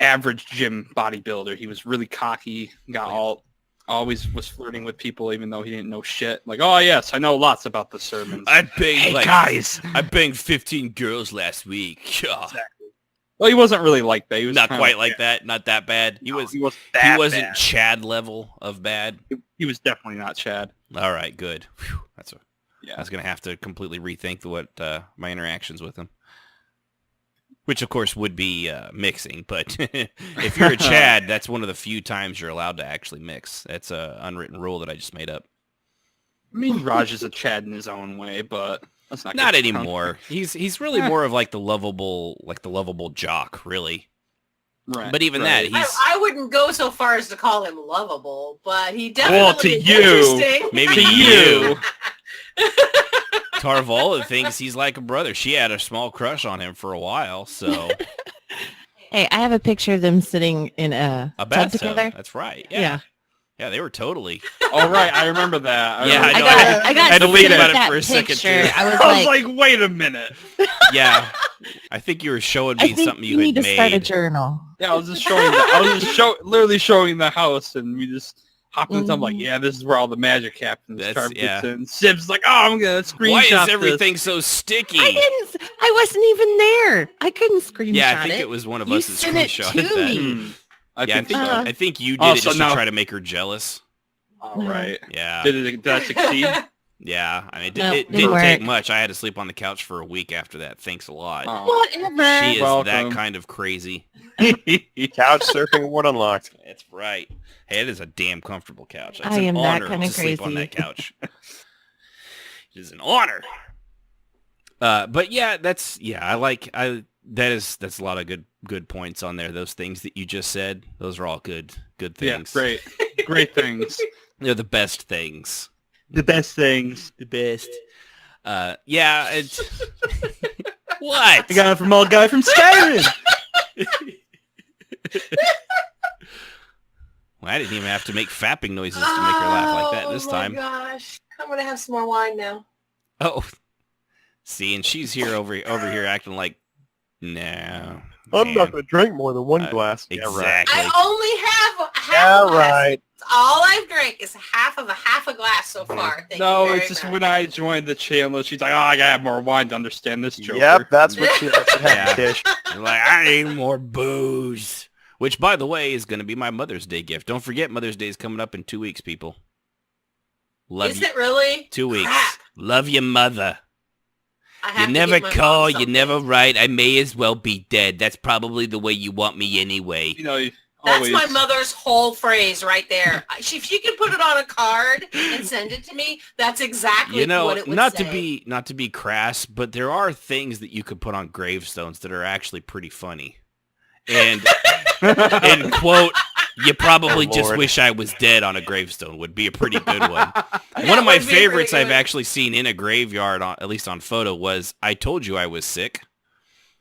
average gym bodybuilder. He was really cocky, always was flirting with people even though he didn't know shit. Like, oh yes, I know lots about the sermons. I banged guys. I banged 15 girls last week. Exactly. Well, he wasn't really like that. He was not quite like that. Not that bad. He wasn't bad. Chad level of bad. He was definitely not Chad. All right, good. Whew, I was gonna have to completely rethink my interactions with him, which of course would be mixing. But if you're a Chad, that's one of the few times you're allowed to actually mix. That's a unwritten rule that I just made up. I mean, Raj is a Chad in his own way, but that's not anymore. He's really more of like the lovable jock, really. Right. But even that, he's I wouldn't go so far as to call him lovable, but he definitely is to you, interesting. maybe to you. Tarvola thinks he's like a brother. She had a small crush on him for a while, so. Hey, I have a picture of them sitting in a tub bathtub. together. That's right. Yeah. Yeah, they were totally. Oh, right. I remember that. I got to read about it that for a second, picture. too. I was like, wait a minute. Yeah. I think you were showing me something you need had to made. start a journal. Yeah, I was just showing literally showing the house, and we just hopped into. I'm like, yeah, this is where all the magic happens. And Sib's like, oh, I'm gonna screenshot. Why is everything so sticky? I wasn't even there. I couldn't screenshot it. Yeah, I think it was one of us that screenshotted that. I think you did it just to try to make her jealous. All right. Yeah. Did that succeed? Yeah. I mean, it didn't take much. I had to sleep on the couch for a week after that. Thanks a lot. Whatever. She is that kind of crazy. Couch surfing award unlocked. That's right. Hey, it is a damn comfortable couch. It's I am an that honor kind to of sleep on crazy. that couch. It is an honor. But yeah, that's a lot of good points on there. Those things that you just said, those are all good things. Yeah, great things. They're the best things. The best things. The best. Yeah, it's what? I got it from old guy from Skyrim. Well, I didn't even have to make fapping noises to make her laugh like that this time. Oh my gosh. I'm going to have some more wine now. Oh. See, and she's here over here acting like, no. I'm not going to drink more than one glass. Exactly. I only have half a glass. Right. All I've drank is half a glass so far. Thank you very it's just much. when I joined the channel, she's like, oh, I got to have more wine to understand this joke. Yep, that's what happened, Tish. You're like, I need more booze. Which, by the way, is going to be my Mother's Day gift. Don't forget Mother's Day is coming up in 2 weeks, people. Is it really? 2 weeks. Crap. Love your mother. I You have to never get my call, mom you something. never write. I may as well be dead. That's probably the way you want me anyway. You know, That's my mother's whole phrase right there. If she could put it on a card and send it to me, that's exactly what it would say. not to be crass, but there are things that you could put on gravestones that are actually pretty funny. And and quote, you probably just wish I was dead on a gravestone would be a pretty good one. One of my favorites I've actually seen in a graveyard, at least on photo, was I told you I was sick.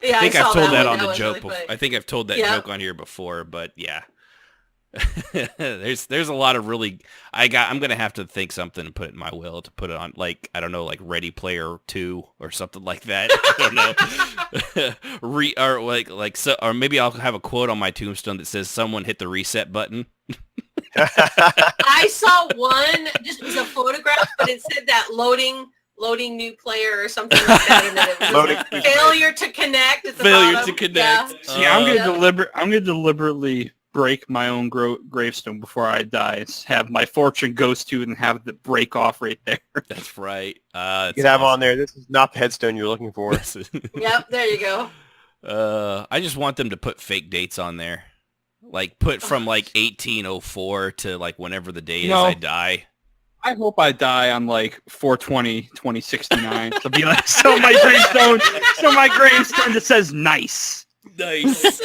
Yeah, I think I've told that on the was joke. really funny. I think I've told that joke on here before, but yeah. there's a lot of really I'm gonna have to think something and put it in my will to put it on, like, I don't know, like Ready Player 2 or something like that. I don't know. Or maybe I'll have a quote on my tombstone that says someone hit the reset button. I saw one, just was a photograph, but it said that loading new player or something like that, and then it was failure to connect at the bottom. To connect. Yeah. See, I'm gonna deliberately break my own gravestone before I die. Have my fortune goes to and have it break off right there. That's right. You could have on there, this is not the headstone you're looking for. Yep, there you go. I just want them to put fake dates on there. Like, put from, like, 1804 to, like, whenever the day is I die. I hope I die on, like, 4/20/2069. So be like, so my gravestone just says nice. Nice.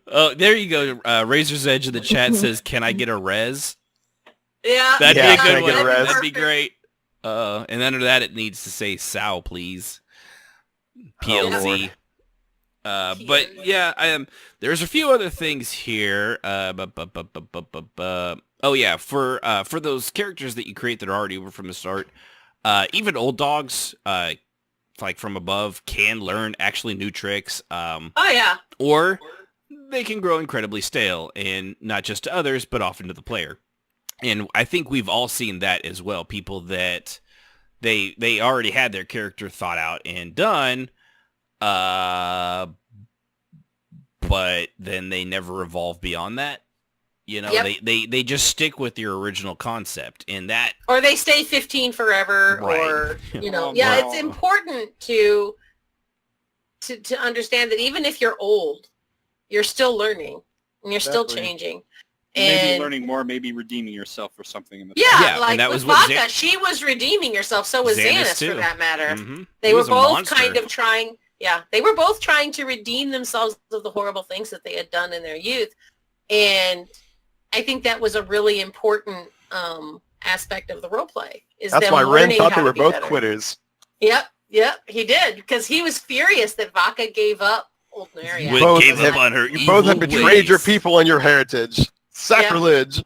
Oh, there you go. Razor's Edge in the chat says, "Can I get a res?" Yeah, that'd be a good one. Res? That'd be great. And under that, it needs to say "Sow, please." PLZ. But yeah, there's a few other things here. Oh yeah, for those characters that you create that are already over from the start, even old dogs, like from above, can learn actually new tricks. Oh yeah. Or they can grow incredibly stale, and not just to others, but often to the player. And I think we've all seen that as well. People that they already had their character thought out and done, but then they never evolve beyond that. You know, they just stick with your original concept, and that, or they stay 15 forever, right. Or it's important to understand that even if you're old, you're still learning and you're still changing. Maybe learning more, maybe redeeming yourself for something in the past. Like and that with was Vodka, she was redeeming herself. So was Xanis, for that matter. Mm-hmm. They were both kind of trying Yeah, they were both trying to redeem themselves of the horrible things that they had done in their youth. And I think that was a really important aspect of the role play. That's why Ren thought they were both quitters. Yep, he did. Because he was furious that Vaca gave up Old Mariac. You both have betrayed your people and your heritage. Sacrilege.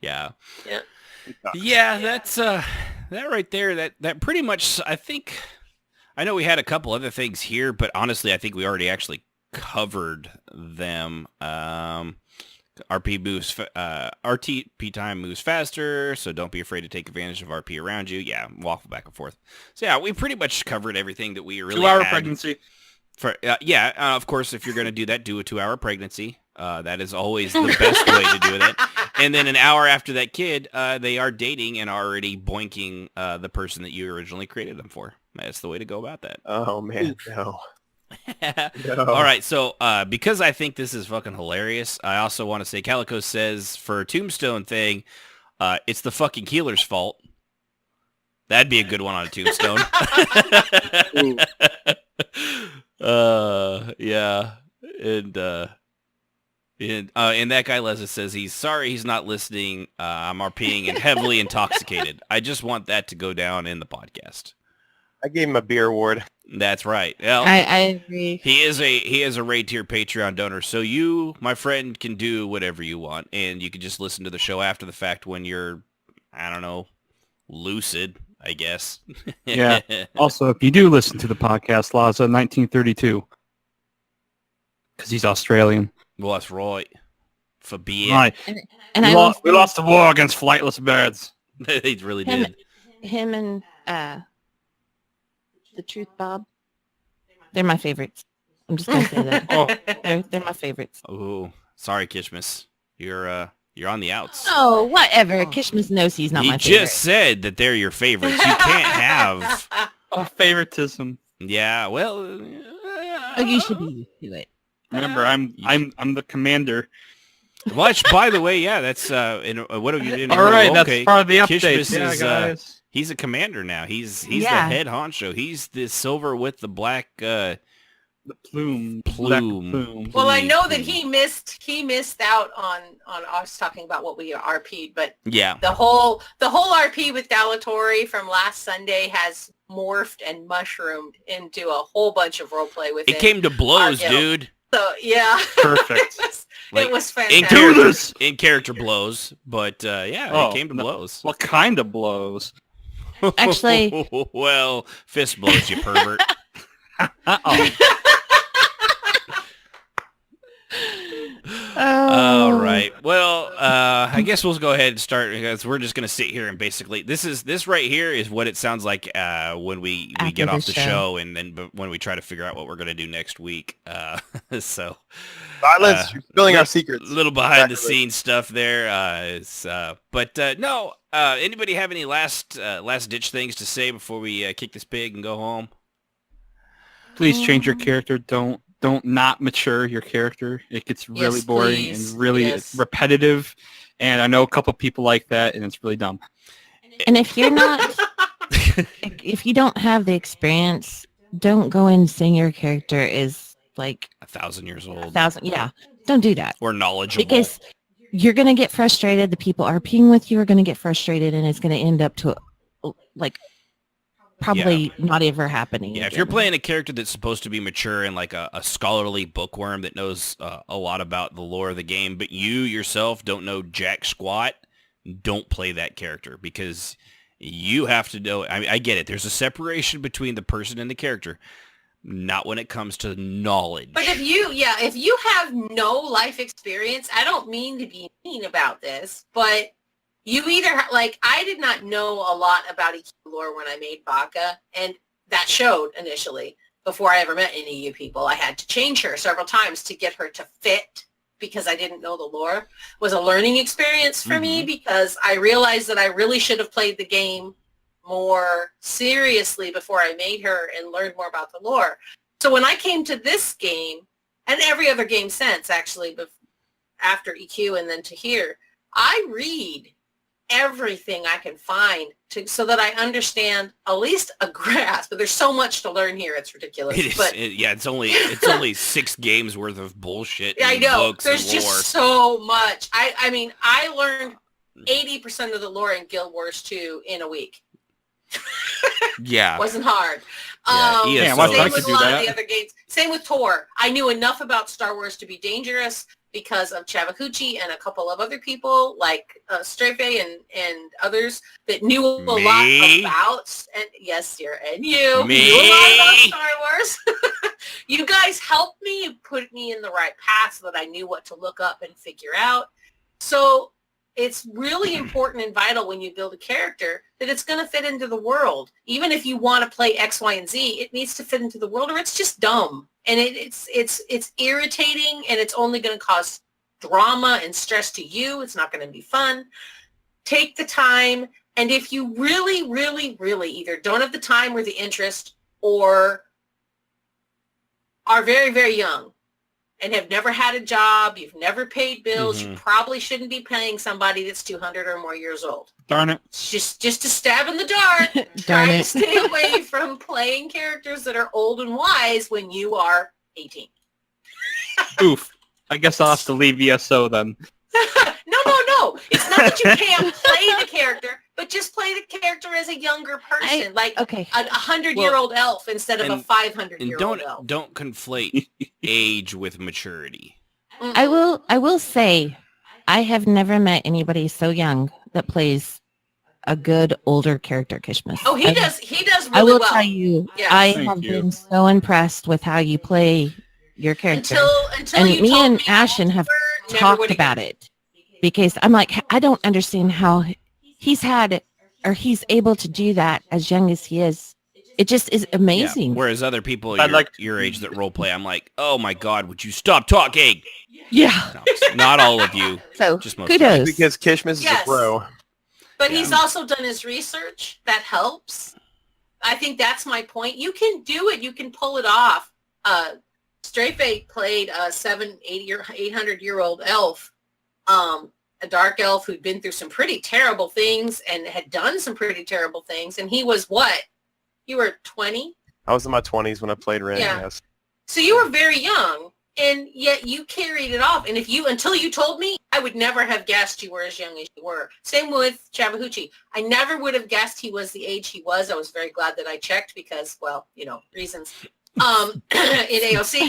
Yeah. Yeah, that's that right there. That pretty much, I think, I know we had a couple other things here, but honestly, I think we already actually covered them. RTP time moves faster, so don't be afraid to take advantage of RP around you. Yeah, waffle back and forth. So yeah, we pretty much covered everything that we really 2-hour pregnancy. Of course, if you're going to do that, do a 2-hour pregnancy. That is always the best way to do that. And then an hour after that kid, they are dating and already boinking the person that you originally created them for. That's the way to go about that. Oh, man, no. All right, so because I think this is fucking hilarious, I also want to say Calico says for a tombstone thing, it's the fucking healer's fault. That'd be a good one on a tombstone. Yeah, and that guy Leza says he's sorry he's not listening. I'm RPing and heavily intoxicated. I just want that to go down in the podcast. I gave him a beer award. That's right. Well, I agree. He is a raid tier Patreon donor, so you, my friend, can do whatever you want, and you can just listen to the show after the fact when you're, I don't know, lucid, I guess. Yeah. Also, if you do listen to the podcast, Laza 1932, because he's Australian. Well, that's right. For being. Right. And we lost the war against flightless birds. They really did. Him and the Truth Bob, they're my favorites. I'm just gonna say that. They're my favorites. Oh, sorry, Kishmas. You're on the outs. Oh, whatever. Kishmas knows he's not my favorite. He just said that they're your favorites. You can't have favoritism. Yeah, well, you should be used to it. Remember, I'm the commander. Which, by the way, yeah, that's what have you done? All right, that's part of the update. Kishmas guys. He's a commander now. He's the head honcho. He's the silver with the black the plume. Well, I know that he missed out on us talking about what we RP'd, but yeah, the whole RP with Dalatory from last Sunday has morphed and mushroomed into a whole bunch of roleplay with it. It came to blows, dude. So yeah, perfect. It was fantastic. In character blows, but it came to blows. What kind of blows? Actually, well, fist blows, you pervert. All right. Well, I guess we'll go ahead and start because we're just going to sit here and basically this right here is what it sounds like when we get off the show and then when we try to figure out what we're going to do next week. So silence, you're spilling our secrets. Little behind the scenes stuff there. No. Anybody have any last ditch things to say before we kick this pig and go home? Please change your character. Don't not mature your character. It gets really boring and really repetitive. And I know a couple people like that, and it's really dumb. And if you're not, if you don't have the experience, don't go and saying your character is like 1,000 years old. 1,000, yeah. Don't do that. Or knowledgeable. Because you're going to get frustrated. The people RPing with you are going to get frustrated, and it's going to end up to like probably not ever happening. Yeah, if you're playing a character that's supposed to be mature and like a scholarly bookworm that knows a lot about the lore of the game, but you yourself don't know jack squat, don't play that character because you have to know. I mean, I get it. There's a separation between the person and the character. Not when it comes to knowledge. But if you have no life experience, I don't mean to be mean about this, but you either, like, I did not know a lot about EQ lore when I made Vaca, and that showed initially before I ever met any of you people. I had to change her several times to get her to fit because I didn't know the lore. It was a learning experience for me because I realized that I really should have played the game more seriously before I made her and learned more about the lore. So when I came to this game, and every other game since, actually, after EQ and then to here, I read everything I can find so that I understand at least a grasp. But there's so much to learn here; it's ridiculous. It is, but it's only 6 games worth of bullshit. I know. Books There's and just lore. so much. I mean, I learned 80% of the lore in Guild Wars 2 in a week. Yeah. Wasn't hard. Yeah, same with a lot of the other games. Same with Tor. I knew enough about Star Wars to be dangerous because of Chattahoochee and a couple of other people like Sibh'Bae and others that knew a lot about. And yes, dear, and you knew a lot about Star Wars. You guys helped me. You put me in the right path so that I knew what to look up and figure out. So it's really important and vital when you build a character that it's going to fit into the world. Even if you want to play X, Y, and Z, it needs to fit into the world or it's just dumb. And it's irritating and it's only going to cause drama and stress to you. It's not going to be fun. Take the time. And if you really, really, really either don't have the time or the interest or are very, very young, and have never had a job, you've never paid bills, you probably shouldn't be paying somebody that's 200 or more years old. Darn it. Just a stab in the dark. Try to stay away from playing characters that are old and wise when you are 18. Oof. I guess I'll have to leave ESO then. No. It's not that you can't play the character, but just play the character as a younger person, like a 100-year-old elf instead of a 500-year-old elf. Don't conflate age with maturity. I will say, I have never met anybody so young that plays a good older character, Kishmas. Oh, he does really well. I will tell you, I have been so impressed with how you play your character. Until and you me told and me Ashen have talked about it because I'm like, I don't understand how he's able to do that as young as he is. It just is amazing. Yeah. Whereas other people your age that role play, I'm like, oh my God, would you stop talking? Yeah. No, not all of you. So just most kudos. Because Kishmas is a pro. But he's also done his research. That helps. I think that's my point. You can do it. You can pull it off. Sibh'Bae played a 800-year-old elf, a dark elf who'd been through some pretty terrible things and had done some pretty terrible things. And he was what? You were 20? I was in my 20s when I played Ren, yes. So you were very young, and yet you carried it off. And until you told me, I would never have guessed you were as young as you were. Same with Chattahoochee. I never would have guessed he was the age he was. I was very glad that I checked because, well, reasons. In AOC.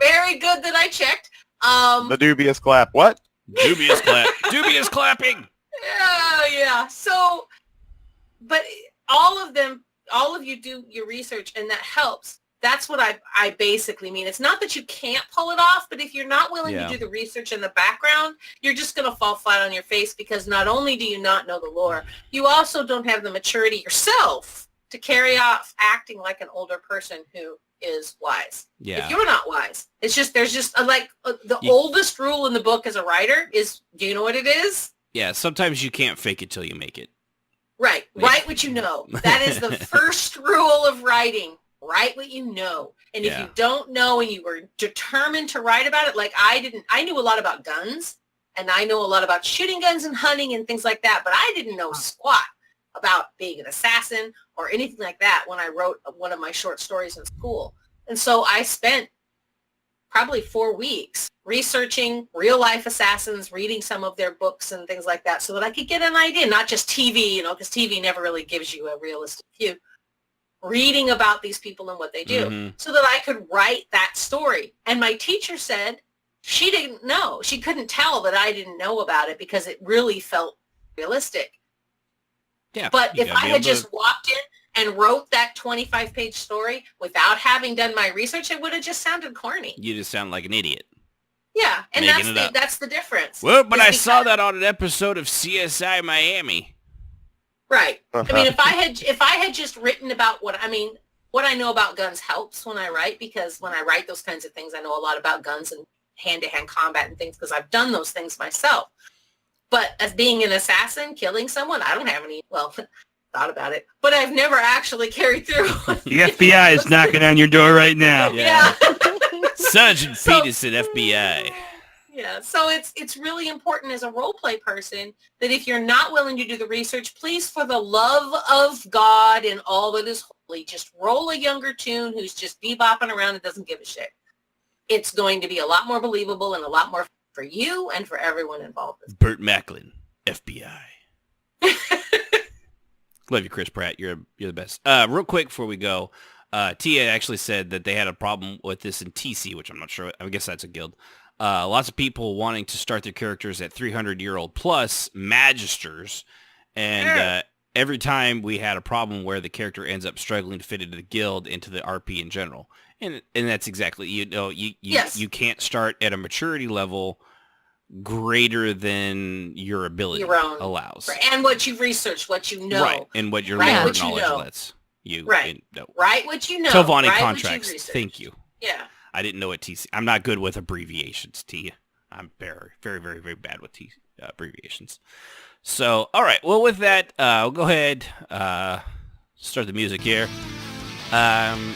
Very good that I checked. The dubious clap. What? Dubious clap. Dubious clapping. Yeah. So, but all of you do your research, and that helps. That's what I basically mean. It's not that you can't pull it off, but if you're not willing to do the research in the background, you're just going to fall flat on your face because not only do you not know the lore, you also don't have the maturity yourself to carry off acting like an older person who is wise. Yeah. If you're not wise, it's just, there's just the oldest rule in the book as a writer is, do you know what it is? Yeah, sometimes you can't fake it till you make it. Right. Write what you know. That is the first rule of writing. Write what you know. And if you don't know and you were determined to write about it, like I knew a lot about guns and I know a lot about shooting guns and hunting and things like that, but I didn't know squat about being an assassin or anything like that when I wrote one of my short stories in school. And so I spent probably 4 weeks researching real life assassins, reading some of their books and things like that so that I could get an idea, not just TV, because TV never really gives you a realistic view. Reading about these people and what they do so that I could write that story. And my teacher said she didn't know. She couldn't tell that I didn't know about it because it really felt realistic. Yeah, but if I had just walked in and wrote that 25-page story without having done my research, it would have just sounded corny. You just sound like an idiot. Yeah, and that's the difference. Well, but I saw that on an episode of CSI Miami. Right. I mean, if I had just written about what I know about guns helps when I write, because when I write those kinds of things, I know a lot about guns and hand-to-hand combat and things because I've done those things myself. But as being an assassin, killing someone, I don't have any, thought about it, but I've never actually carried through. The FBI is knocking on your door right now. Yeah. Sergeant Peterson, FBI. Yeah, so it's really important as a role play person that if you're not willing to do the research, please, for the love of God and all that is holy, just roll a younger tune who's just bebopping around and doesn't give a shit. It's going to be a lot more believable and a lot more for you and for everyone involved. Burt Macklin, FBI. Love you, Chris Pratt. You're the best. Real quick before we go, Tia actually said that they had a problem with this in TC, which I'm not sure. I guess that's a guild. Lots of people wanting to start their characters at 300-year-old plus magisters, and every time we had a problem where the character ends up struggling to fit into the guild, into the RP in general, and that's exactly, you can't start at a maturity level greater than your ability allows, and what you've researched, what you know, right, and what your knowledge lets you, right, right, what you know, Telvanni right, contracts. Thank you. Yeah. I didn't know what TC. I'm not good with abbreviations, T. I'm very, very, very, very bad with abbreviations. So, all right. Well, with that, we'll go ahead, start the music here. And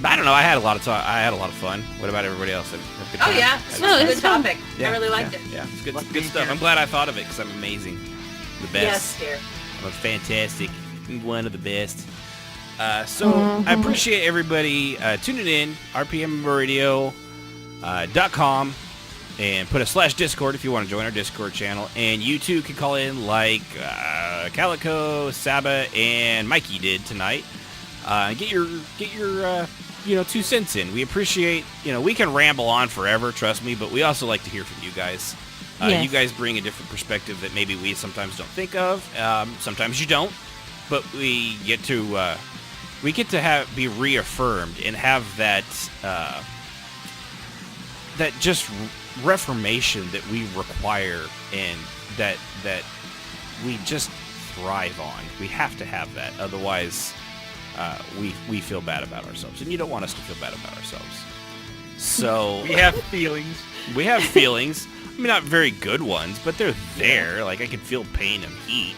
I don't know. I had a lot of fun. What about everybody else? Have a good time? Oh yeah, it's a good topic. I really liked it. Yeah, it's good stuff. I'm glad I thought of it because I'm amazing, the best. Yes, dear. I'm fantastic, one of the best. So I appreciate everybody tuning in, RPMMORadio.com, and put a /Discord if you want to join our Discord channel. And you too can call in like Calico, Sibh'Bae, and Mikey did tonight. Get your 2 cents in. We appreciate, we can ramble on forever, trust me, but we also like to hear from you guys. Yes. You guys bring a different perspective that maybe we sometimes don't think of. Sometimes you don't, but we get to be reaffirmed and have that that just reformation that we require and that we just thrive on. We have to have that, otherwise we feel bad about ourselves, and you don't want us to feel bad about ourselves. So we have feelings. We have feelings. I mean, not very good ones, but they're there. Like, I can feel pain and heat.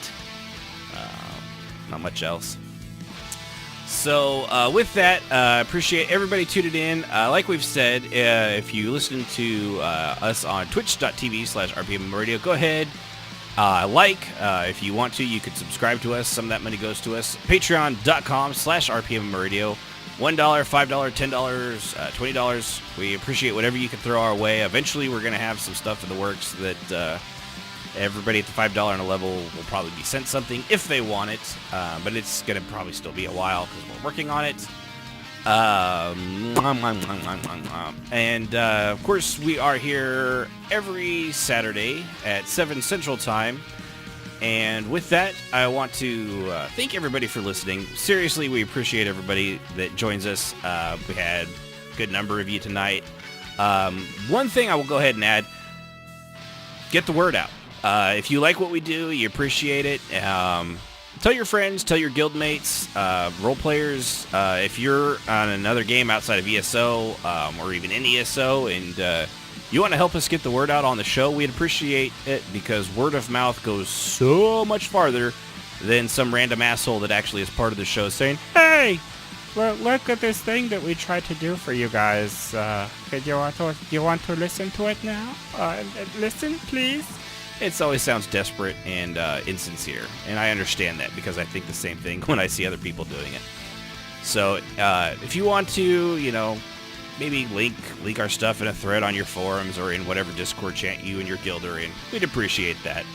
Not much else. So with that, appreciate everybody tuning in. Like we've said, if you listen to us on twitch.tv/RPMMORadio, go ahead, if you want to, you could subscribe to us. Some of that money goes to us. Patreon.com/RPMMORadio. $1, $5, $10, $20. We appreciate whatever you can throw our way. Eventually, we're going to have some stuff in the works that everybody at the $5 and a level will probably be sent something if they want it. But it's going to probably still be a while because we're working on it. And, of course, we are here every Saturday at 7 Central Time. And with that, I want to thank everybody for listening. Seriously, we appreciate everybody that joins us. We had a good number of you tonight. One thing I will go ahead and add, get the word out. If you like what we do, you appreciate it, tell your friends, tell your guildmates, role players. If you're on another game outside of ESO or even in ESO and you want to help us get the word out on the show, we'd appreciate it because word of mouth goes so much farther than some random asshole that actually is part of the show saying, "Hey, well, look at this thing that we tried to do for you guys. Do you want to listen to it now? Listen, please." It always sounds desperate and insincere, and I understand that because I think the same thing when I see other people doing it. So if you want to, maybe link our stuff in a thread on your forums or in whatever Discord chat you and your guild are in, we'd appreciate that.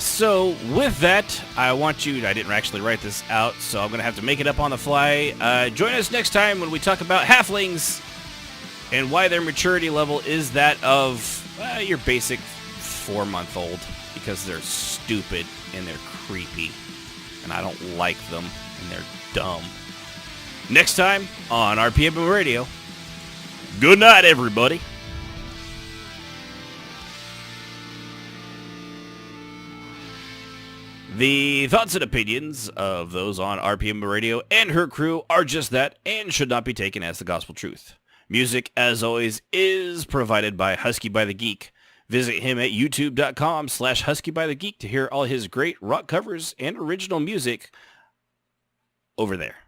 So with that, I didn't actually write this out, so I'm going to have to make it up on the fly. Join us next time when we talk about halflings and why their maturity level is that of your basic 4-month-old, because they're stupid and they're creepy and I don't like them and they're dumb. Next time on RPM Radio. Good night, everybody. The thoughts and opinions of those on RPM Radio and her crew are just that and should not be taken as the gospel truth. Music, as always, is provided by Husky by the Geek. Visit him at youtube.com/HuskyByTheGeek to hear all his great rock covers and original music over there.